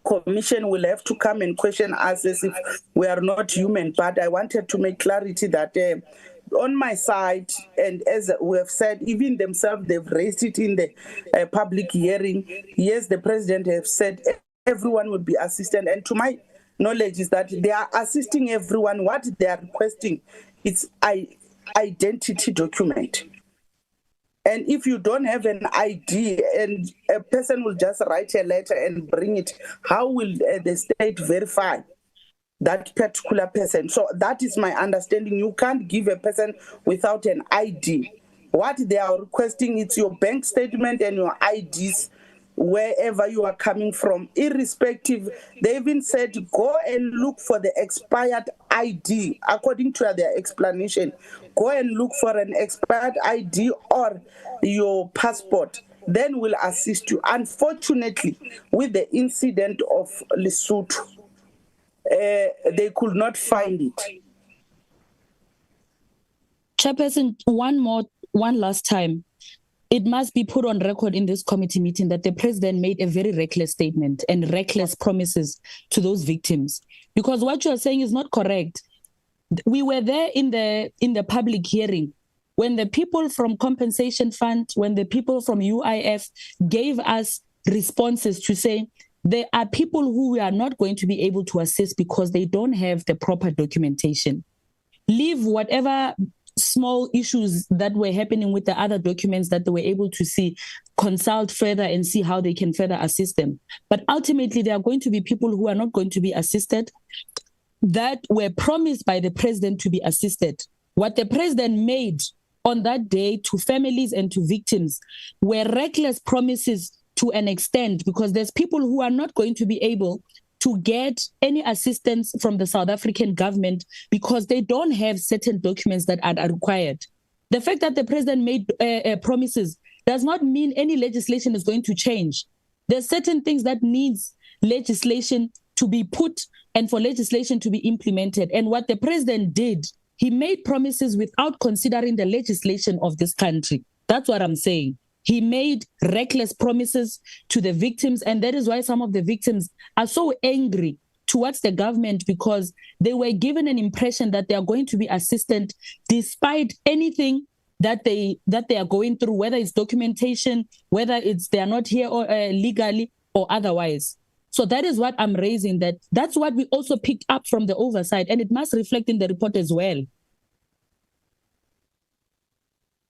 commission will have to come and question us as if we are not human. But I wanted to make clarity that on my side, and as we have said, even themselves, they've raised it in the public hearing. Yes, the president has said everyone will be assisted. And to my knowledge is that they are assisting everyone. What they are requesting is identity document. And if you don't have an ID and a person will just write a letter and bring it, how will the state verify that particular person? So that is my understanding. You can't give a person without an ID. What they are requesting is your bank statement and your IDs wherever you are coming from, irrespective. They even said go and look for the expired ID. According to their explanation, go and look for an expired ID or your passport, then we'll assist you. Unfortunately, with the incident of Lesotho, they could not find it. Chairperson, one last time. It must be put on record in this committee meeting that the president made a very reckless statement and reckless promises to those victims. Because what you are saying is not correct. We were there in the public hearing when the people from Compensation Fund, when the people from UIF gave us responses to say there are people who we are not going to be able to assist because they don't have the proper documentation. Leave whatever small issues that were happening with the other documents that they were able to see, consult further and see how they can further assist them. But ultimately, there are going to be people who are not going to be assisted that were promised by the president to be assisted. What the president made on that day to families and to victims were reckless promises to an extent, because there's people who are not going to be able to get any assistance from the South African government because they don't have certain documents that are required. The fact that the president made promises does not mean any legislation is going to change. There's certain things that needs legislation to be put and for legislation to be implemented. And what the president did, he made promises without considering the legislation of this country. That's what I'm saying. He made reckless promises to the victims, and that is why some of the victims are so angry towards the government, because they were given an impression that they are going to be assisted despite anything that they are going through, whether it's documentation, whether it's they are not here or legally or otherwise. So that is what I'm raising. That's what we also picked up from the oversight, and it must reflect in the report as well.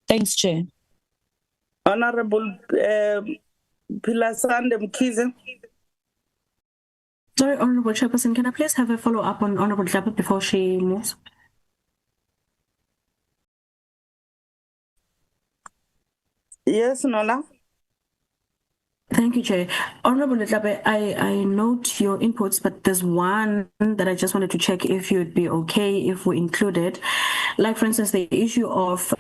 Thanks, Chair. Honorable Pilasande Mkhize. Sorry, Honorable Chairperson, can I please have a follow-up on Honorable Tlapa before she moves? Yes, Nola. Thank you, Chair. Honorable Tlapa, I note your inputs, but there's one that I just wanted to check if you'd be okay if we include it. Like, for instance, the issue of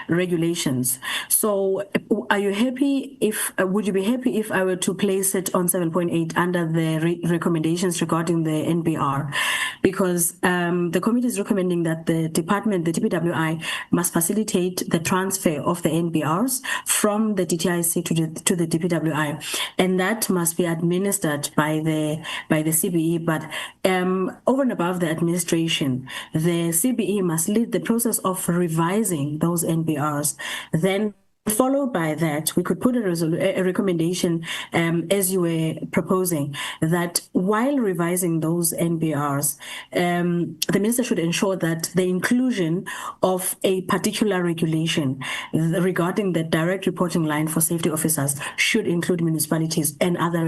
regulations. So are you happy if, would you be happy if I were to place it on 7.8 under the recommendations regarding the NBR? Because the committee is recommending that the department, the DPWI, must facilitate the transfer of the NBRs from the DTIC to the DPWI, and that must be administered by the CBE. But over and above the administration, the CBE must lead the process of revising those NBRs. Then, followed by that, we could put a recommendation, as you were proposing, that while revising those NBRs, the minister should ensure that the inclusion of a particular regulation regarding the direct reporting line for safety officers should include municipalities and other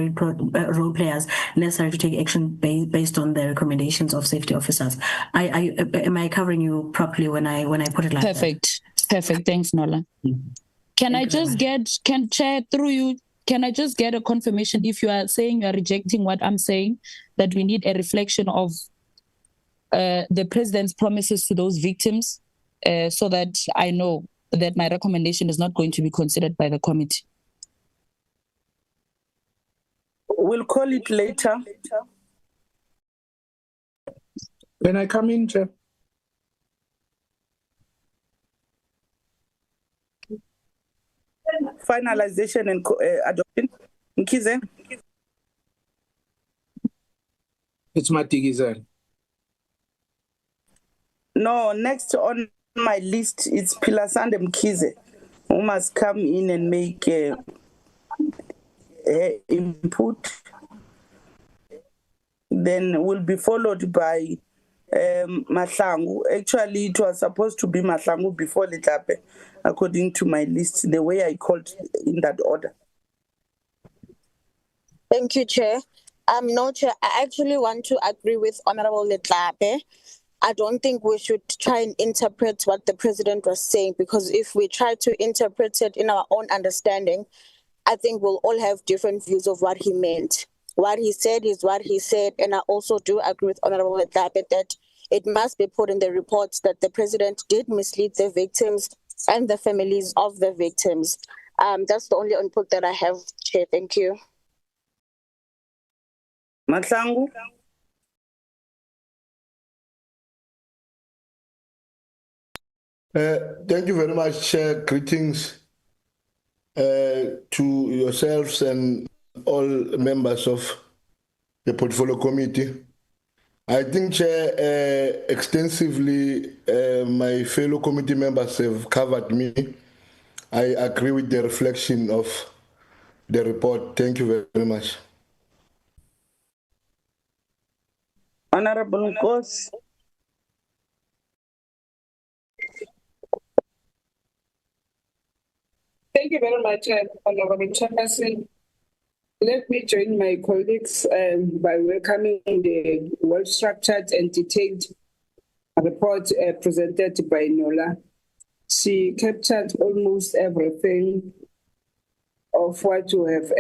role players necessary to take action based on the recommendations of safety officers. Am I covering you properly when I put it like that? Perfect. Thanks, Nola. Can I just Chair, through you, can I just get a confirmation if you are saying you are rejecting what I'm saying, that we need a reflection of the president's promises to those victims, so that I know that my recommendation is not going to be considered by the committee? We'll call it later. Can I come in, Chair? Finalization and adoption. Mkhize? It's Matigizela. No, next on my list is Pilasande Mkhize, who must come in and make input. Then will be followed by Mahlangu. Actually, it was supposed to be Mahlangu before Letlape, according to my list, the way I called in that order. Thank you, Chair. No, Chair, I actually want to agree with Honorable Letlape. I don't think we should try and interpret what the president was saying, because if we try to interpret it in our own understanding, I think we'll all have different views of what he meant. What he said is what he said, and I also do agree with Honorable Letlape that it must be put in the reports that the president did mislead the victims and the families of the victims. That's the only input that I have, Chair. Thank you. Mahlangu? Thank you very much, Chair. Greetings to yourselves and all members of the Portfolio Committee. I think, Chair, extensively, my fellow committee members have covered me. I agree with the reflection of the report. Thank you very much. Honorable Nkos? Thank you very much, Honorable Chairperson. Let me join my colleagues by welcoming the well-structured and detailed report presented by Nola. She captured almost everything of what you have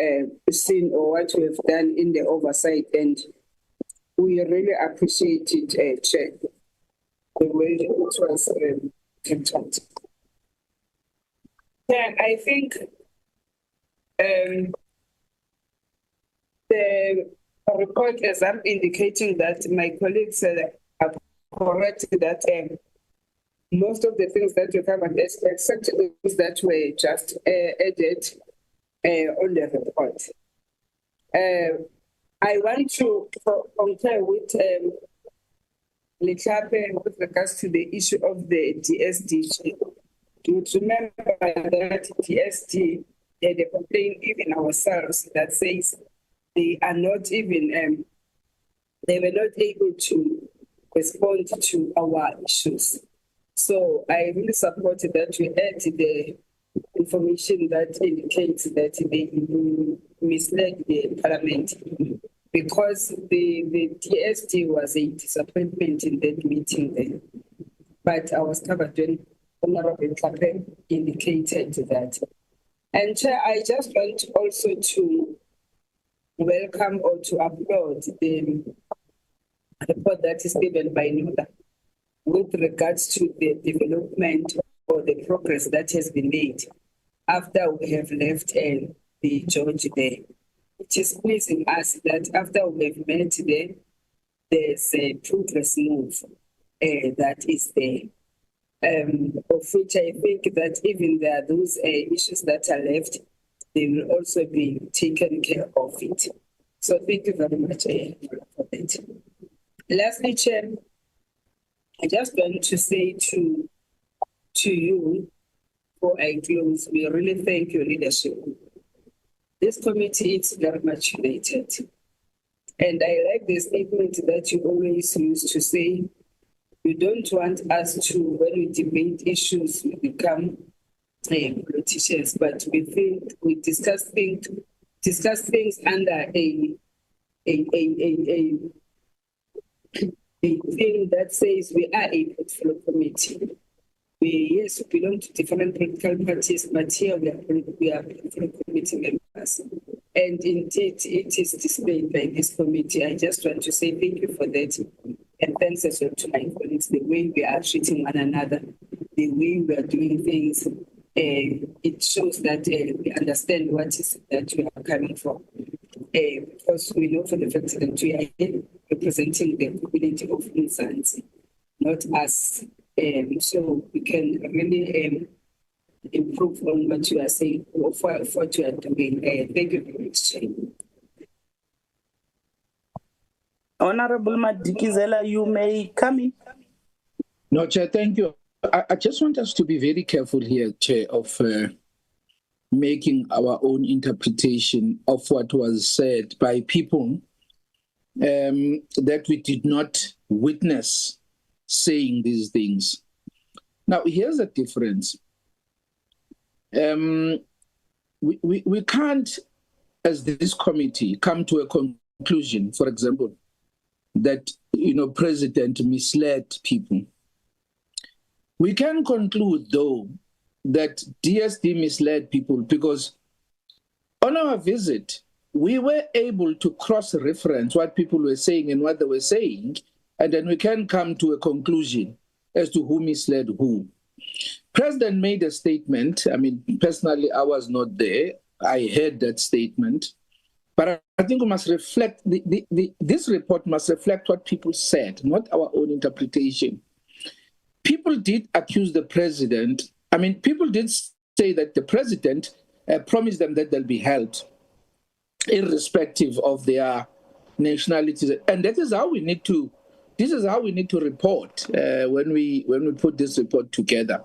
seen or what you have done in the oversight, and we really appreciate it, Chair, the way it was captured. Yeah, I think the report is indicating that my colleagues are correct that most of the things that you covered, except those that were just added on the report. I want to concur with Letlape with regards to the issue of the DSD. You remember that DSD had a complaint even ourselves that says they are not even, they were not able to respond to our issues. So I really supported that we add the information that indicates that they misled the parliament, because the DSD was a disappointment in that meeting then. But I was covered when Honorable Letlape indicated that. And Chair, I just want also to welcome or to applaud the report that is given by NODA with regards to the development or the progress that has been made after we have left the George there. It is pleasing us that after we have met there, there's a progress move that is there. Of which I think that even there are those issues that are left, they will also be taken care of it. So thank you very much for that. Lastly, Chair, I just want to say to you, before I close, we really thank your leadership. This committee is very much united. And I like the statement that you always use to say, you don't want us to, when we debate issues, we become politicians, but we think we discuss things under a thing that says we are a portfolio committee. We belong to different political parties, but here we are portfolio committee members. And indeed, it is displayed by this committee. I just want to say thank you for that. And thanks as well to my colleagues, the way we are treating one another, the way we are doing things. It shows that we understand what is that we are coming from. Because we know for the fact that we are representing the community of Mzansi, not us. So we can really improve on what you are saying, or for what you are doing. Thank you very much, Chair. Honorable Madikizela, you may come in. No, Chair, thank you. I just want us to be very careful here, Chair, of making our own interpretation of what was said by people that we did not witness saying these things. Now, here's the difference. We can't, as this committee, come to a conclusion, for example, that President misled people. We can conclude, though, that DSD misled people because on our visit, we were able to cross-reference what people were saying and what they were saying, and then we can come to a conclusion as to who misled who. President made a statement. I mean, personally, I was not there. I heard that statement. But I think we must reflect, this report must reflect what people said, not our own interpretation. People did accuse the president. I mean, people did say that the president promised them that they'll be held, irrespective of their nationalities. And that is how we need to, this is how we need to report when we put this report together.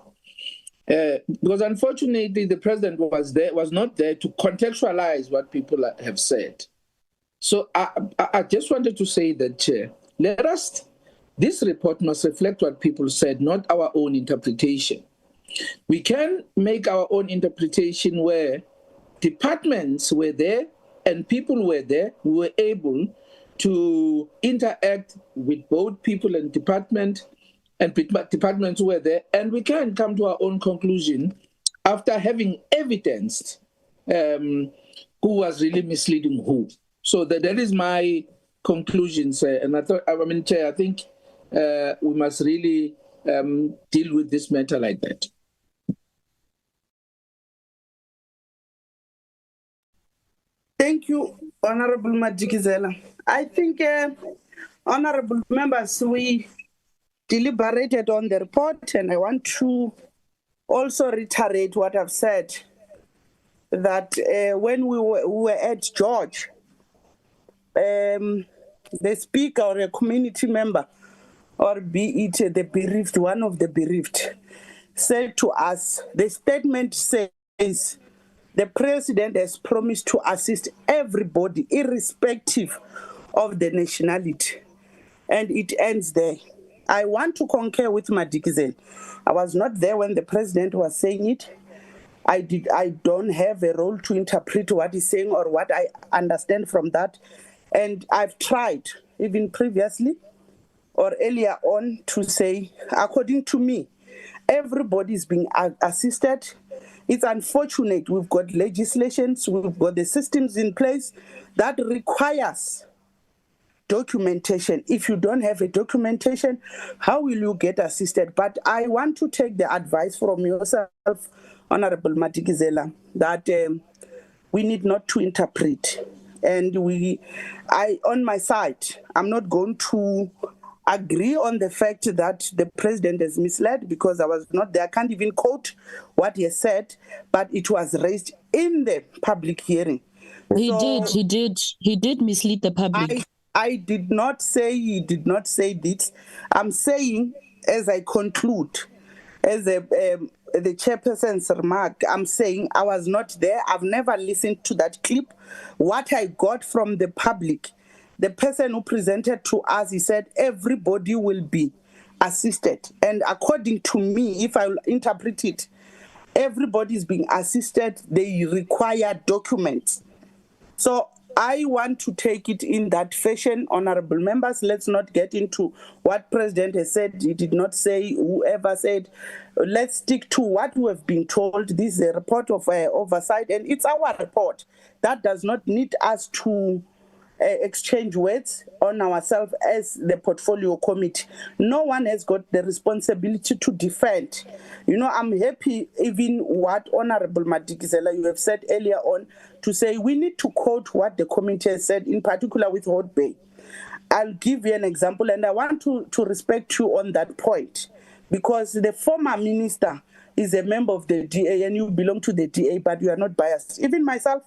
Because unfortunately, the president was not there to contextualize what people have said. So I just wanted to say that, Chair, this report must reflect what people said, not our own interpretation. We can make our own interpretation where departments were there and people were there. We were able to interact with both people and departments were there, and we can come to our own conclusion after having evidenced who was really misleading who. So that is my conclusion, sir. And Chair, I think we must really deal with this matter like that. Thank you, Honorable Madikizela. I think, honorable members, we deliberated on the report, and I want to also reiterate what I've said, that when we were at George, the speaker or a community member, or be it the bereaved, one of the bereaved, said to us, the statement says, the president has promised to assist everybody, irrespective of the nationality. And it ends there. I want to concur with Madikizela. I was not there when the president was saying it. I don't have a role to interpret what he's saying or what I understand from that. And I've tried, even previously or earlier on, to say, according to me, everybody is being assisted. It's unfortunate we've got legislations, we've got the systems in place that requires documentation. If you don't have a documentation, how will you get assisted? But I want to take the advice from yourself, Honorable Madikizela, that we need not to interpret. And on my side, I'm not going to agree on the fact that the president is misled, because I was not there. I can't even quote what he said, but it was raised in the public hearing. He did mislead the public. I did not say he did not say this. I'm saying, as I conclude, as the chairperson's remark, I'm saying I was not there. I've never listened to that clip. What I got from the public, the person who presented to us, he said everybody will be assisted. And according to me, if I interpret it, everybody is being assisted. They require documents. So I want to take it in that fashion, honorable members. Let's not get into what President has said. He did not say, whoever said. Let's stick to what we have been told. This is a report of oversight, and it's our report. That does not need us to exchange words on ourselves as the portfolio committee. No one has got the responsibility to defend. You know, I'm happy even what Honorable Madikizela, you have said earlier on, to say we need to quote what the committee has said, in particular with Hot Bay. I'll give you an example, and I want to respect you on that point, because the former minister is a member of the DA and you belong to the DA, but you are not biased. Even myself,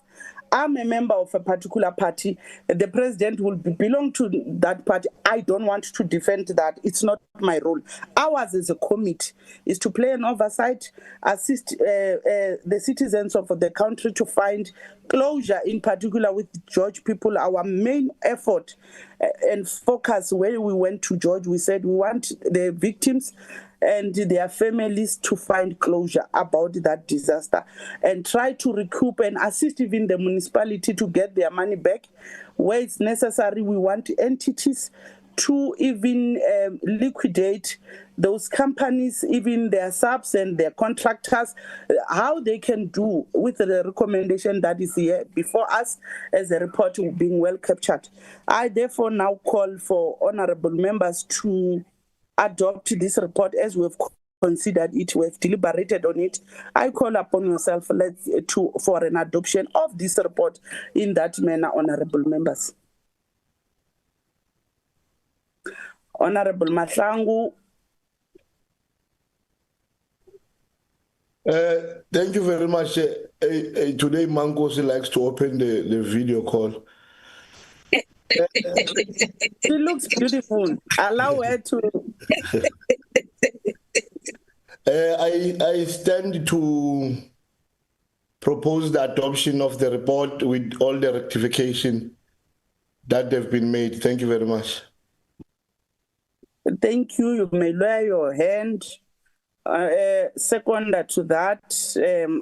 I'm a member of a particular party. The president will belong to that party. I don't want to defend that. It's not my role. Ours as a committee is to play an oversight, assist the citizens of the country to find closure, in particular with George people. Our main effort and focus when we went to George, we said we want the victims and their families to find closure about that disaster and try to recoup and assist even the municipality to get their money back. Where it's necessary, we want entities to even liquidate those companies, even their subs and their contractors, how they can do with the recommendation that is here before us as a report being well captured. I therefore now call for honorable members to adopt this report as we've considered it, we've deliberated on it. I call upon yourself for an adoption of this report in that manner, honorable members. Honorable Mahlangu. Thank you very much. Today, Mangosi likes to open the video call. She looks beautiful. Allow her to. I stand to propose the adoption of the report with all the rectification that have been made. Thank you very much. Thank you. You may lower your hand. Second to that,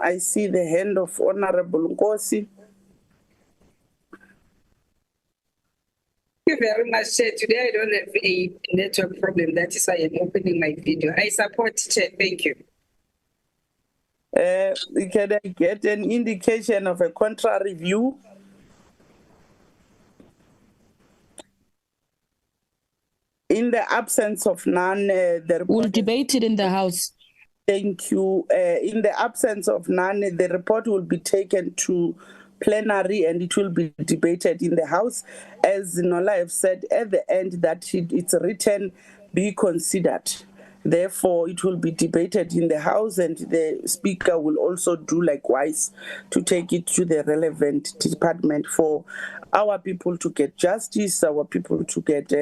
I see the hand of Honorable Nkosi. Thank you very much, Chair. Today I don't have a network problem. That is why I'm opening my video. I support, Chair. Thank you. Can I get an indication of a contrary view? In the absence of none, we'll debate it in the House. Thank you. In the absence of none, the report will be taken to plenary and it will be debated in the House. As Nola have said at the end that it's written, be considered. Therefore, it will be debated in the House and the Speaker will also do likewise to take it to the relevant department for our people to get justice, our people to get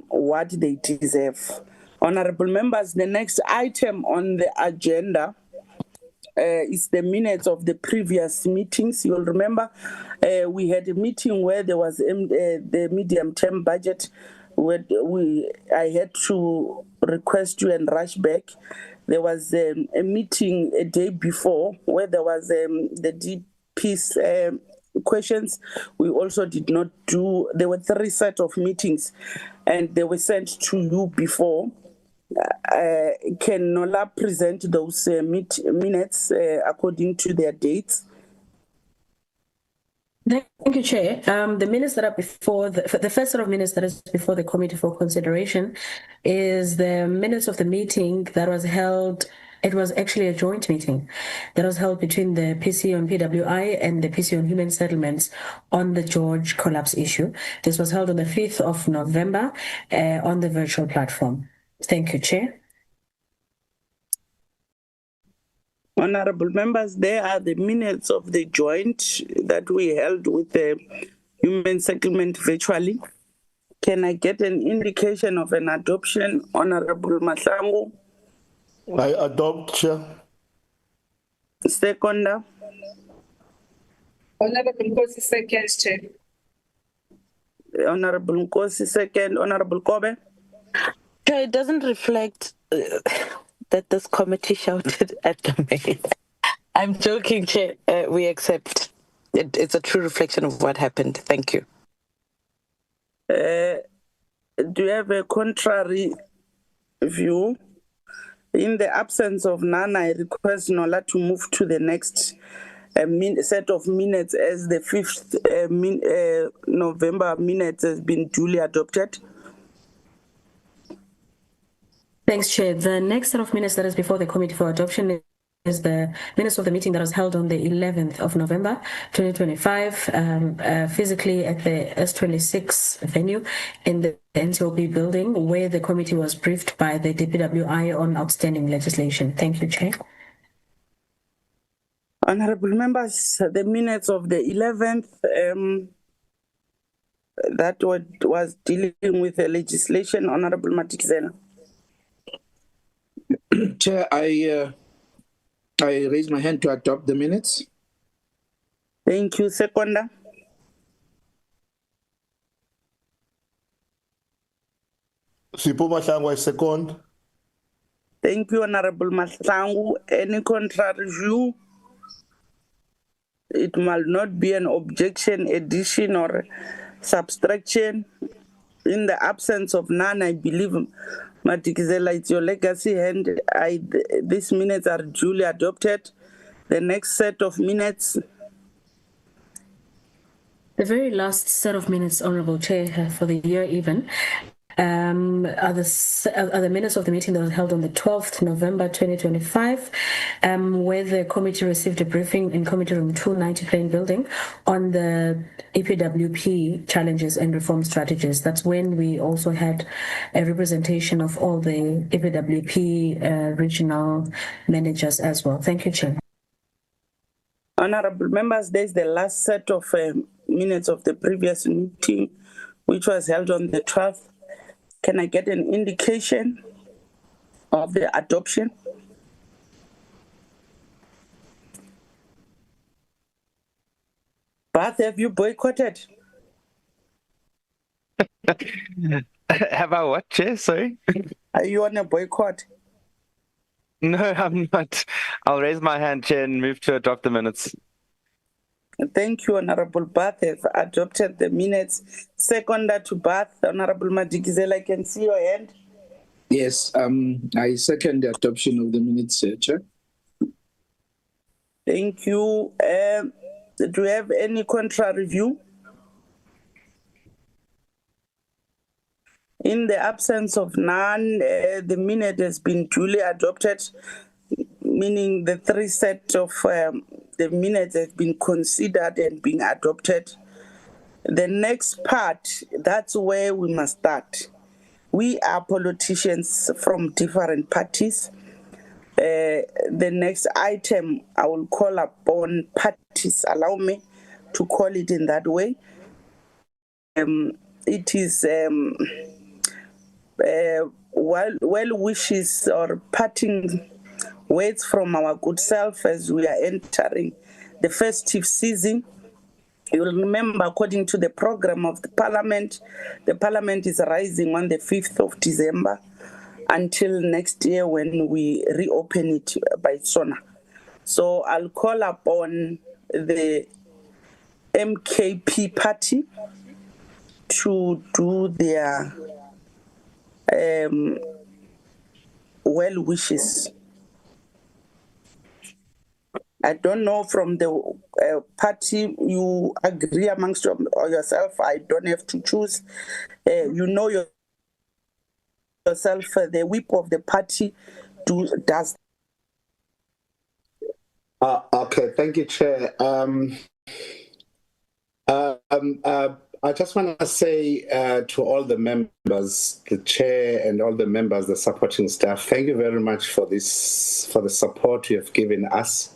what they deserve. Honorable members, the next item on the agenda is the minutes of the previous meetings. You'll remember we had a meeting where there was the medium-term budget where I had to request you and rush back. There was a meeting a day before where there was the DP's questions. We also did not do, there were 3 sets of meetings and they were sent to you before. Can Nola present those minutes according to their dates? Thank you, Chair. The minutes that are before the first set of minutes that is before the committee for consideration is the minutes of the meeting that was held. It was actually a joint meeting that was held between the PC on PWI and the PC on Human Settlements on the George collapse issue. This was held on the 5th of November on the virtual platform. Thank you, Chair. Honorable members, there are the minutes of the joint that we held with the Human Settlement virtually. Can I get an indication of an adoption, Honorable Mahlangu? I adopt, Chair. Seconder? Honorable Nkosi, second, Chair. Honorable Nkosi, second. Honorable Kobe? Chair, it doesn't reflect that this committee shouted at the mayor. I'm joking, Chair. We accept. It's a true reflection of what happened. Thank you. Do you have a contrary view? In the absence of none, I request Nola to move to the next set of minutes as the 5th November minutes has been duly adopted. Thanks, Chair. The next set of minutes that is before the committee for adoption is the minutes of the meeting that was held on the 11th of November 2025, physically at the S26 venue in the NCOP building, where the committee was briefed by the DPWI on outstanding legislation. Thank you, Chair. Honorable members, the minutes of the 11th that was dealing with the legislation, Honorable Matikizela. Chair, I raise my hand to adopt the minutes. Thank you, Seconder. Sipho Mahlangu, I second. Thank you, Honorable Mahlangu. Any contrary view? It must not be an objection, addition, or subtraction. In the absence of none, I believe, Matikizela, it's your legacy, and these minutes are duly adopted. The next set of minutes. The very last set of minutes, Honourable Chair, for the year even, are the minutes of the meeting that was held on the 12th November 2025, where the committee received a briefing in Committee Room 290 Plain Building on the EPWP challenges and reform strategies. That's when we also had a representation of all the EPWP regional managers as well. Thank you, Chair. Honorable members, there's the last set of minutes of the previous meeting, which was held on the 12th. Can I get an indication of the adoption? Bath, have you boycotted? Have I what, Chair? Sorry? Are you on a boycott? No, I'm not. I'll raise my hand, Chair, and move to adopt the minutes. Thank you, Honorable Bath. Have adopted the minutes. Seconder to Bath, Honorable Madikizela, I can see your hand. Yes, I second the adoption of the minutes, Chair. Thank you. Do you have any contrary view? In the absence of none, the minute has been duly adopted, meaning the three sets of the minutes have been considered and being adopted. The next part, that's where we must start. We are politicians from different parties. The next item, I will call upon parties. Allow me to call it in that way. It is well wishes or parting words from our good self as we are entering the festive season. You will remember, according to the program of the Parliament is rising on the 5th of December until next year when we reopen it by SONA. So I'll call upon the MKP party to do their well wishes. I don't know from the party you agree amongst yourself. I don't have to choose. You know yourself. The whip of the party does. Okay, thank you, Chair. I just want to say to all the members, the Chair and all the members, the supporting staff, thank you very much for the support you have given us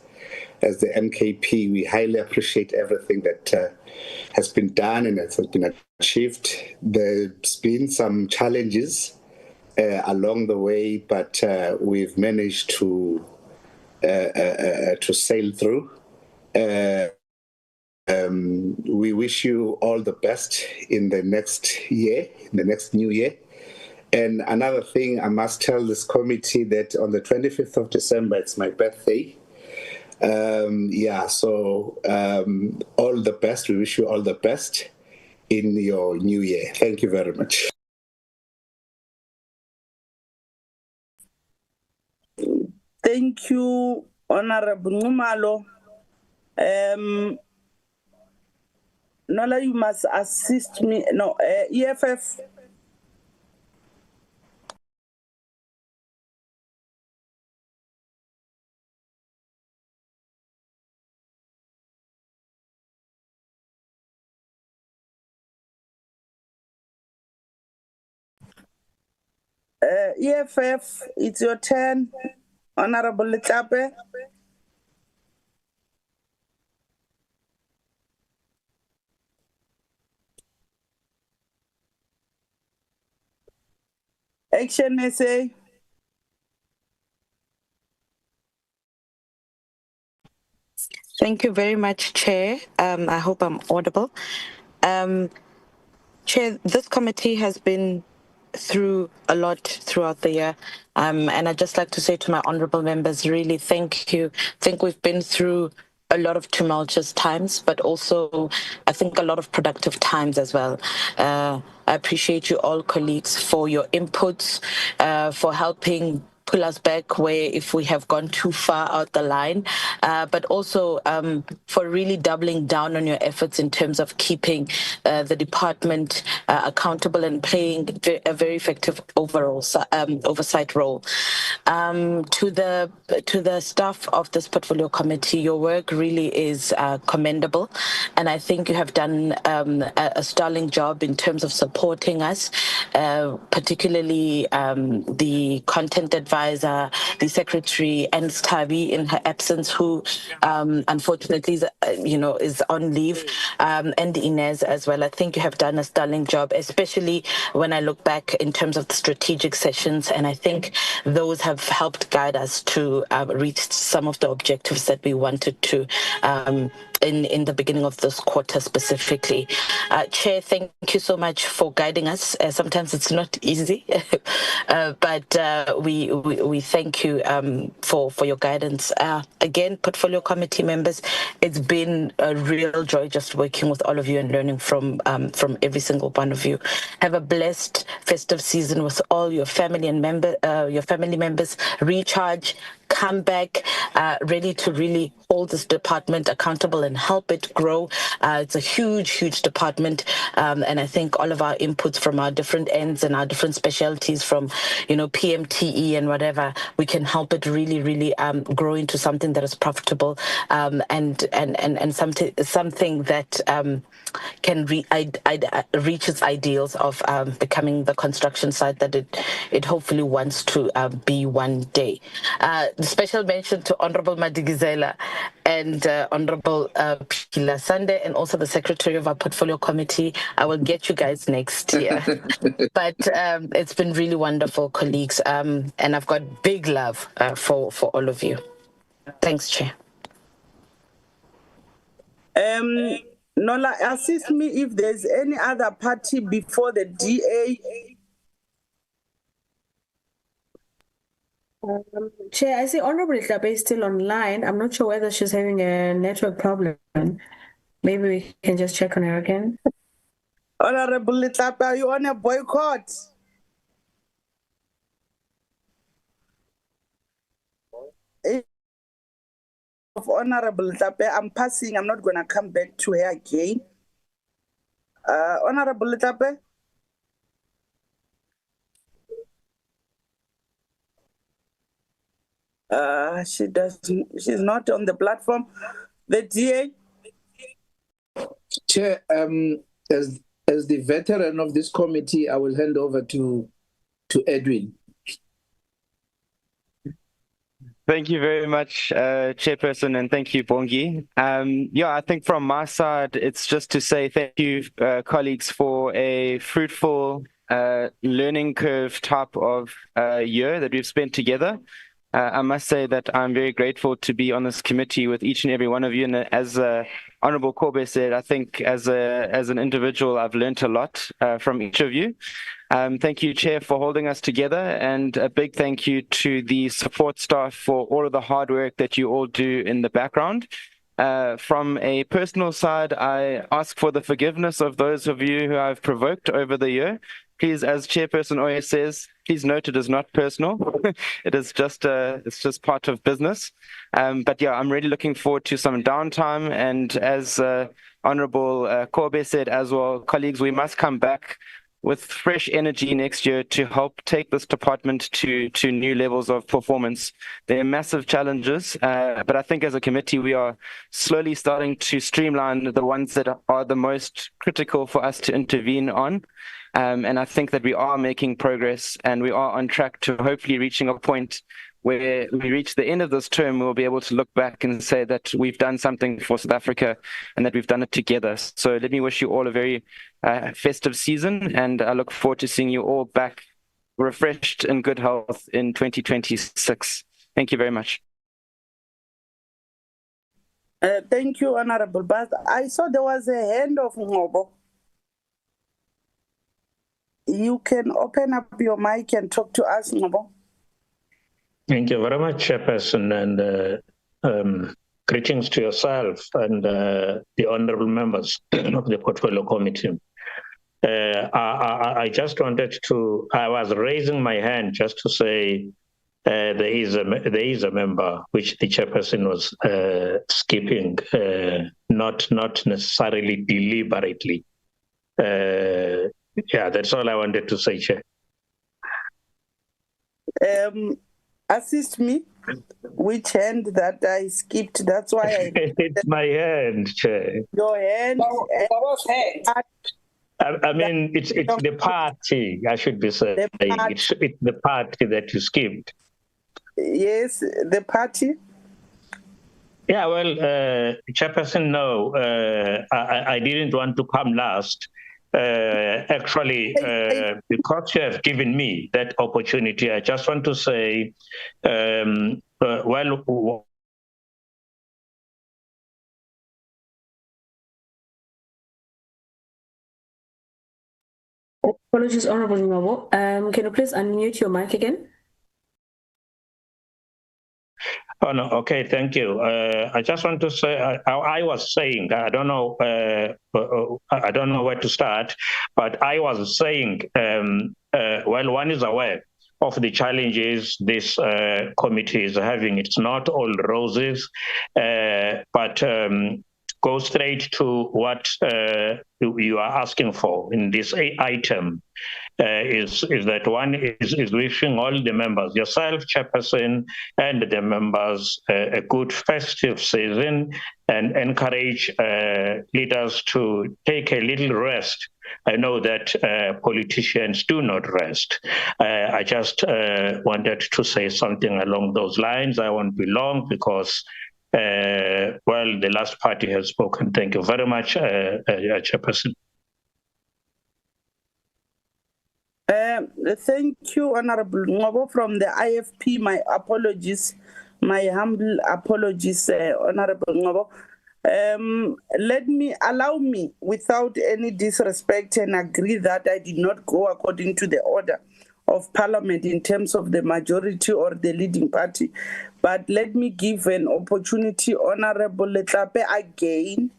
as the MKP. We highly appreciate everything that has been done and has been achieved. There's been some challenges along the way, but we've managed to sail through. We wish you all the best in the next year, in the next new year. And another thing, I must tell this committee that on the 25th of December, it's my birthday. All the best. We wish you all the best in your new year. Thank you very much. Thank you, Honorable Numalo. Nola, you must assist me. No, EFF. EFF, it's your turn, Honorable Letape. Action essay. Thank you very much, Chair. I hope I'm audible. Chair, this committee has been through a lot throughout the year. And I'd just like to say to my honorable members, really thank you. I think we've been through a lot of tumultuous times, but also I think a lot of productive times as well. I appreciate you all, colleagues, for your inputs, for helping pull us back where if we have gone too far out the line, but also for really doubling down on your efforts in terms of keeping the department accountable and playing a very effective overall oversight role. To the staff of this portfolio committee, your work really is commendable, and I think you have done a sterling job in terms of supporting us, particularly the content advisor, the secretary, and Stavi in her absence, who unfortunately is on leave, and Inez as well. I think you have done a sterling job, especially when I look back in terms of the strategic sessions, and I think those have helped guide us to reach some of the objectives that we wanted to in the beginning of this quarter specifically. Chair, thank you so much for guiding us. Sometimes it's not easy, but we thank you for your guidance. Again, portfolio committee members, it's been a real joy just working with all of you and learning from every single one of you. Have a blessed festive season with all your family and your family members. Recharge, come back ready to really hold this department accountable and help it grow. It's a huge department, and I think all of our inputs from our different ends and our different specialties, from PMTE and whatever, we can help it really grow into something that is profitable, and something that can reach its ideals of becoming the construction site that it hopefully wants to be one day. Special mention to Honorable Madigizela and Honorable Pila Sande, and also the Secretary of our Portfolio Committee. I will get you guys next year. But it's been really wonderful, colleagues, and I've got big love for all of you. Thanks, Chair. Nola, assist me if there's any other party before the DA. Chair, I see Honorable Itlape is still online. I'm not sure whether she's having a network problem. Maybe we can just check on her again. Honorable Itlape, are you on a boycott? Honorable Tape, I'm passing. I'm not going to come back to her again. Honorable Tape. She's not on the platform. The DA. Chair, as the veteran of this committee, I will hand over to Edwin. Thank you very much, Chairperson, and thank you, Bongi. Yeah, I think from my side, it's just to say thank you, colleagues, for a fruitful learning curve type of year that we've spent together. I must say that I'm very grateful to be on this committee with each and every one of you. And as Honorable Corbe said, I think as an individual, I've learned a lot from each of you. Thank you, Chair, for holding us together, and a big thank you to the support staff for all of the hard work that you all do in the background. From a personal side, I ask for the forgiveness of those of you who I've provoked over the year. Please, as Chairperson always says, please note it is not personal. It is just it's just part of business. But yeah, I'm really looking forward to some downtime. And as Honorable Corbe said as well, colleagues, we must come back with fresh energy next year to help take this department to new levels of performance. There are massive challenges, but I think as a committee, we are slowly starting to streamline the ones that are the most critical for us to intervene on. And I think that we are making progress, and we are on track to hopefully reaching a point where we reach the end of this term, we'll be able to look back and say that we've done something for South Africa and that we've done it together. So let me wish you all a very festive season, and I look forward to seeing you all back refreshed and good health in 2026. Thank you very much. Thank you, Honorable Bart. I saw there was a hand of Ngobo. You can open up your mic and talk to us, Ngobo. Thank you very much, Chairperson, and greetings to yourself and the honorable members of the Portfolio Committee. I just wanted to, I was raising my hand just to say there is a member which the Chairperson was skipping, not necessarily deliberately. Yeah, that's all I wanted to say, Chair. Assist me. Which hand that I skipped? That's why I. It's my hand, Chair. Your hand. I mean, it's the party, I should be saying. It's the party that you skipped. Yes, the party. Yeah, well, Chairperson, no, I didn't want to come last. Actually, because you have given me that opportunity, I just want to say, well, Apologies, Honorable Ngobo. Can you please unmute your mic again? Oh, no. Okay, thank you. I just want to say, I was saying, I don't know where to start, but I was saying, well, one is aware of the challenges this committee is having. It's not all roses, but go straight to what you are asking for in this item. Is that one is wishing all the members, yourself, Chairperson, and the members a good festive season, and encourage leaders to take a little rest. I know that politicians do not rest. I just wanted to say something along those lines. I won't be long because, well, the last party has spoken. Thank you very much, Chairperson. Thank you, Honorable Ngobo. From the IFP, my apologies, my humble apologies, Honorable Ngobo. Allow me, without any disrespect, and agree that I did not go according to the order of Parliament in terms of the majority or the leading party. But let me give an opportunity, Honorable Letlape, again.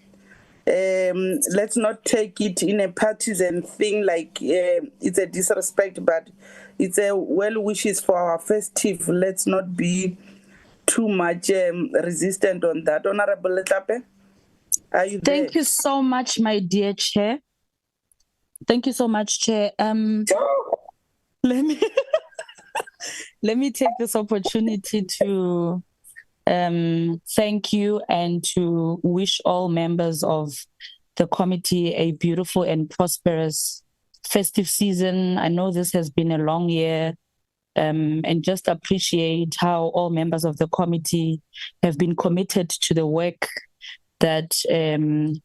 Let's not take it in a partisan thing like it's a disrespect, but it's a well wishes for our festive. Let's not be too much resistant on that. Honorable Letlape, are you there? Thank you so much, my dear Chair. Thank you so much, Chair. Let me let me take this opportunity to thank you and to wish all members of the committee a beautiful and prosperous festive season. I know this has been a long year, and just appreciate how all members of the committee have been committed to the work that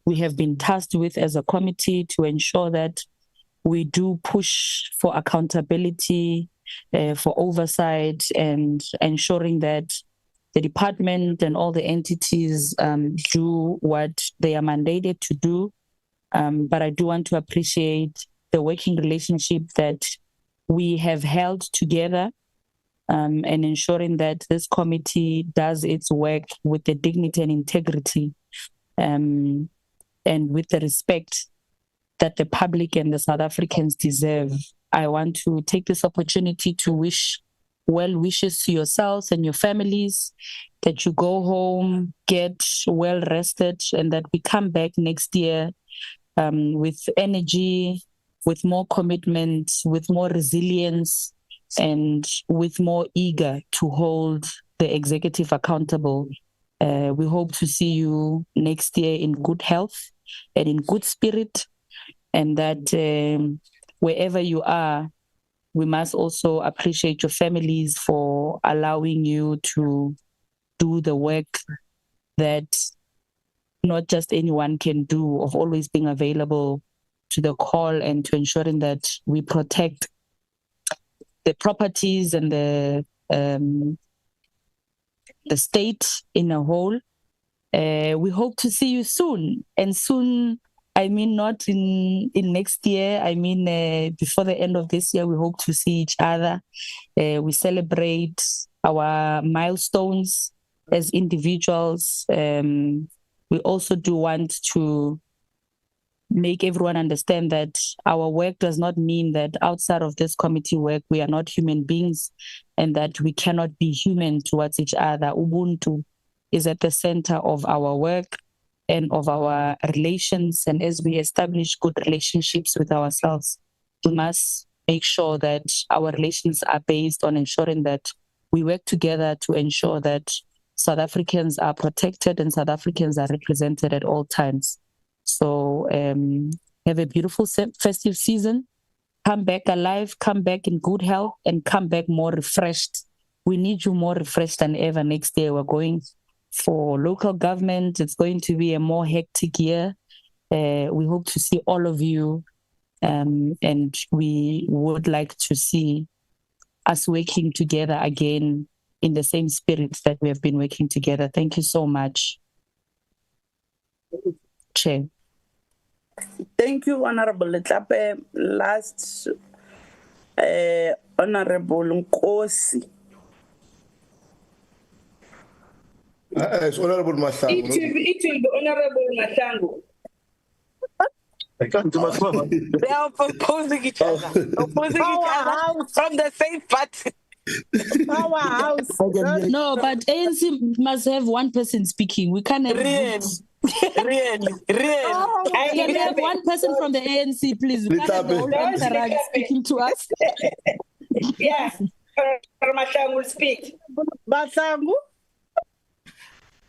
we have been tasked with as a committee to ensure that we do push for accountability, for oversight, and ensuring that the department and all the entities do what they are mandated to do. But I do want to appreciate the working relationship that we have held together, and ensuring that this committee does its work with the dignity and integrity, and with the respect that the public and the South Africans deserve. I want to take this opportunity to wish well wishes to yourselves and your families, that you go home, get well rested, and that we come back next year with energy, with more commitment, with more resilience, and with more eager to hold the executive accountable. We hope to see you next year in good health and in good spirit, and that wherever you are, we must also appreciate your families for allowing you to do the work that not just anyone can do, of always being available to the call and to ensuring that we protect the properties and the state in a whole. We hope to see you soon, and soon, I mean not in next year, I mean before the end of this year. We hope to see each other. We celebrate our milestones as individuals. We also do want to make everyone understand that our work does not mean that outside of this committee work, we are not human beings and that we cannot be human towards each other. Ubuntu is at the center of our work and of our relations. And as we establish good relationships with ourselves, we must make sure that our relations are based on ensuring that we work together to ensure that South Africans are protected and South Africans are represented at all times. So have a beautiful festive season. Come back alive, come back in good health, and come back more refreshed. We need you more refreshed than ever next year. We're going for local government. It's going to be a more hectic year. We hope to see all of you, and we would like to see us working together again in the same spirit that we have been working together. Thank you so much, Chair. Thank you, Honorable Letlape. Last, Honorable Nkosi. It's Honorable Mahlangu. It will be Honorable Mahlangu. I can't do my They are opposing each other. Opposing each other from the same party. Our house. No, but ANC must have one person speaking. We can't have Really. Can we have one person from the ANC, please? We can't have the whole entourage speaking to us. Yeah, Mahlangu will speak. Mahlangu?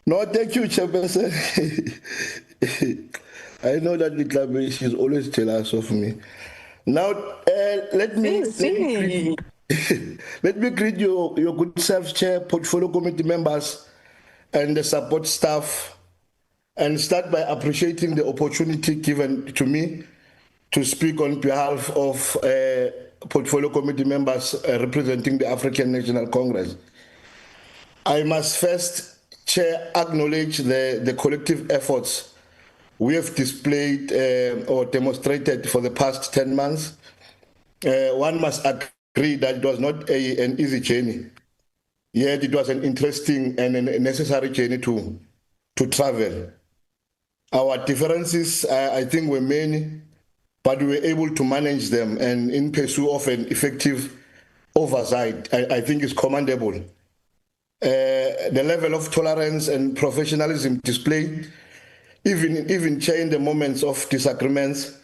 No, thank you, Chairperson. I know that the club is always jealous of me. Now, let me greet your good self, Chair, Portfolio Committee members, and the support staff, and start by appreciating the opportunity given to me to speak on behalf of Portfolio Committee members representing the African National Congress. I must first, Chair, acknowledge the collective efforts we have displayed or demonstrated for the past 10 months. One must agree that it was not an easy journey, yet it was an interesting and a necessary journey to travel. Our differences, I think, were many, but we were able to manage them, and in pursuit of an effective oversight, I think is commendable. the level of tolerance and professionalism displayed, even Chair, in the moments of disagreements,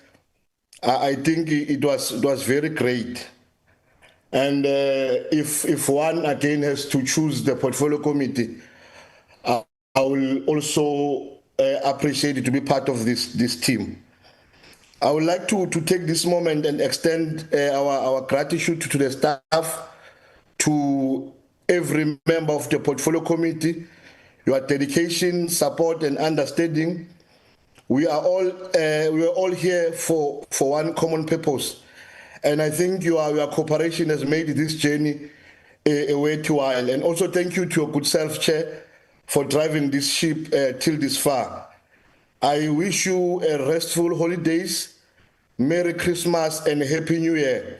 I think it was very great. And if one again has to choose the portfolio committee, I will also appreciate it to be part of this team. I would like to take this moment and extend our gratitude to the staff, to every member of the portfolio committee, your dedication, support, and understanding. We are all here for one common purpose. And I think your cooperation has made this journey a worthwhile. And also thank you to your good self, Chair, for driving this ship till this far. I wish you a restful holidays, Merry Christmas, and Happy New Year.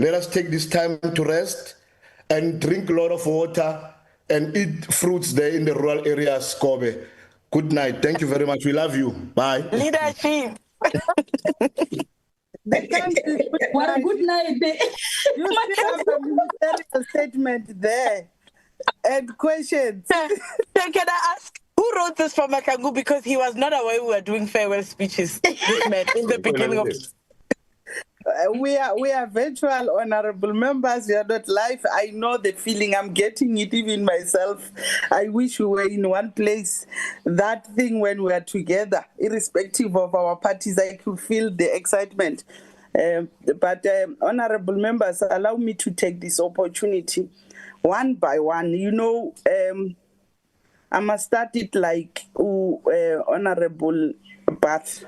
Let us take this time to rest and drink a lot of water and eat fruits there in the rural areas, Kobe. Good night. Thank you very much. We love you. Bye. Leadership. What a good night. You still have a ministerial statement there. And questions. Can I ask, who wrote this for Makangu? Because he was not aware we were doing farewell speeches this man in the beginning of We are virtual, honorable members. We are not live. I know the feeling. I'm getting it even myself. I wish we were in one place. That thing when we are together, irrespective of our parties, I could feel the excitement. But honorable members, allow me to take this opportunity one by one. You know, I must start it like Honorable Bath.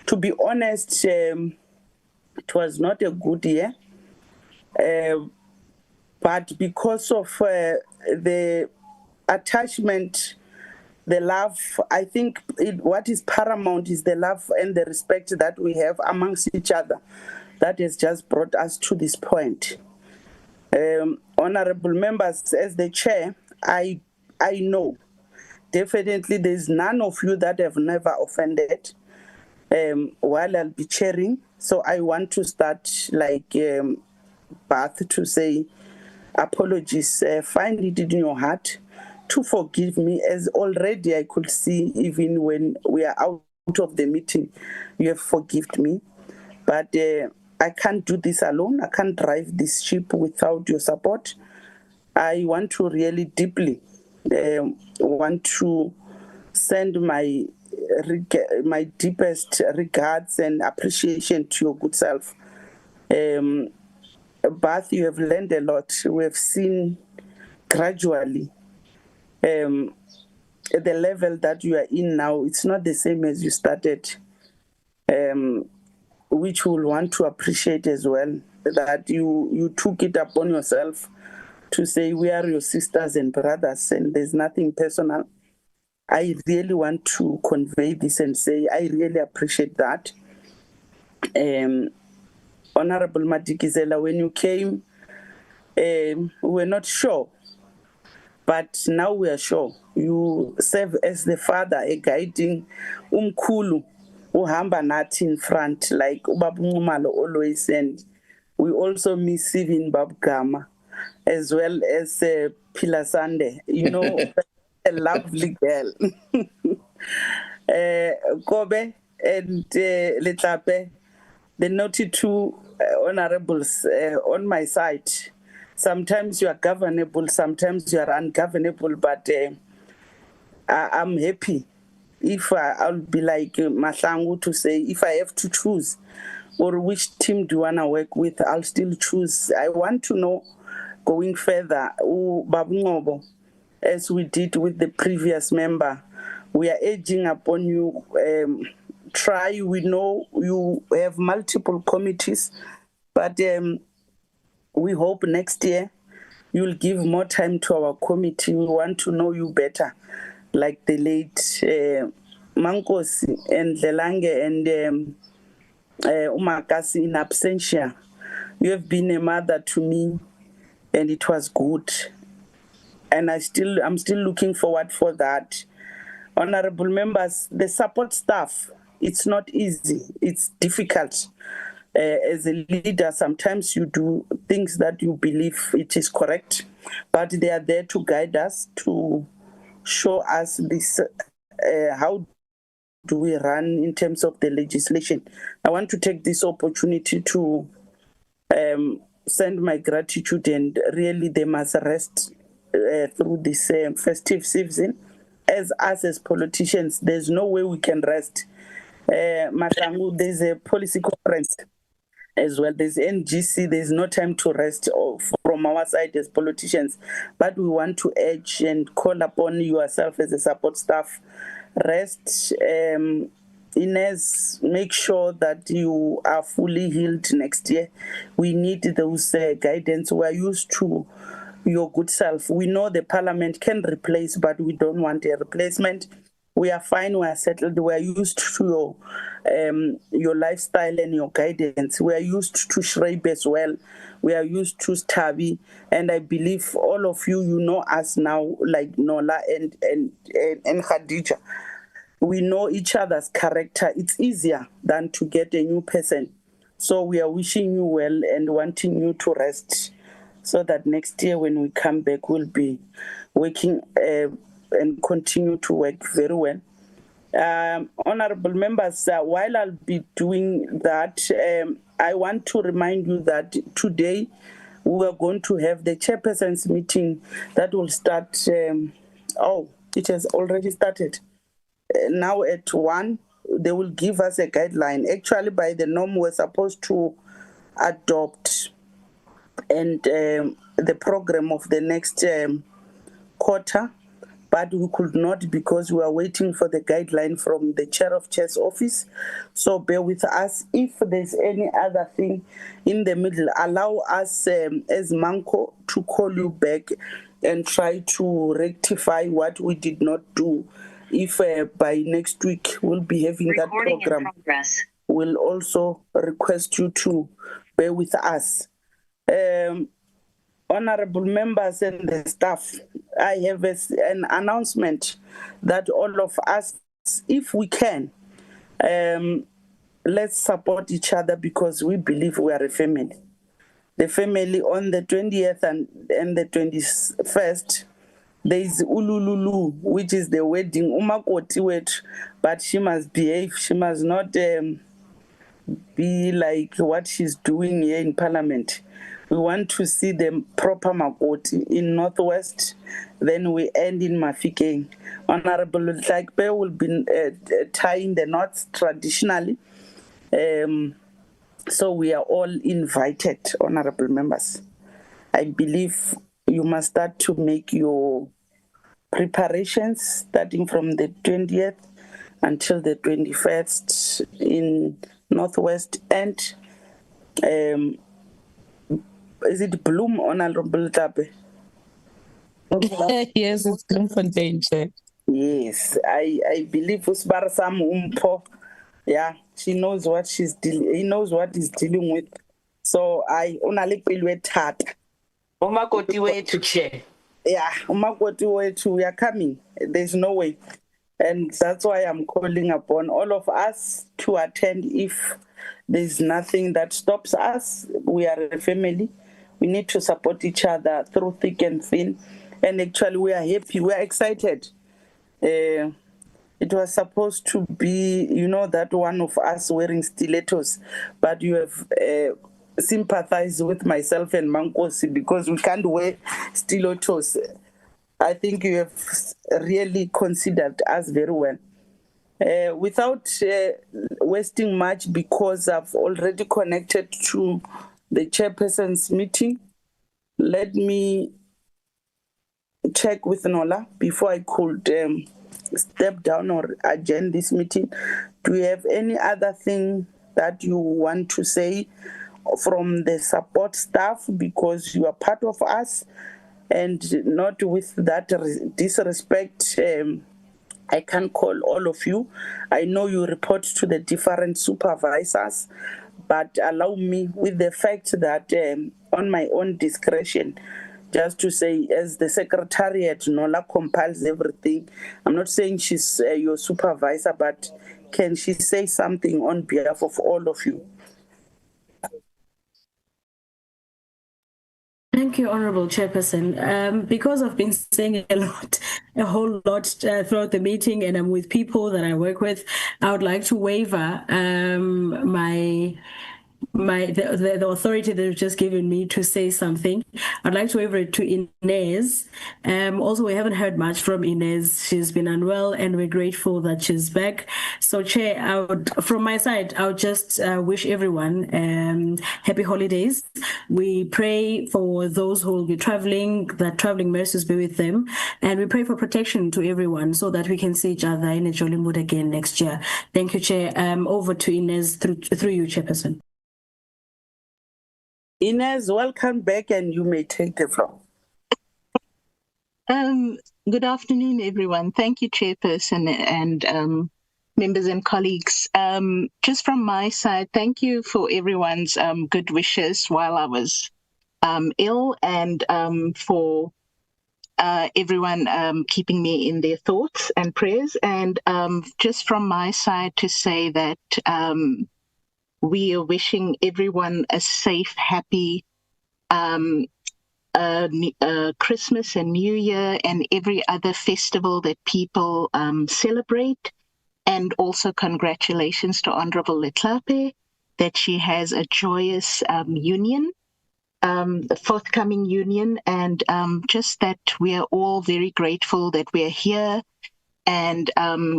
To be honest, it was not a good year, but because of the attachment, the love, I think what is paramount is the love and the respect that we have amongst each other that has just brought us to this point. Honorable members, as the chair, I know definitely there's none of you that have never offended while I'll be chairing. So I want to start like Bath to say apologies. Find it in your heart to forgive me, as already I could see even when we are out of the meeting, you have forgiven me. But I can't do this alone. I can't drive this ship without your support. I want to really deeply want to send my deepest regards and appreciation to your good self. Bath, you have learned a lot. We have seen gradually the level that you are in now. It's not the same as you started, which we'll want to appreciate as well, that you took it upon yourself to say we are your sisters and brothers and there's nothing personal. I really want to convey this and say I really appreciate that. Honorable Madikizela, when you came, we were not sure, but now we are sure. You serve as the father, a guiding umkhulu, uhamba nathi in front, like Ubaba Nxumalo always, and we also miss even Bab Gama, as well as Pila Sande, you know, a lovely girl. Kobe and Letlape, the naughty two honorables on my side. Sometimes you are governable, sometimes you are ungovernable, but I'm happy if I'll be like Mahlangu to say, if I have to choose or which team do you want to work with, I'll still choose. I want to know, going further, Babu Ngobo, as we did with the previous member, we are urging upon you, try, we know you have multiple committees, but we hope next year you'll give more time to our committee. We want to know you better, like the late Mankosi and Lelange and Umakasi in absentia. You have been a mother to me, and it was good. And I'm still looking forward for that. Honorable members, the support staff, it's not easy. It's difficult. As a leader, sometimes you do things that you believe it is correct, but they are there to guide us, to show us this, how do we run in terms of the legislation. I want to take this opportunity to send my gratitude, and really they must rest through this festive season. As us as politicians, there's no way we can rest. There's a policy conference as well. There's NGC. There's no time to rest from our side as politicians. But we want to urge and call upon yourself as a support staff. Rest. Inez, make sure that you are fully healed next year. We need those guidance. We are used to your good self. We know the parliament can replace, but we don't want a replacement. We are fine, we are settled, we are used to your lifestyle and your guidance. We are used to Shrebe as well. We are used to Stabi. And I believe all of you, you know us now, like Nola and Khadija. We know each other's character. It's easier than to get a new person. So we are wishing you well and wanting you to rest, so that next year when we come back, we'll be working and continue to work very well. Honorable members, while I'll be doing that, I want to remind you that today we are going to have the chairperson's meeting that will start, it has already started. Now at 1, they will give us a guideline. Actually, by the norm, we're supposed to adopt and the program of the next quarter, but we could not because we are waiting for the guideline from the chair of chair's office. So bear with us. If there's any other thing in the middle, allow us as Manco to call you back and try to rectify what we did not do. If by next week we'll be having that program, we'll also request you to bear with us. Honorable members and the staff, I have an announcement that all of us, if we can, let's support each other, because we believe we are a family. The family on the 20th and the 21st, there is Ulululu, which is the wedding, Umakoti wet, but she must behave. She must not be like what she's doing here in Parliament. We want to see the proper Makoti in Northwest, then we end in Mafikeng. Honorable Tlakpe will be tying the knots traditionally. So we are all invited, honorable members. I believe you must start to make your preparations starting from the 20th until the 21st in Northwest, and is it Bloom, Honorable Tabe? Yes, it's Bloemfontein, Chair. Yes, I believe Usbar Sam Umpo, yeah, she knows what he knows what he's dealing with. So I only pilwe tat. Umakoti way to chair. Yeah, Umakoti way to, we are coming. There's no way. And that's why I'm calling upon all of us to attend. If there's nothing that stops us, we are a family. We need to support each other through thick and thin. And actually, we are happy. We are excited. It was supposed to be, that one of us wearing stilettos, but you have sympathized with myself and Mankosi because we can't wear stilettos. I think you have really considered us very well. Without wasting much, because I've already connected to the chairperson's meeting, let me check with Nola before I could step down or adjourn this meeting. Do you have any other thing that you want to say from the support staff, because you are part of us, and not with that disrespect? I can call all of you. I know you report to the different supervisors, but allow me, with the fact that on my own discretion, just to say, as the secretariat, Nola compiles everything. I'm not saying she's your supervisor, but can she say something on behalf of all of you? Thank you, Honorable Chairperson. Because I've been saying a whole lot throughout the meeting, and I'm with people that I work with, I would like to waiver the authority that you've just given me to say something. I'd like to waiver it to Inez. Also, we haven't heard much from Inez. She's been unwell, and we're grateful that she's back. So, Chair, from my side, I would just wish everyone happy holidays. We pray for those who will be traveling, that traveling mercies be with them, and we pray for protection to everyone so that we can see each other in a jolly mood again next year. Thank you, Chair. Over to Inez through you, Chairperson. Inez, welcome back, and you may take the floor. Good afternoon, everyone. Thank you, Chairperson and members and colleagues. Just from my side, thank you for everyone's good wishes while I was ill, and for everyone keeping me in their thoughts and prayers. And just from my side to say that we are wishing everyone a safe, happy Christmas and New Year and every other festival that people celebrate. And also congratulations to Honorable Letlape that she has a joyous union, the forthcoming union, and just that we are all very grateful that we are here, and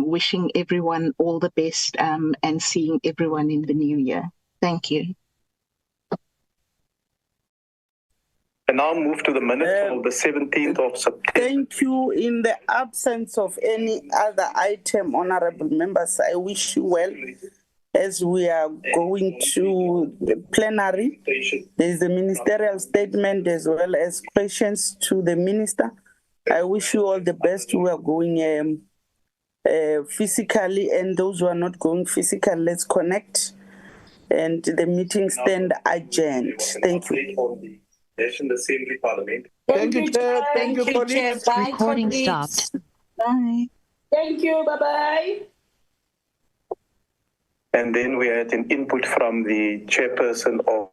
wishing everyone all the best and seeing everyone in the new year. Thank you. And now move to the minutes of the 17th of September. Thank you. In the absence of any other item, honorable members, I wish you well as we are going to the plenary. There is a ministerial statement as well as questions to the minister. I wish you all the best who are going physically, and those who are not going physically, let's connect. And the meeting stand adjourned. Thank you. National Assembly Parliament. Thank you, Chair. Thank you, colleagues. Recording stopped. Bye. Thank you. Bye-bye. And then we had an input from the chairperson of